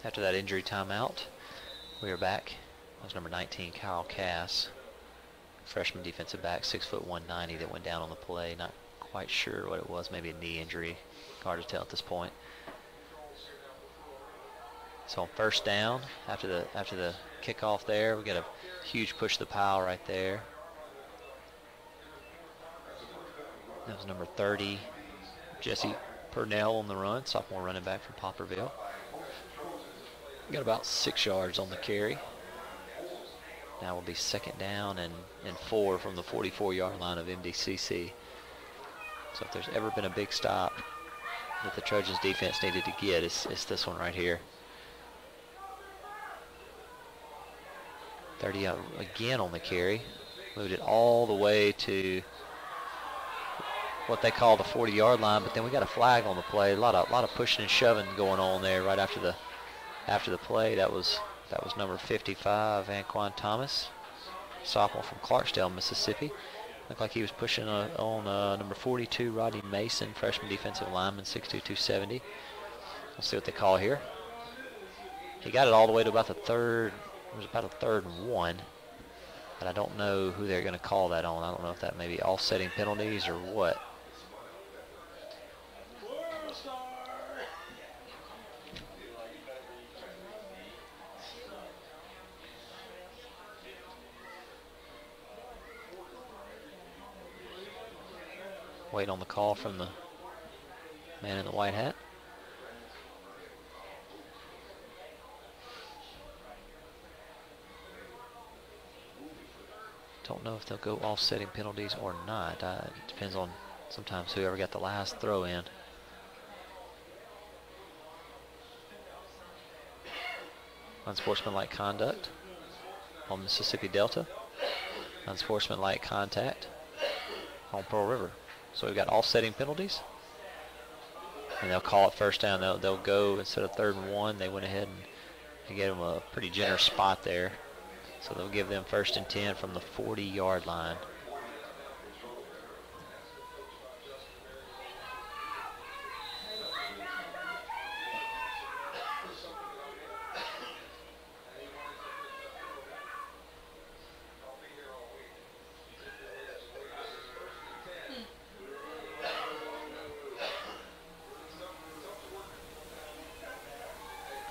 After that injury timeout, we are back. That was number 19, Kyle Cass, freshman defensive back, 6'1", 190, that went down on the play. Not quite sure what it was, maybe a knee injury. Hard to tell at this point. So on first down, after the kickoff there, we got a huge push the pile right there. That was number 30, Jesse Purnell on the run, sophomore running back from Poplarville. Got about 6 yards on the carry. Now will be second down and 4 from the 44-yard line of MDCC. So if there's ever been a big stop that the Trojans defense needed to get, it's this one right here. 30 again on the carry. Moved it all the way to what they call the 40-yard line, but then we got a flag on the play. A lot of pushing and shoving going on there right after the play. That was number 55, Anquan Thomas, sophomore from Clarksdale, Mississippi. Looked like he was pushing on number 42, Rodney Mason, freshman defensive lineman, 6'2", 270. We'll see what they call here. He got it all the way to about the third. It was about a 3rd and 1, but I don't know who they're going to call that on. I don't know if that may be offsetting penalties or what. Wait on the call from the man in the white hat. Don't know if they'll go offsetting penalties or not. It depends on sometimes whoever got the last throw in. Unsportsmanlike conduct on Mississippi Delta. Unsportsmanlike contact on Pearl River. So we've got offsetting penalties. And they'll call it first down. They'll go, instead of 3rd and 1, they went ahead and gave them a pretty generous spot there. So they'll give them 1st and 10 from the 40-yard line.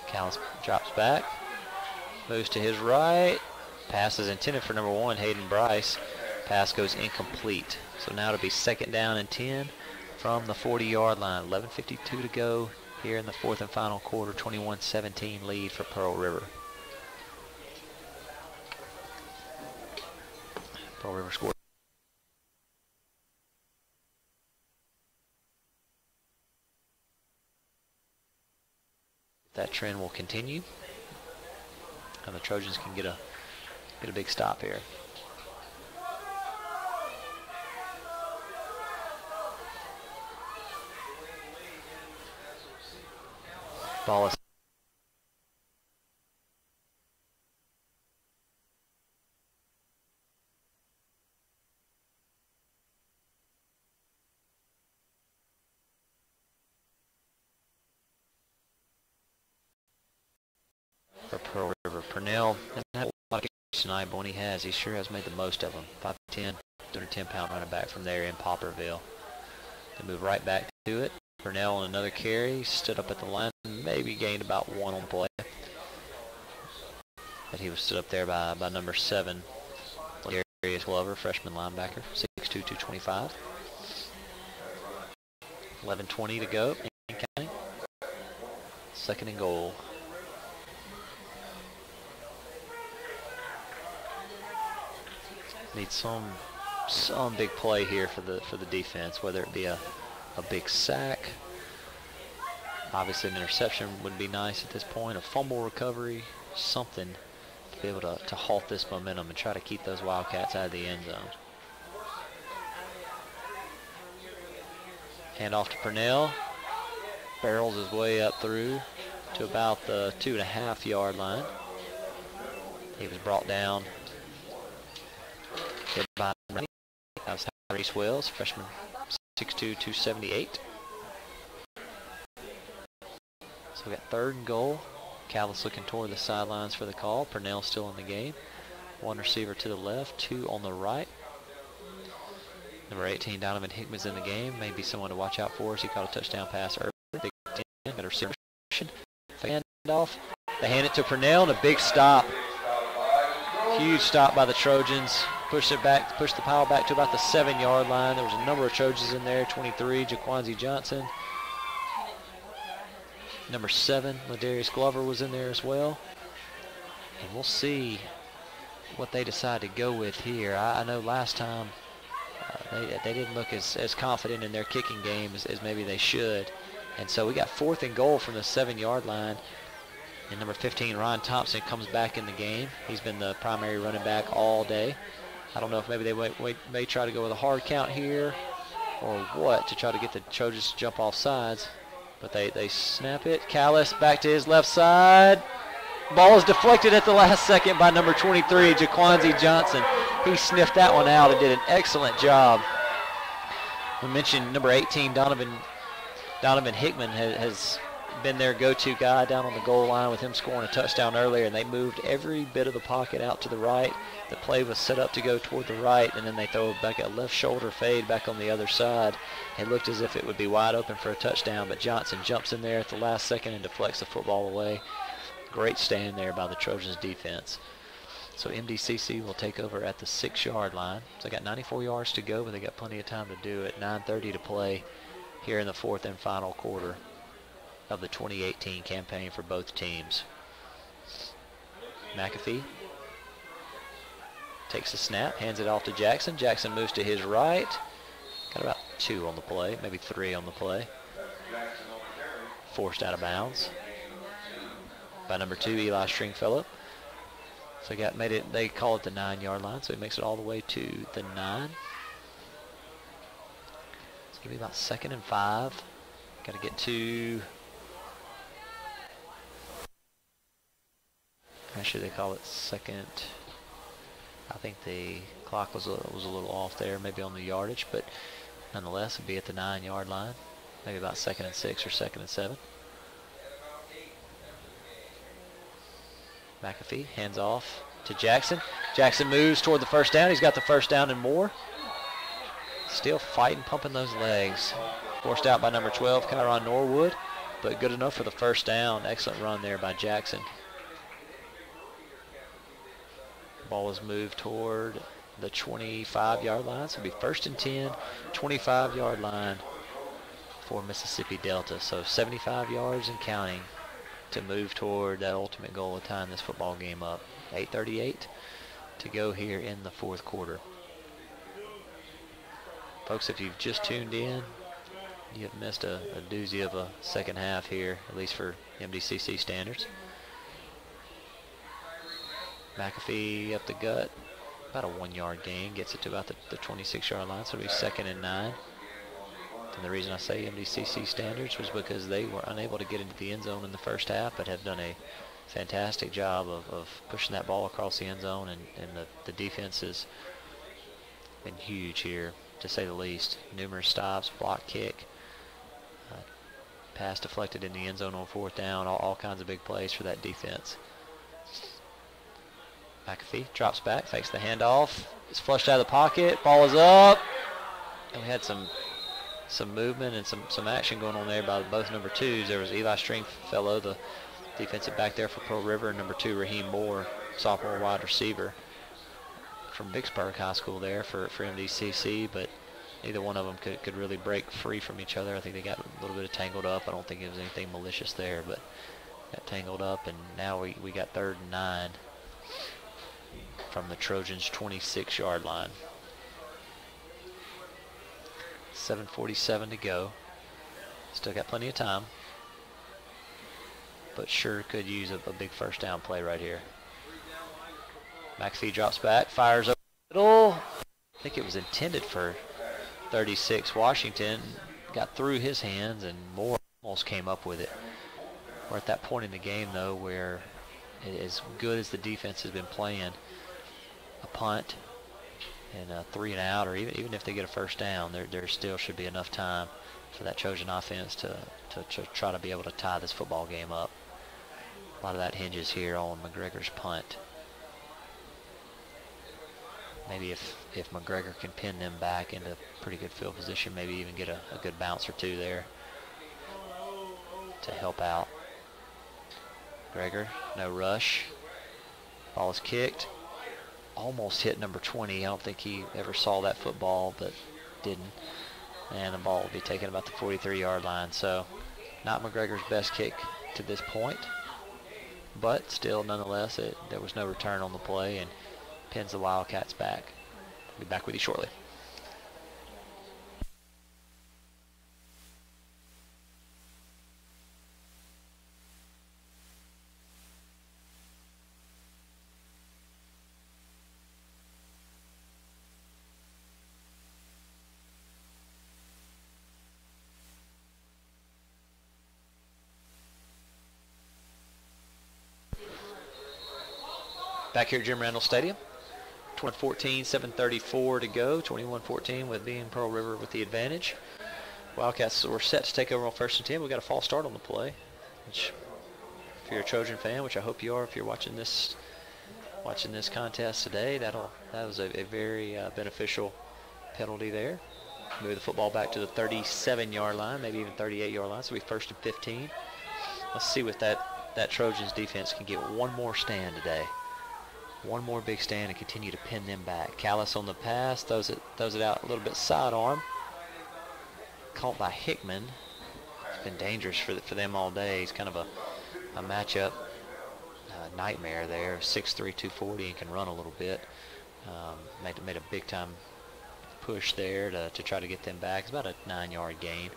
Callis drops back, moves to his right. Pass is intended for number 1, Hayden Bryce. Pass goes incomplete. So now it'll be 2nd down and 10 from the 40-yard line. 11:52 to go here in the 4th and final quarter. 21-17 lead for Pearl River. Pearl River scored. That trend will continue, and the Trojans can get a big stop here. Ball is for Pearl River. Purnell hasn't had a lot of games tonight, but when he has, he sure has made the most of them. 5'10", 210-pound running back from there in Poplarville. They move right back to it. Purnell on another carry, stood up at the line, maybe gained about 1 on play. But he was stood up there by number 7, Darius Glover, freshman linebacker, 6'2", 225. 11:20 to go in counting. 2nd and goal. Need some big play here for the defense, whether it be a big sack. Obviously an interception would be nice at this point, a fumble recovery, something to be able to halt this momentum and try to keep those Wildcats out of the end zone. Hand off to Purnell. Barrels his way up through to about the 2.5-yard line. He was brought down by Reese Wells, freshman, 6'2", 278. So we got 3rd and goal. Callis looking toward the sidelines for the call. Purnell still in the game. 1 receiver to the left, 2 on the right. Number 18, Donovan Hickman's in the game. Maybe someone to watch out for us. He caught a touchdown pass earlier. Big 10, got a reception. Hand off. They hand it to Purnell and a big stop. Huge stop by the Trojans. Push it back, push the pile back to about the 7-yard line. There was a number of Trojans in there. 23, Jaquanzi Johnson. Number 7, Ladarius Glover was in there as well. And we'll see what they decide to go with here. I know last time they didn't look as confident in their kicking game as maybe they should. And so we got 4th and goal from the 7-yard line. And number 15, Ron Thompson, comes back in the game. He's been the primary running back all day. I don't know if maybe they may try to go with a hard count here or what to try to get the Trojans to jump off sides. But they snap it. Callis back to his left side. Ball is deflected at the last second by number 23, Jaquanzi Johnson. He sniffed that one out and did an excellent job. We mentioned number 18, Donovan Hickman has been their go-to guy down on the goal line with him scoring a touchdown earlier, and they moved every bit of the pocket out to the right. The play was set up to go toward the right, and then they throw back a left shoulder fade back on the other side. It looked as if it would be wide open for a touchdown, but Johnson jumps in there at the last second and deflects the football away. Great stand there by the Trojans defense. So MDCC will take over at the 6-yard line. So they got 94 yards to go, but they got plenty of time to do it. 9:30 to play here in the fourth and final quarter of the 2018 campaign for both teams. McAfee takes the snap, hands it off to Jackson. Jackson moves to his right. Got about 2 on the play, maybe 3 on the play. Forced out of bounds by number 2, Eli Stringfellow. So they call it the 9-yard line, so he makes it all the way to the 9. It's going to be about 2nd and 5. Got to get to, actually they call it second. I think the clock was a little off there, maybe on the yardage, but nonetheless it'd be at the 9-yard line. Maybe about 2nd and 6 or 2nd and 7. McAfee hands off to Jackson. Jackson moves toward the first down. He's got the first down and more. Still fighting, pumping those legs. Forced out by number 12, Kyron Norwood, but good enough for the first down. Excellent run there by Jackson. Ball is moved toward the 25-yard line, so it'll be 1st and 10, 25-yard line for Mississippi Delta. So 75 yards and counting to move toward that ultimate goal of tying this football game up. 8:38 to go here in the fourth quarter. Folks, if you've just tuned in, you have missed a doozy of a second half here, at least for MDCC standards. McAfee up the gut, about a 1-yard gain, gets it to about the 26-yard line, so it'll be 2nd and 9. And the reason I say MDCC standards was because they were unable to get into the end zone in the first half, but have done a fantastic job of pushing that ball across the end zone, and the defense has been huge here, to say the least. Numerous stops, block kick, pass deflected in the end zone on 4th down, all kinds of big plays for that defense. McAfee drops back, fakes the handoff, it's flushed out of the pocket, ball is up, and we had some movement and some action going on there by both number 2s. There was Eli Stringfellow, the defensive back there for Pearl River, and number 2, Raheem Moore, sophomore wide receiver from Vicksburg High School there for MDCC, but neither one of them could really break free from each other. I think they got a little bit of tangled up. I don't think it was anything malicious there, but got tangled up, and now we got 3rd and 9 from the Trojans' 26-yard line. 7:47 to go. Still got plenty of time, but sure could use a big first down play right here. McAfee drops back, fires over the middle. I think it was intended for 36 Washington. Got through his hands, and Moore almost came up with it. We're at that point in the game, though, where as good as the defense has been playing, a punt and a 3 and out, or even if they get a first down, there still should be enough time for that Trojan offense to try to be able to tie this football game up. A lot of that hinges here on McGregor's punt. Maybe if McGregor can pin them back into pretty good field position, maybe even get a good bounce or 2 there to help out. McGregor, no rush. Ball is kicked. Almost hit number 20. I don't think he ever saw that football, but didn't. And the ball will be taken about the 43-yard line. So not McGregor's best kick to this point, but still, nonetheless, there was no return on the play, and pins the Wildcats back. We'll be back with you shortly. Back here at Jim Randall Stadium. 21-14, 7:34 to go. 21-14 with being Pearl River with the advantage. Wildcats were set to take over on 1st and 10. We got a false start on the play, which, if you're a Trojan fan, which I hope you are, if you're watching this contest today, that was a very beneficial penalty there. Move the football back to the 37-yard line, maybe even 38-yard line. So we 1st and 15. Let's see what that Trojans defense can get one more stand today. one more big stand and continue to pin them back. Callis on the pass, throws it out a little bit sidearm. Caught by Hickman. It's been dangerous for them all day. He's kind of a matchup nightmare there. 6'3", 240, and can run a little bit. Made a big time push there to try to get them back. It's about a 9-yard gain,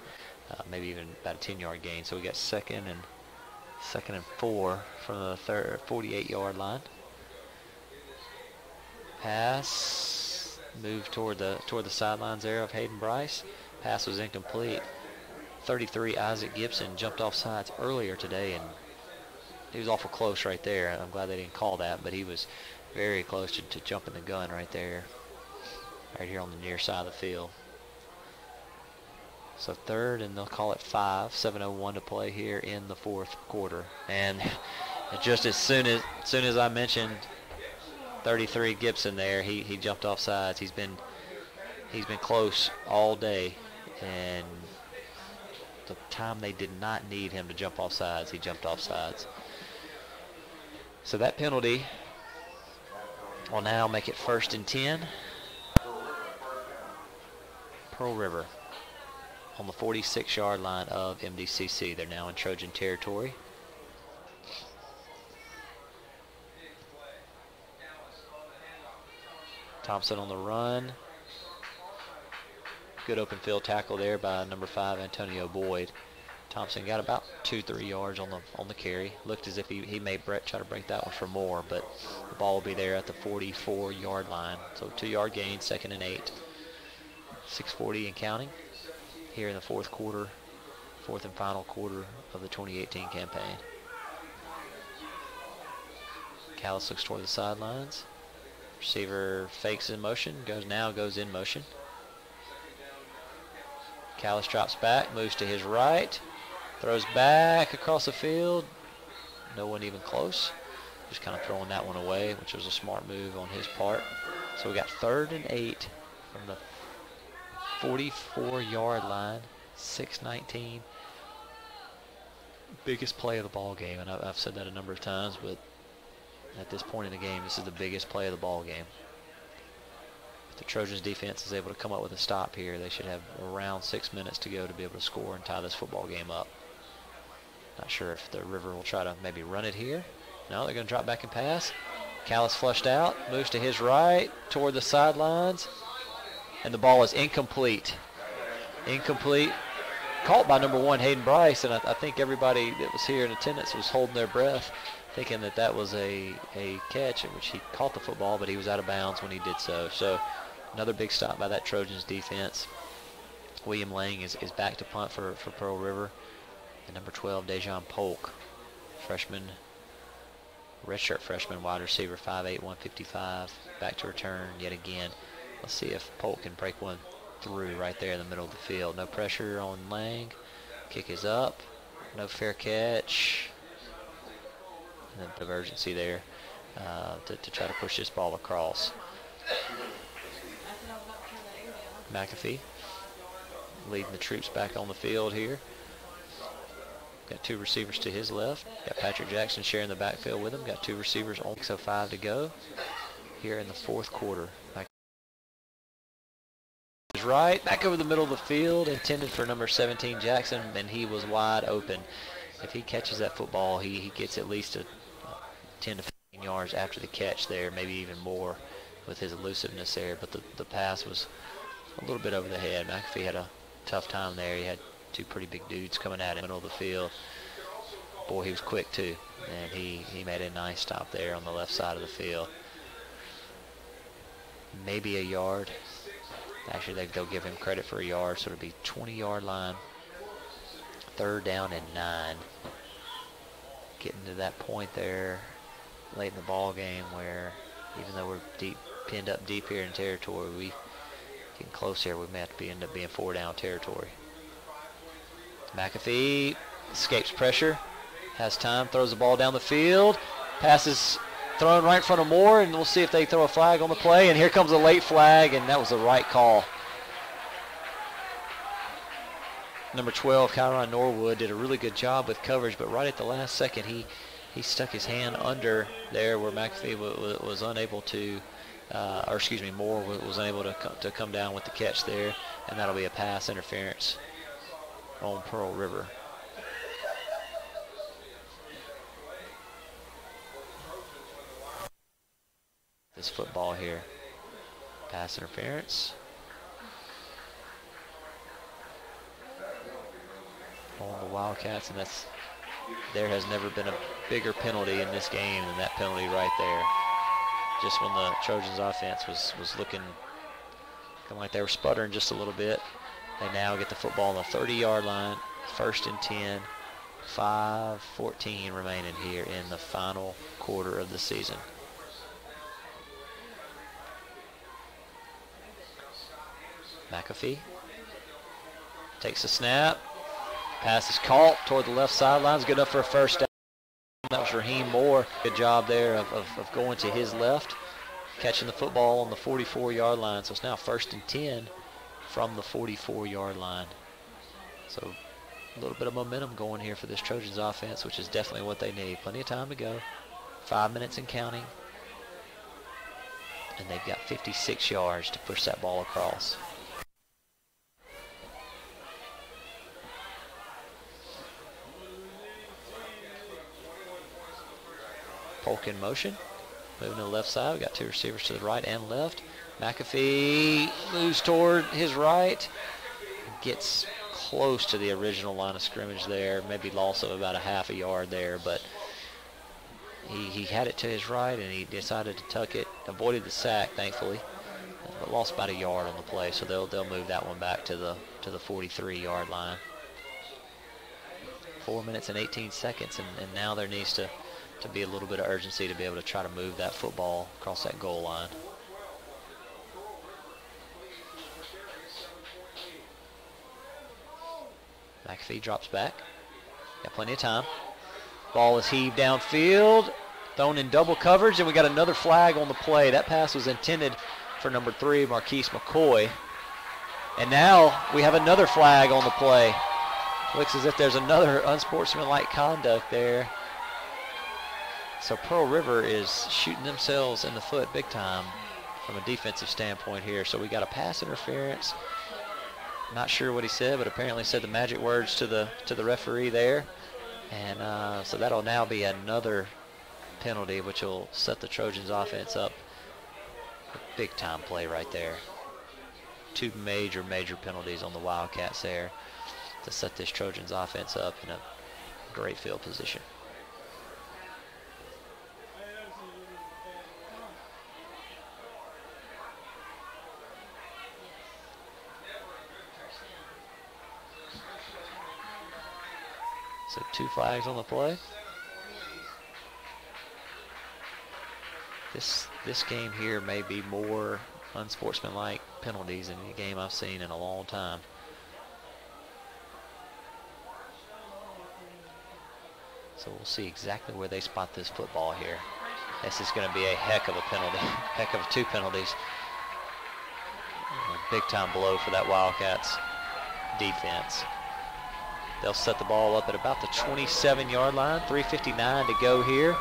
maybe even about a 10-yard gain. So we got second and 4 from the 48-yard line. Pass, move toward the sidelines there of Hayden Bryce. Pass was incomplete. 33 Isaac Gibson jumped off sides earlier today, and he was awful close right there. I'm glad they didn't call that, but he was very close to jumping the gun right there, right here on the near side of the field. So third, and they'll call it 5. 7:01 to play here in the fourth quarter. And just as soon as I mentioned 33 Gibson there, he jumped off sides. He's been close all day, and the time they did not need him to jump off sides, he jumped off sides. So that penalty will now make it 1st and 10. Pearl River on the 46-yard line of MDCC. They're now in Trojan territory. Thompson on the run. Good open field tackle there by number 5, Antonio Boyd. Thompson got about 2-3 yards on the carry. Looked as if he may try to break that one for more, but the ball will be there at the 44-yard line. So 2-yard gain, 2nd and 8. 6:40 and counting here in the fourth and final quarter of the 2018 campaign. Callis looks toward the sidelines. Receiver fakes in motion, goes in motion. Callis drops back, moves to his right, throws back across the field. No one even close. Just kind of throwing that one away, which was a smart move on his part. So we got 3rd and 8 from the 44-yard line, 6:19. Biggest play of the ball game, and I've said that a number of times, but at this point in the game, this is the biggest play of the ball game. If the Trojans defense is able to come up with a stop here, they should have around 6 minutes to go to be able to score and tie this football game up. Not sure if the River will try to maybe run it here. No, they're going to drop back and pass. Callis flushed out, moves to his right, toward the sidelines, and the ball is incomplete. Incomplete. Caught by number 1, Hayden Bryce, and I think everybody that was here in attendance was holding their breath, thinking that was a catch in which he caught the football, but he was out of bounds when he did so. So another big stop by that Trojans defense. William Lang is back to punt for Pearl River. And number 12, Dejon Polk, redshirt freshman wide receiver, 5'8", 155, back to return yet again. Let's see if Polk can break one through right there in the middle of the field. No pressure on Lang. Kick is up. No fair catch. And then a bit of urgency there to try to push this ball across. McAfee leading the troops back on the field here. Got 2 receivers to his left. Got Patrick Jackson sharing the backfield with him. Got 2 receivers, only 6:05 to go here in the fourth quarter. Back his right, back over the middle of the field, intended for number 17 Jackson, and he was wide open. If he catches that football, he gets at least 10 to 15 yards after the catch there, maybe even more with his elusiveness there. But the pass was a little bit over the head. McAfee had a tough time there. He had 2 pretty big dudes coming at him in the middle of the field. Boy, he was quick too, and he made a nice stop there on the left side of the field. Maybe a yard. Actually, they'll give him credit for a yard, so it'll be 20-yard line. 3rd down and 9. Getting to that point there late in the ball game where even though we're pinned up deep here in territory, we getting close here, we may have to end up being 4-down territory. McAfee escapes pressure, has time, throws the ball down the field, passes thrown right in front of Moore, and we'll see if they throw a flag on the play, and here comes a late flag, and that was the right call. Number 12, Kyron Norwood, did a really good job with coverage, but right at the last second, he he stuck his hand under there where McAfee was unable to, or excuse me, Moore was unable to come down with the catch there, and that'll be a pass interference on Pearl River. This football here, pass interference on the Wildcats, and there has never been a bigger penalty in this game than that penalty right there. Just when the Trojans offense was looking like they were sputtering just a little bit, they now get the football on the 30-yard line, 1st and 10, 5:14 remaining here in the final quarter of the season. McAfee takes a snap. Pass is caught toward the left sideline. Good enough for a first down. That was Raheem Moore. Good job there of going to his left, catching the football on the 44-yard line. So it's now 1st and 10 from the 44-yard line. So a little bit of momentum going here for this Trojans offense, which is definitely what they need. Plenty of time to go. 5 minutes and counting. And they've got 56 yards to push that ball across. Polk in motion, moving to the left side. We've got 2 receivers to the right and left. McAfee moves toward his right, gets close to the original line of scrimmage there, maybe loss of about a half a yard there, but he had it to his right and he decided to tuck it, avoided the sack thankfully, but lost about a yard on the play, so they'll move that one back to the 43-yard line. 4 minutes and 18 seconds, and now there needs to be a little bit of urgency to be able to try to move that football across that goal line. McAfee drops back. Got plenty of time. Ball is heaved downfield, thrown in double coverage, and we got another flag on the play. That pass was intended for number 3, Marquise McCoy. And now we have another flag on the play. Looks as if there's another unsportsmanlike conduct there. So Pearl River is shooting themselves in the foot big time from a defensive standpoint here. So we got a pass interference. Not sure what he said, but apparently said the magic words to the referee there. And so that'll now be another penalty, which will set the Trojans offense up. A big time play right there. 2 major penalties on the Wildcats there to set this Trojans offense up in a great field position. So 2 flags on the play. This game here may be more unsportsmanlike penalties than any game I've seen in a long time. So we'll see exactly where they spot this football here. This is going to be a heck of a penalty, heck of 2 penalties. A big time blow for that Wildcats defense. They'll set the ball up at about the 27-yard line, 3:59 to go here.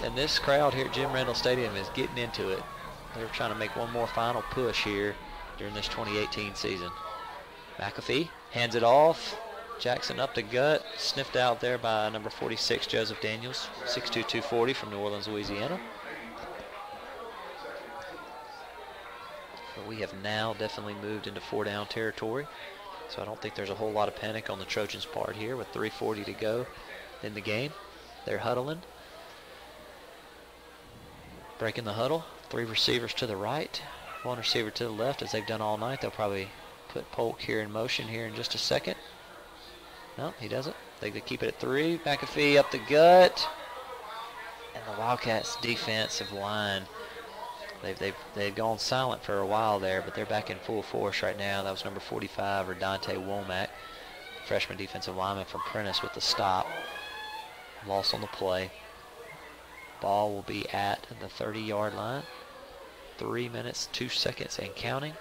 And this crowd here at Jim Randall Stadium is getting into it. They're trying to make one more final push here during this 2018 season. McAfee hands it off. Jackson up the gut, sniffed out there by number 46, Joseph Daniels, 6'2", 240 from New Orleans, Louisiana. But we have now definitely moved into 4-down territory. So I don't think there's a whole lot of panic on the Trojans' part here with 3:40 to go in the game. They're huddling. Breaking the huddle. 3 receivers to the right, 1 receiver to the left, as they've done all night. They'll probably put Polk here in motion here in just a second. No, he doesn't. They keep it at 3. McAfee up the gut. And the Wildcats defensive line, they've gone silent for a while there, but they're back in full force right now. That was number 45, or Dante Womack, freshman defensive lineman from Prentice, with the stop. Loss on the play. Ball will be at the 30-yard line. 3 minutes, 2 seconds, and counting.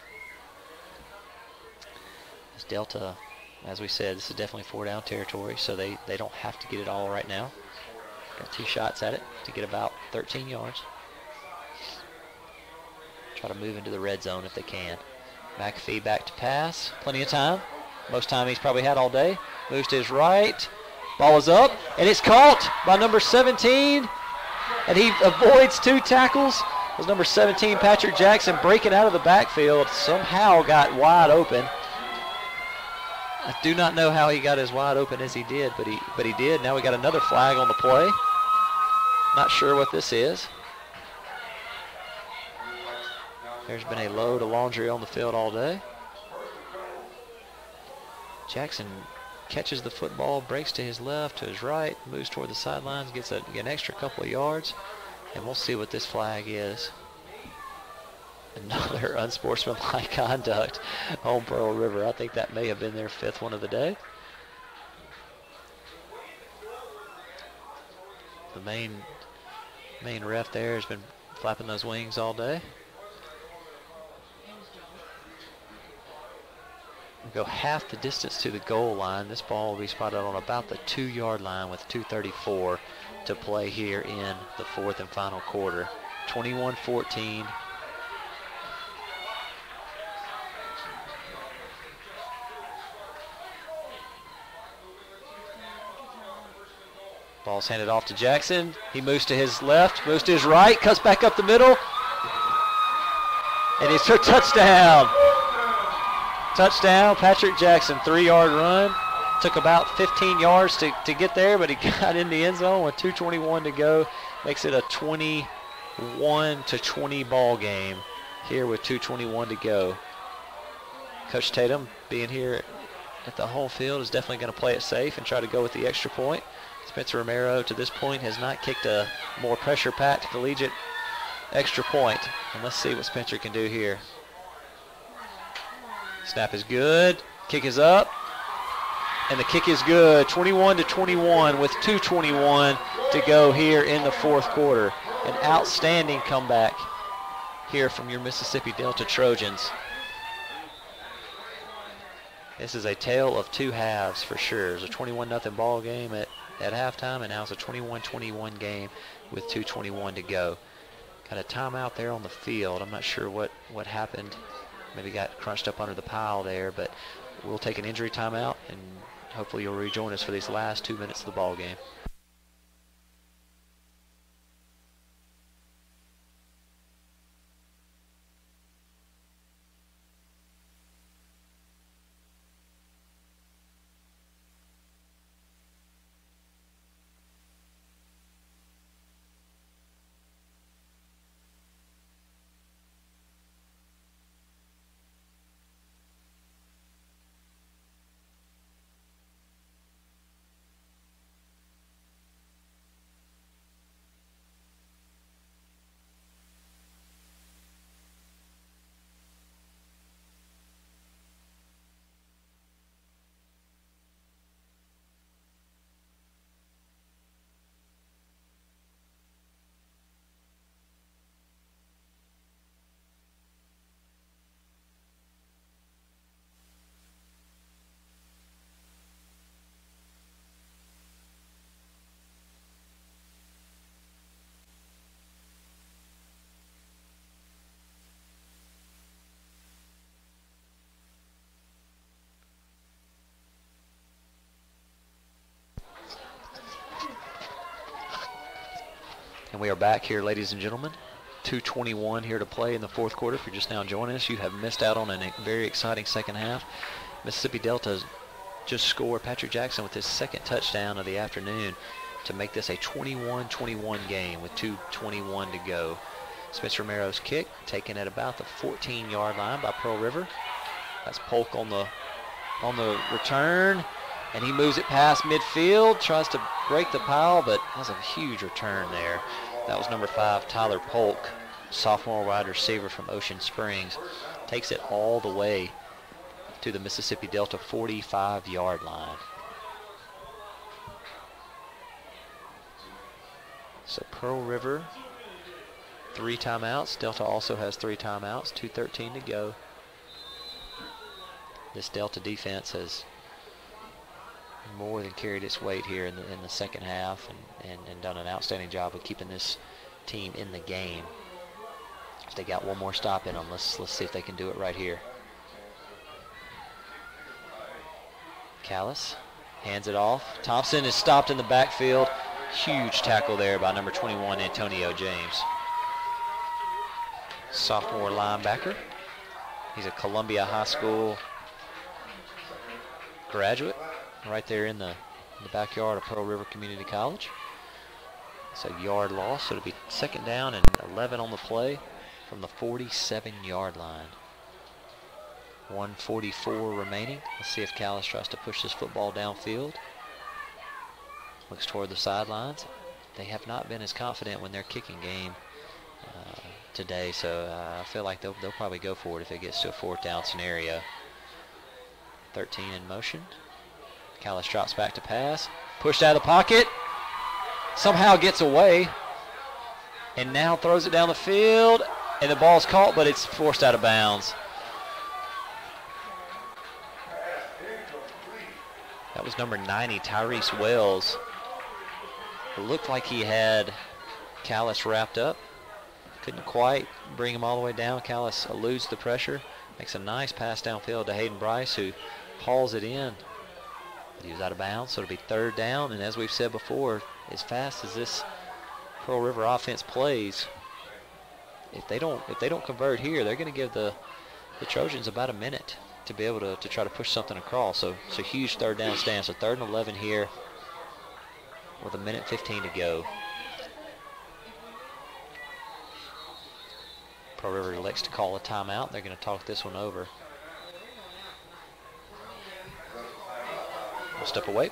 This Delta, as we said, this is definitely 4-down territory, so they don't have to get it all right now. Got 2 shots at it to get about 13 yards. Try to move into the red zone if they can. McAfee back to pass. Plenty of time. Most time he's probably had all day. Moves to his right. Ball is up, and it's caught by number 17. And he avoids 2 tackles. It was number 17, Patrick Jackson, breaking out of the backfield. Somehow got wide open. I do not know how he got as wide open as he did, but he did. Now we got another flag on the play. Not sure what this is. There's been a load of laundry on the field all day. Jackson catches the football, breaks to his left, to his right, moves toward the sidelines, gets an extra couple of yards, and we'll see what this flag is. Another unsportsmanlike conduct on Pearl River. I think that may have been their 5th one of the day. The main ref there has been flapping those wings all day. We'll go half the distance to the goal line. This ball will be spotted on about the 2-yard line with 2:34 to play here in the 4th and final quarter. 21-14. Ball's handed off to Jackson. He moves to his left, moves to his right, cuts back up the middle. And it's a touchdown. Touchdown, Patrick Jackson, 3-yard run. Took about 15 yards to get there, but he got in the end zone with 2:21 to go. Makes it a 21-20 ball game here with 2:21 to go. Coach Tatum, being here at the home field, is definitely going to play it safe and try to go with the extra point. Spencer Romero, to this point, has not kicked a more pressure-packed collegiate extra point. And let's see what Spencer can do here. Snap is good. Kick is up. And the kick is good. 21-21 with 2:21 to go here in the 4th quarter. An outstanding comeback here from your Mississippi Delta Trojans. This is a tale of 2 halves for sure. It's a 21-0 ball game at halftime, and now it's a 21-21 game with 2:21 to go. Got a timeout there on the field. I'm not sure what happened. Maybe got crunched up under the pile there, but we'll take an injury timeout, and hopefully you'll rejoin us for these last 2 minutes of the ball game. And we are back here, ladies and gentlemen. 2:21 here to play in the 4th quarter. If you're just now joining us, you have missed out on a very exciting second half. Mississippi Delta just scored Patrick Jackson with his 2nd touchdown of the afternoon to make this a 21-21 game with 2:21 to go. Spencer Romero's kick taken at about the 14-yard line by Pearl River. That's Polk on the return. And he moves it past midfield, tries to break the pile, but has a huge return there. That was number 5, Tyler Polk, sophomore wide receiver from Ocean Springs. Takes it all the way to the Mississippi Delta 45-yard line. So Pearl River, 3 timeouts. Delta also has 3 timeouts, 2:13 to go. This Delta defense has more than carried its weight here in the second half, and done an outstanding job of keeping this team in the game. If they got one more stop in them, let's see if they can do it right here. Callis hands it off. Thompson is stopped in the backfield. Huge tackle there by number 21, Antonio James. Sophomore linebacker. He's a Columbia High School graduate, right there in the backyard of Pearl River Community College. It's a yard loss, so it'll be second down and 11 on the play from the 47-yard line. 1:44 remaining. Let's see if Callis tries to push this football downfield. Looks toward the sidelines. They have not been as confident when they're kicking game today, so I feel like they'll probably go for it if it gets to a fourth down scenario. 13 in motion. Callis drops back to pass. Pushed out of the pocket. Somehow gets away. And now throws it down the field. And the ball's caught, but it's forced out of bounds. That was number 90, Tyrese Wells. It looked like he had Callis wrapped up. Couldn't quite bring him all the way down. Callis eludes the pressure. Makes a nice pass downfield to Hayden Bryce, who hauls it in. But he was out of bounds, so it'll be third down. And as we've said before, as fast as this Pearl River offense plays, if they don't convert here, they're going to give the Trojans about a minute to be able to try to push something across. So it's a huge third down stand. So 3rd and 11 here with 1:15 to go. Pearl River elects to call a timeout. They're going to talk this one over. We'll step away.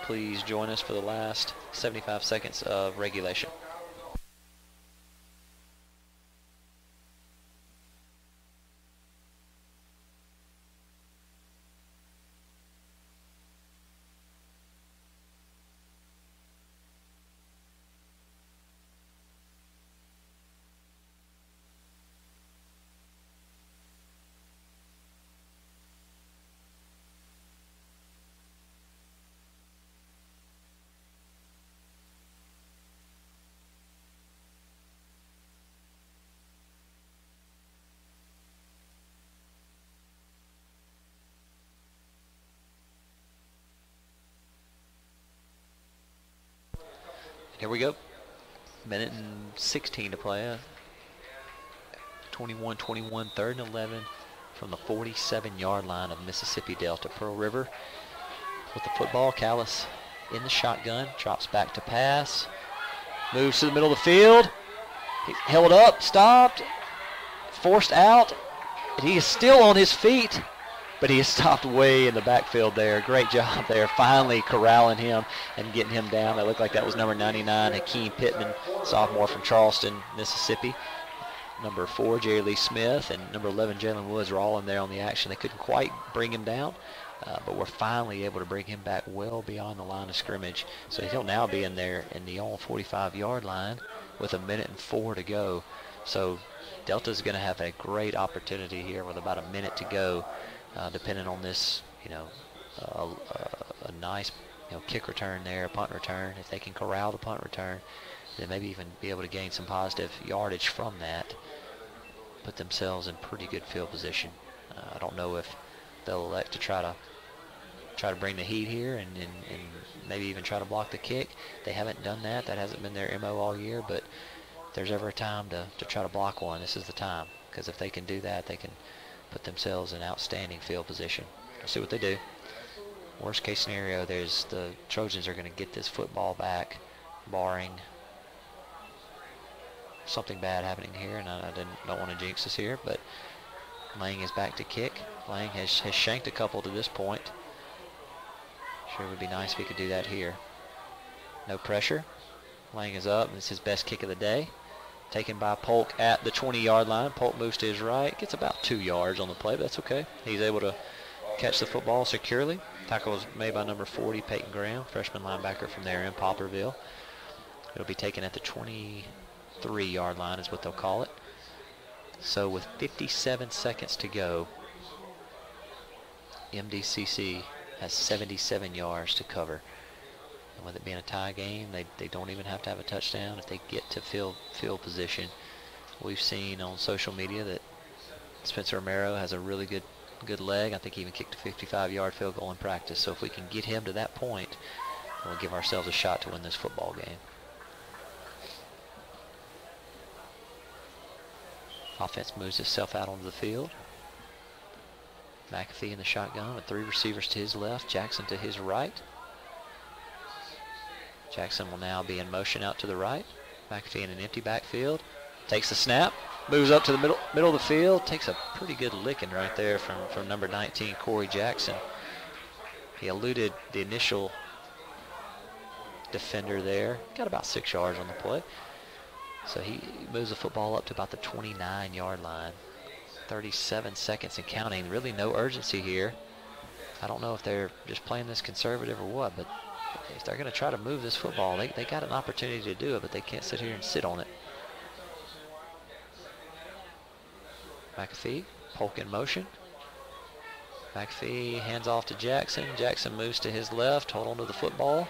Please join us for the last 75 seconds of regulation. Here we go. 1:16 to play. 21-21, 3rd and 11 from the 47-yard line of Mississippi Delta. Pearl River with the football. Callis in the shotgun, drops back to pass, moves to the middle of the field. He's held up, stopped, forced out, and he is still on his feet, but he is stopped way in the backfield there. Great job there, finally corralling him and getting him down. It looked like that was number 99, Hakeem Pittman, sophomore from Charleston, Mississippi. Number 4, Jerry Lee Smith, and number 11, Jalen Woods, were all in there on the action. They couldn't quite bring him down, but we're finally able to bring him back well beyond the line of scrimmage. So he'll now be in there in the own 45-yard line with 1:04 to go. So Delta's going to have a great opportunity here with about a minute to go. Depending on this, a nice, kick return there, a punt return. If they can corral the punt return, then maybe even be able to gain some positive yardage from that, put themselves in pretty good field position. I don't know if they'll elect to try to bring the heat here and maybe even try to block the kick. They haven't done that. That hasn't been their MO all year, but if there's ever a time to try to block one, this is the time, because if they can do that, they can put themselves in outstanding field position. We'll see what they do. Worst case scenario, there's the Trojans are going to get this football back, barring something bad happening here, and I don't want to jinx us here, but Lang is back to kick. Lang has shanked a couple to this point. Sure would be nice if he could do that here. No pressure. Lang is up, and it's his best kick of the day. Taken by Polk at the 20-yard line. Polk moves to his right, gets about 2 yards on the play, but that's okay. He's able to catch the football securely. Tackle was made by number 40, Peyton Graham, freshman linebacker from there in Poplarville. It'll be taken at the 23-yard line is what they'll call it. So with 57 seconds to go, MDCC has 77 yards to cover. And with it being a tie game, they don't even have to have a touchdown. If they get to field position, we've seen on social media that Spencer Romero has a really good leg. I think he even kicked a 55-yard field goal in practice. So if we can get him to that point, we'll give ourselves a shot to win this football game. Offense moves itself out onto the field. McAfee in the shotgun with 3 receivers to his left, Jackson to his right. Jackson will now be in motion out to the right. McAfee in an empty backfield. Takes the snap, moves up to the middle of the field, takes a pretty good licking right there from number 19, Corey Jackson. He eluded the initial defender there. Got about 6 yards on the play. So he moves the football up to about the 29-yard line. 37 seconds and counting. Really no urgency here. I don't know if they're just playing this conservative or what, but if they're going to try to move this football, they got an opportunity to do it, but they can't sit here and sit on it. McAfee, Polk in motion. McAfee hands off to Jackson. Jackson moves to his left, hold on to the football.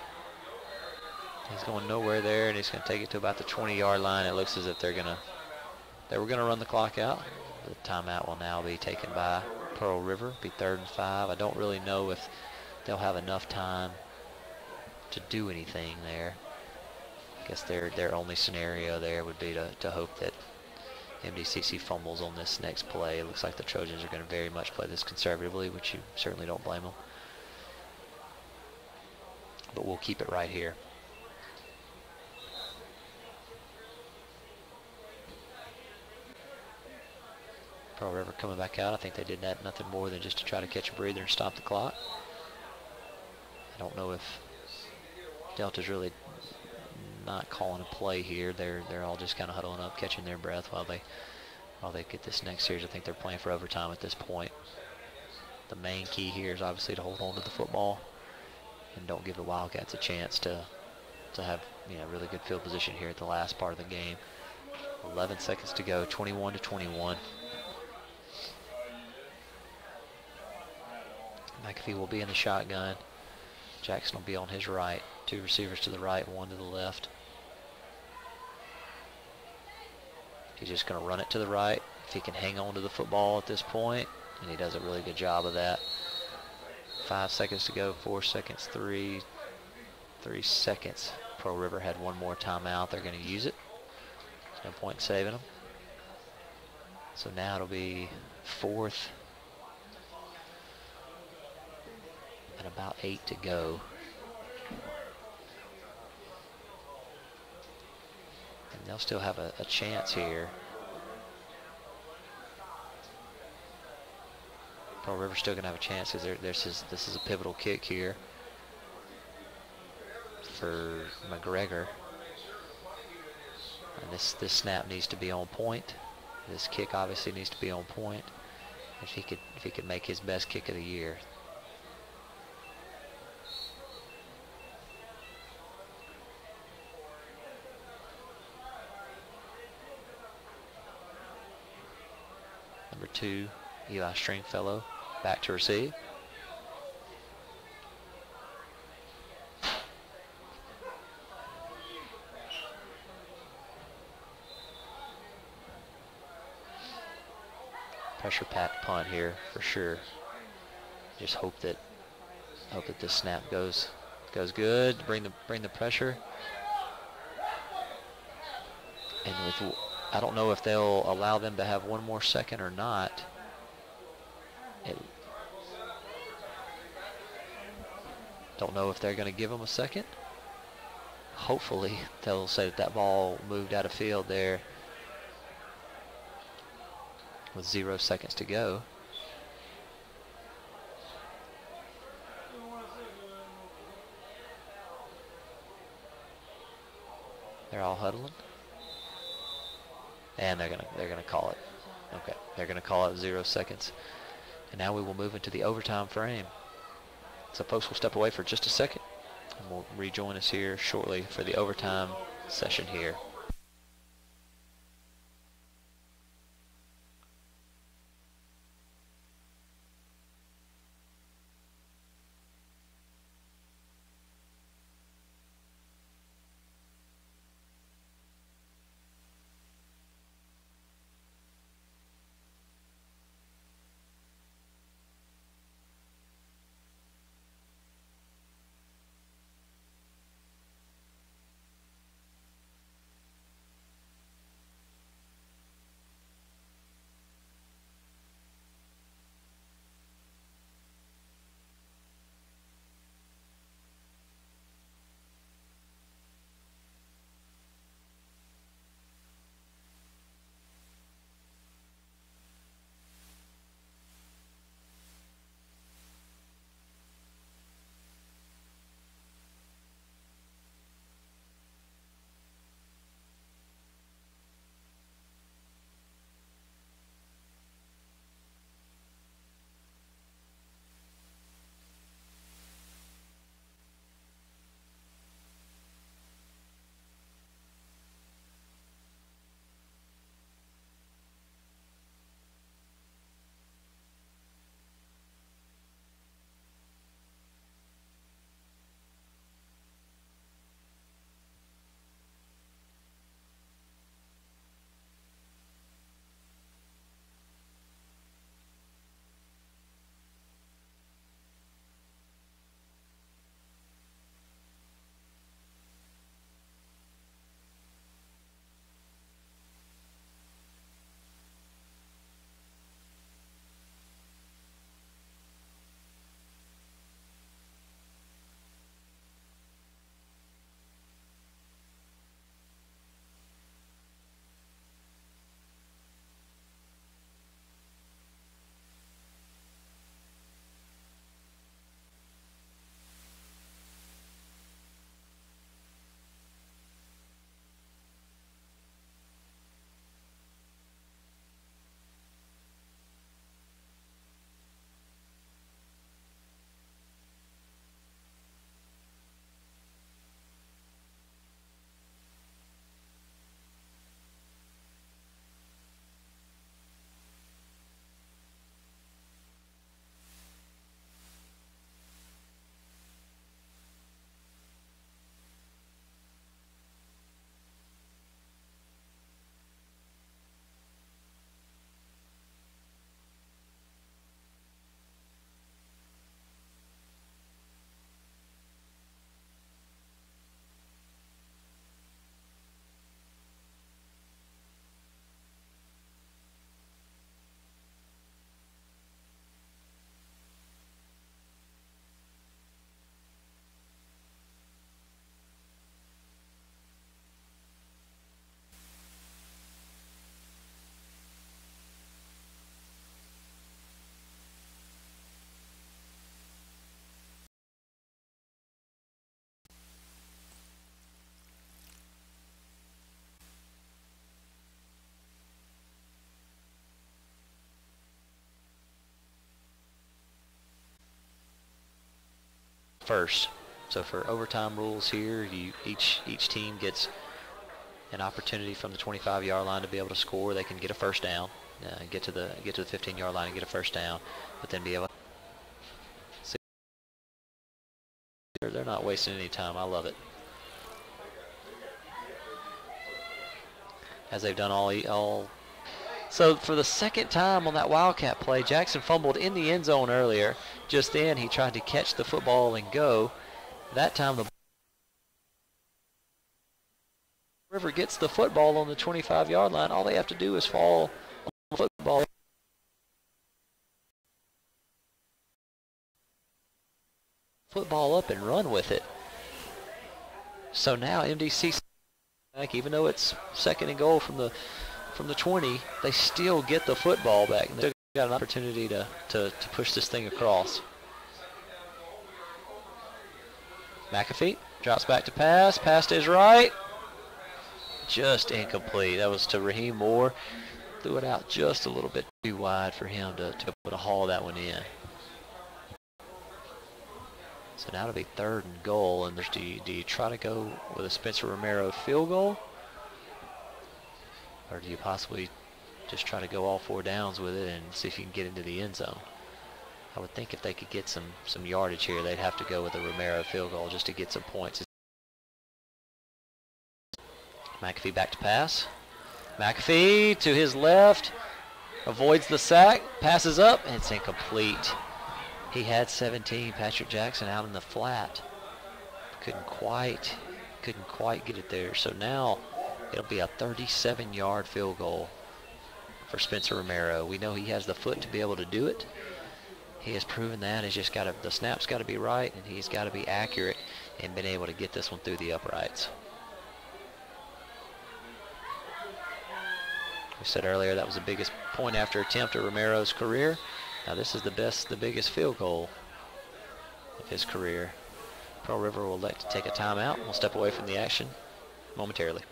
He's going nowhere there, and he's going to take it to about the 20-yard line. It looks as if they were going to run the clock out. The timeout will now be taken by Pearl River. Be 3rd and 5. I don't really know if they'll have enough time to do anything there. I guess their only scenario there would be to hope that MDCC fumbles on this next play. It looks like the Trojans are going to very much play this conservatively, which you certainly don't blame them. But we'll keep it right here. Pearl River coming back out. I think they did that nothing more than just to try to catch a breather and stop the clock. I don't know if Delta's really not calling a play here. They're all just kind of huddling up, catching their breath while they get this next series. I think they're playing for overtime at this point. The main key here is obviously to hold on to the football and don't give the Wildcats a chance to have really good field position here at the last part of the game. 11 seconds to go, 21-21. McAfee will be in the shotgun. Jackson will be on his right. 2 receivers to the right, 1 to the left. He's just going to run it to the right. If he can hang on to the football at this point, and he does a really good job of that. 5 seconds to go, 4 seconds, 3 seconds. Pearl River had 1 more timeout. They're going to use it. There's no point in saving them. So now it'll be 4th and about 8 to go. And they'll still have a chance here. Pearl River's still going to have a chance because this is a pivotal kick here for McGregor. And this snap needs to be on point. This kick obviously needs to be on point. If he could make his best kick of the year. Number 2, Eli Stringfellow, back to receive. Pressure packed punt here for sure. Just hope that this snap goes good. Bring the pressure. And I don't know if they'll allow them to have 1 more second or not. Don't know if they're going to give them a second. Hopefully they'll say that ball moved out of field there with 0 seconds to go. They're all huddling. And they're gonna call it. Okay, they're gonna call it 0 seconds. And now we will move into the overtime frame. So folks will step away for just a second and will rejoin us here shortly for the overtime session here. first. So for overtime rules here, each team gets an opportunity from the 25-yard line to be able to score. They can get a first down, get to the 15-yard line and get a first down, but then be able. See, they're not wasting any time. I love it. As they've done all. So for the second time on that Wildcat play, Jackson fumbled in the end zone earlier. Just then he tried to catch the football and go. That time the River gets the football on the 25-yard line. All they have to do is fall on the football up and run with it. So now MDCC, even though it's second and goal from the 20, they still get the football back. They've got an opportunity to push this thing across. McAfee drops back to pass. Pass to his right. Just incomplete. That was to Raheem Moore. Threw it out just a little bit too wide for him to be able to haul that one in. So now it'll be third and goal. And do you try to go with a Spencer Romero field goal? Or do you possibly just try to go all four downs with it and see if you can get into the end zone? I would think if they could get some yardage here, they'd have to go with a Romero field goal just to get some points. McAfee back to pass. McAfee to his left, avoids the sack, passes up, and it's incomplete. He had 17, Patrick Jackson, out in the flat. Couldn't quite get it there. So now it'll be a 37-yard field goal for Spencer Romero. We know he has the foot to be able to do it. He has proven that. He's just the snap's got to be right, and he's got to be accurate and been able to get this one through the uprights. We said earlier that was the biggest point after attempt of Romero's career. Now this is the biggest field goal of his career. Pearl River will elect to take a timeout. We'll step away from the action momentarily.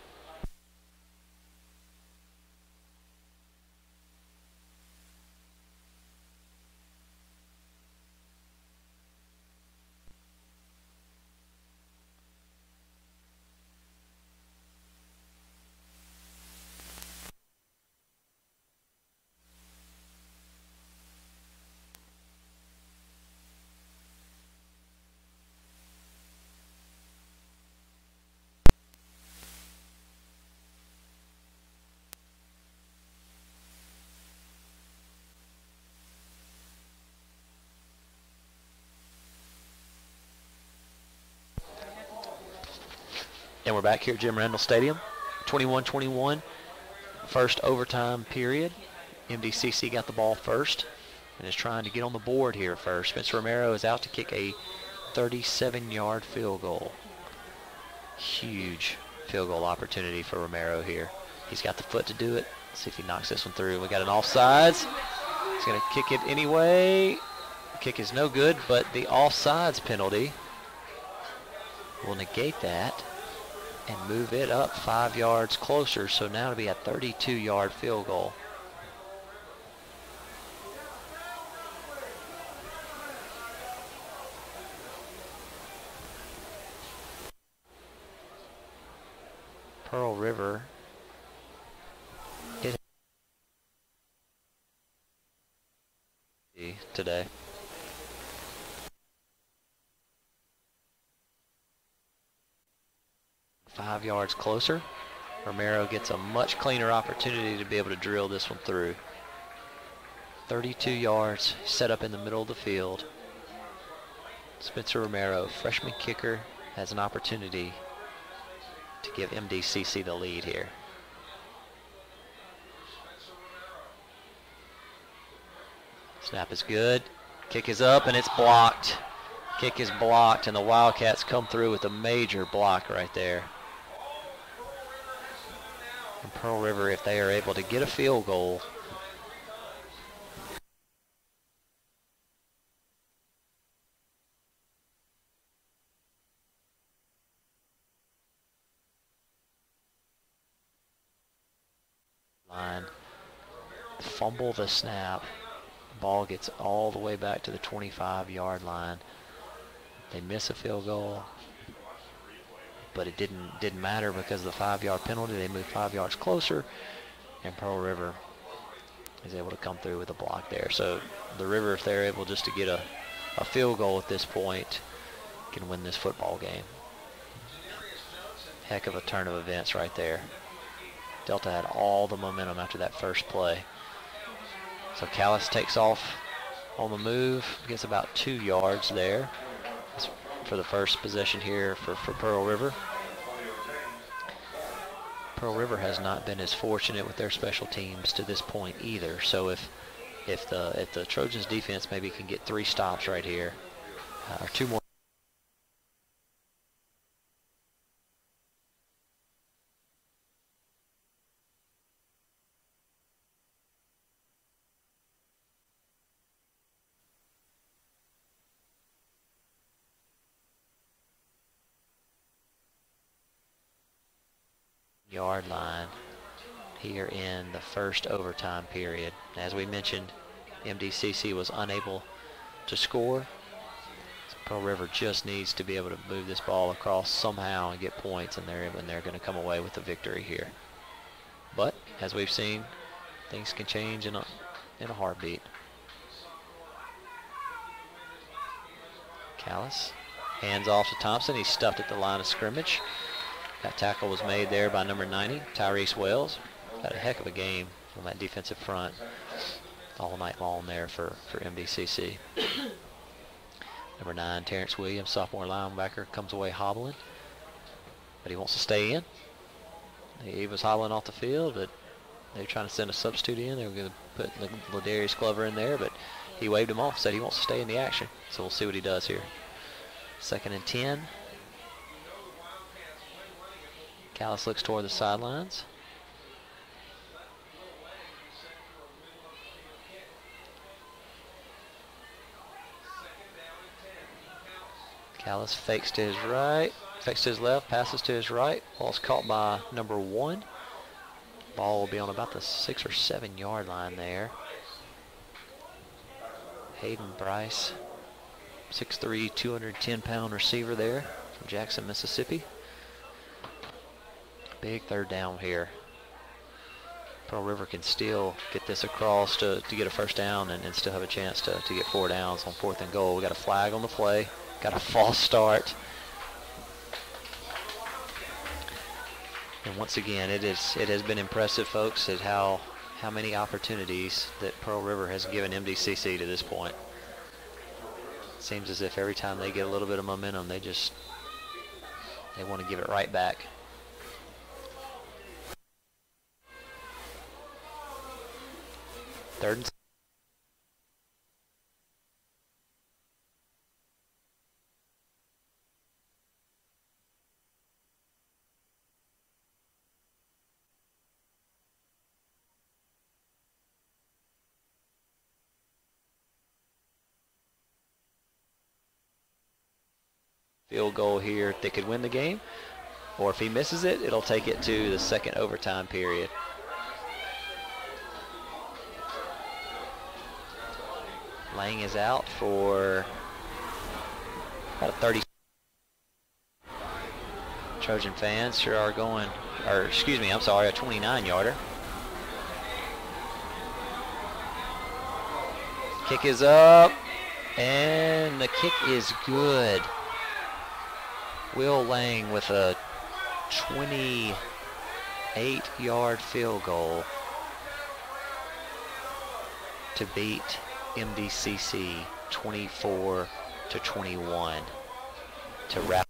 And we're back here at Jim Randall Stadium. 21-21, first overtime period. MDCC got the ball first and is trying to get on the board here first. Spencer Romero is out to kick a 37-yard field goal. Huge field goal opportunity for Romero here. He's got the foot to do it. Let's see if he knocks this one through. We got an offsides. He's going to kick it anyway. The kick is no good, but the offsides penalty will negate that and move it up 5 yards closer. So now it'll be a 32-yard field goal. Pearl River hit today. Five yards closer. Romero gets a much cleaner opportunity to be able to drill this one through. 32 yards, set up in the middle of the field. Spencer Romero, freshman kicker, has an opportunity to give MDCC the lead here. Snap is good. Kick is up and it's blocked. Kick is blocked and the Wildcats come through with a major block right there. And Pearl River, if they are able to get a field goal, line, fumble the snap, ball gets all the way back to the 25-yard line. They miss a field goal, but it didn't matter because of the 5-yard penalty. They moved 5 yards closer, and Pearl River is able to come through with a block there. So the River, if they're able just to get a field goal at this point, can win this football game. Heck of a turn of events right there. Delta had all the momentum after that first play. So Callis takes off on the move, gets about 2 yards there. That's for the first possession here for Pearl River. Pearl River has not been as fortunate with their special teams to this point either. So if the Trojans defense maybe can get 3 stops right here, or 2 more yard line here in the first overtime period. As we mentioned, MDCC was unable to score. So Pearl River just needs to be able to move this ball across somehow and get points, and they're going to come away with the victory here. But as we've seen, things can change in a heartbeat. Callis hands off to Thompson. He's stuffed at the line of scrimmage. That tackle was made there by number 90, Tyrese Wells. Got a heck of a game on that defensive front all night long there for MDCC. Number 9, Terrence Williams, sophomore linebacker, comes away hobbling, but he wants to stay in. He was hobbling off the field, but they're trying to send a substitute in. They were going to put Ladarius Glover in there, but he waved him off, said he wants to stay in the action. So we'll see what he does here. 2nd and 10. Callis looks toward the sidelines. Callis fakes to his right, fakes to his left, passes to his right. Ball's caught by number 1. Ball will be on about the 6 or 7 yard line there. Hayden Bryce, 6'3", 210-pound receiver there from Jackson, Mississippi. Big 3rd down here. Pearl River can still get this across to get a 1st down and still have a chance to get 4 downs on 4th and goal. We got a flag on the play. Got a false start. And once again, it has been impressive, folks, at how many opportunities that Pearl River has given MDCC to this point. It seems as if every time they get a little bit of momentum, they want to give it right back. Third and field goal here if they could win the game, or if he misses it, it'll take it to the 2nd overtime period. Lang is out for about a 30. Trojan fans sure are going, or excuse me, I'm sorry, a 29-yarder. Kick is up, and the kick is good. Will Lang with a 28-yard field goal to beat MDCC 24-21 to wrap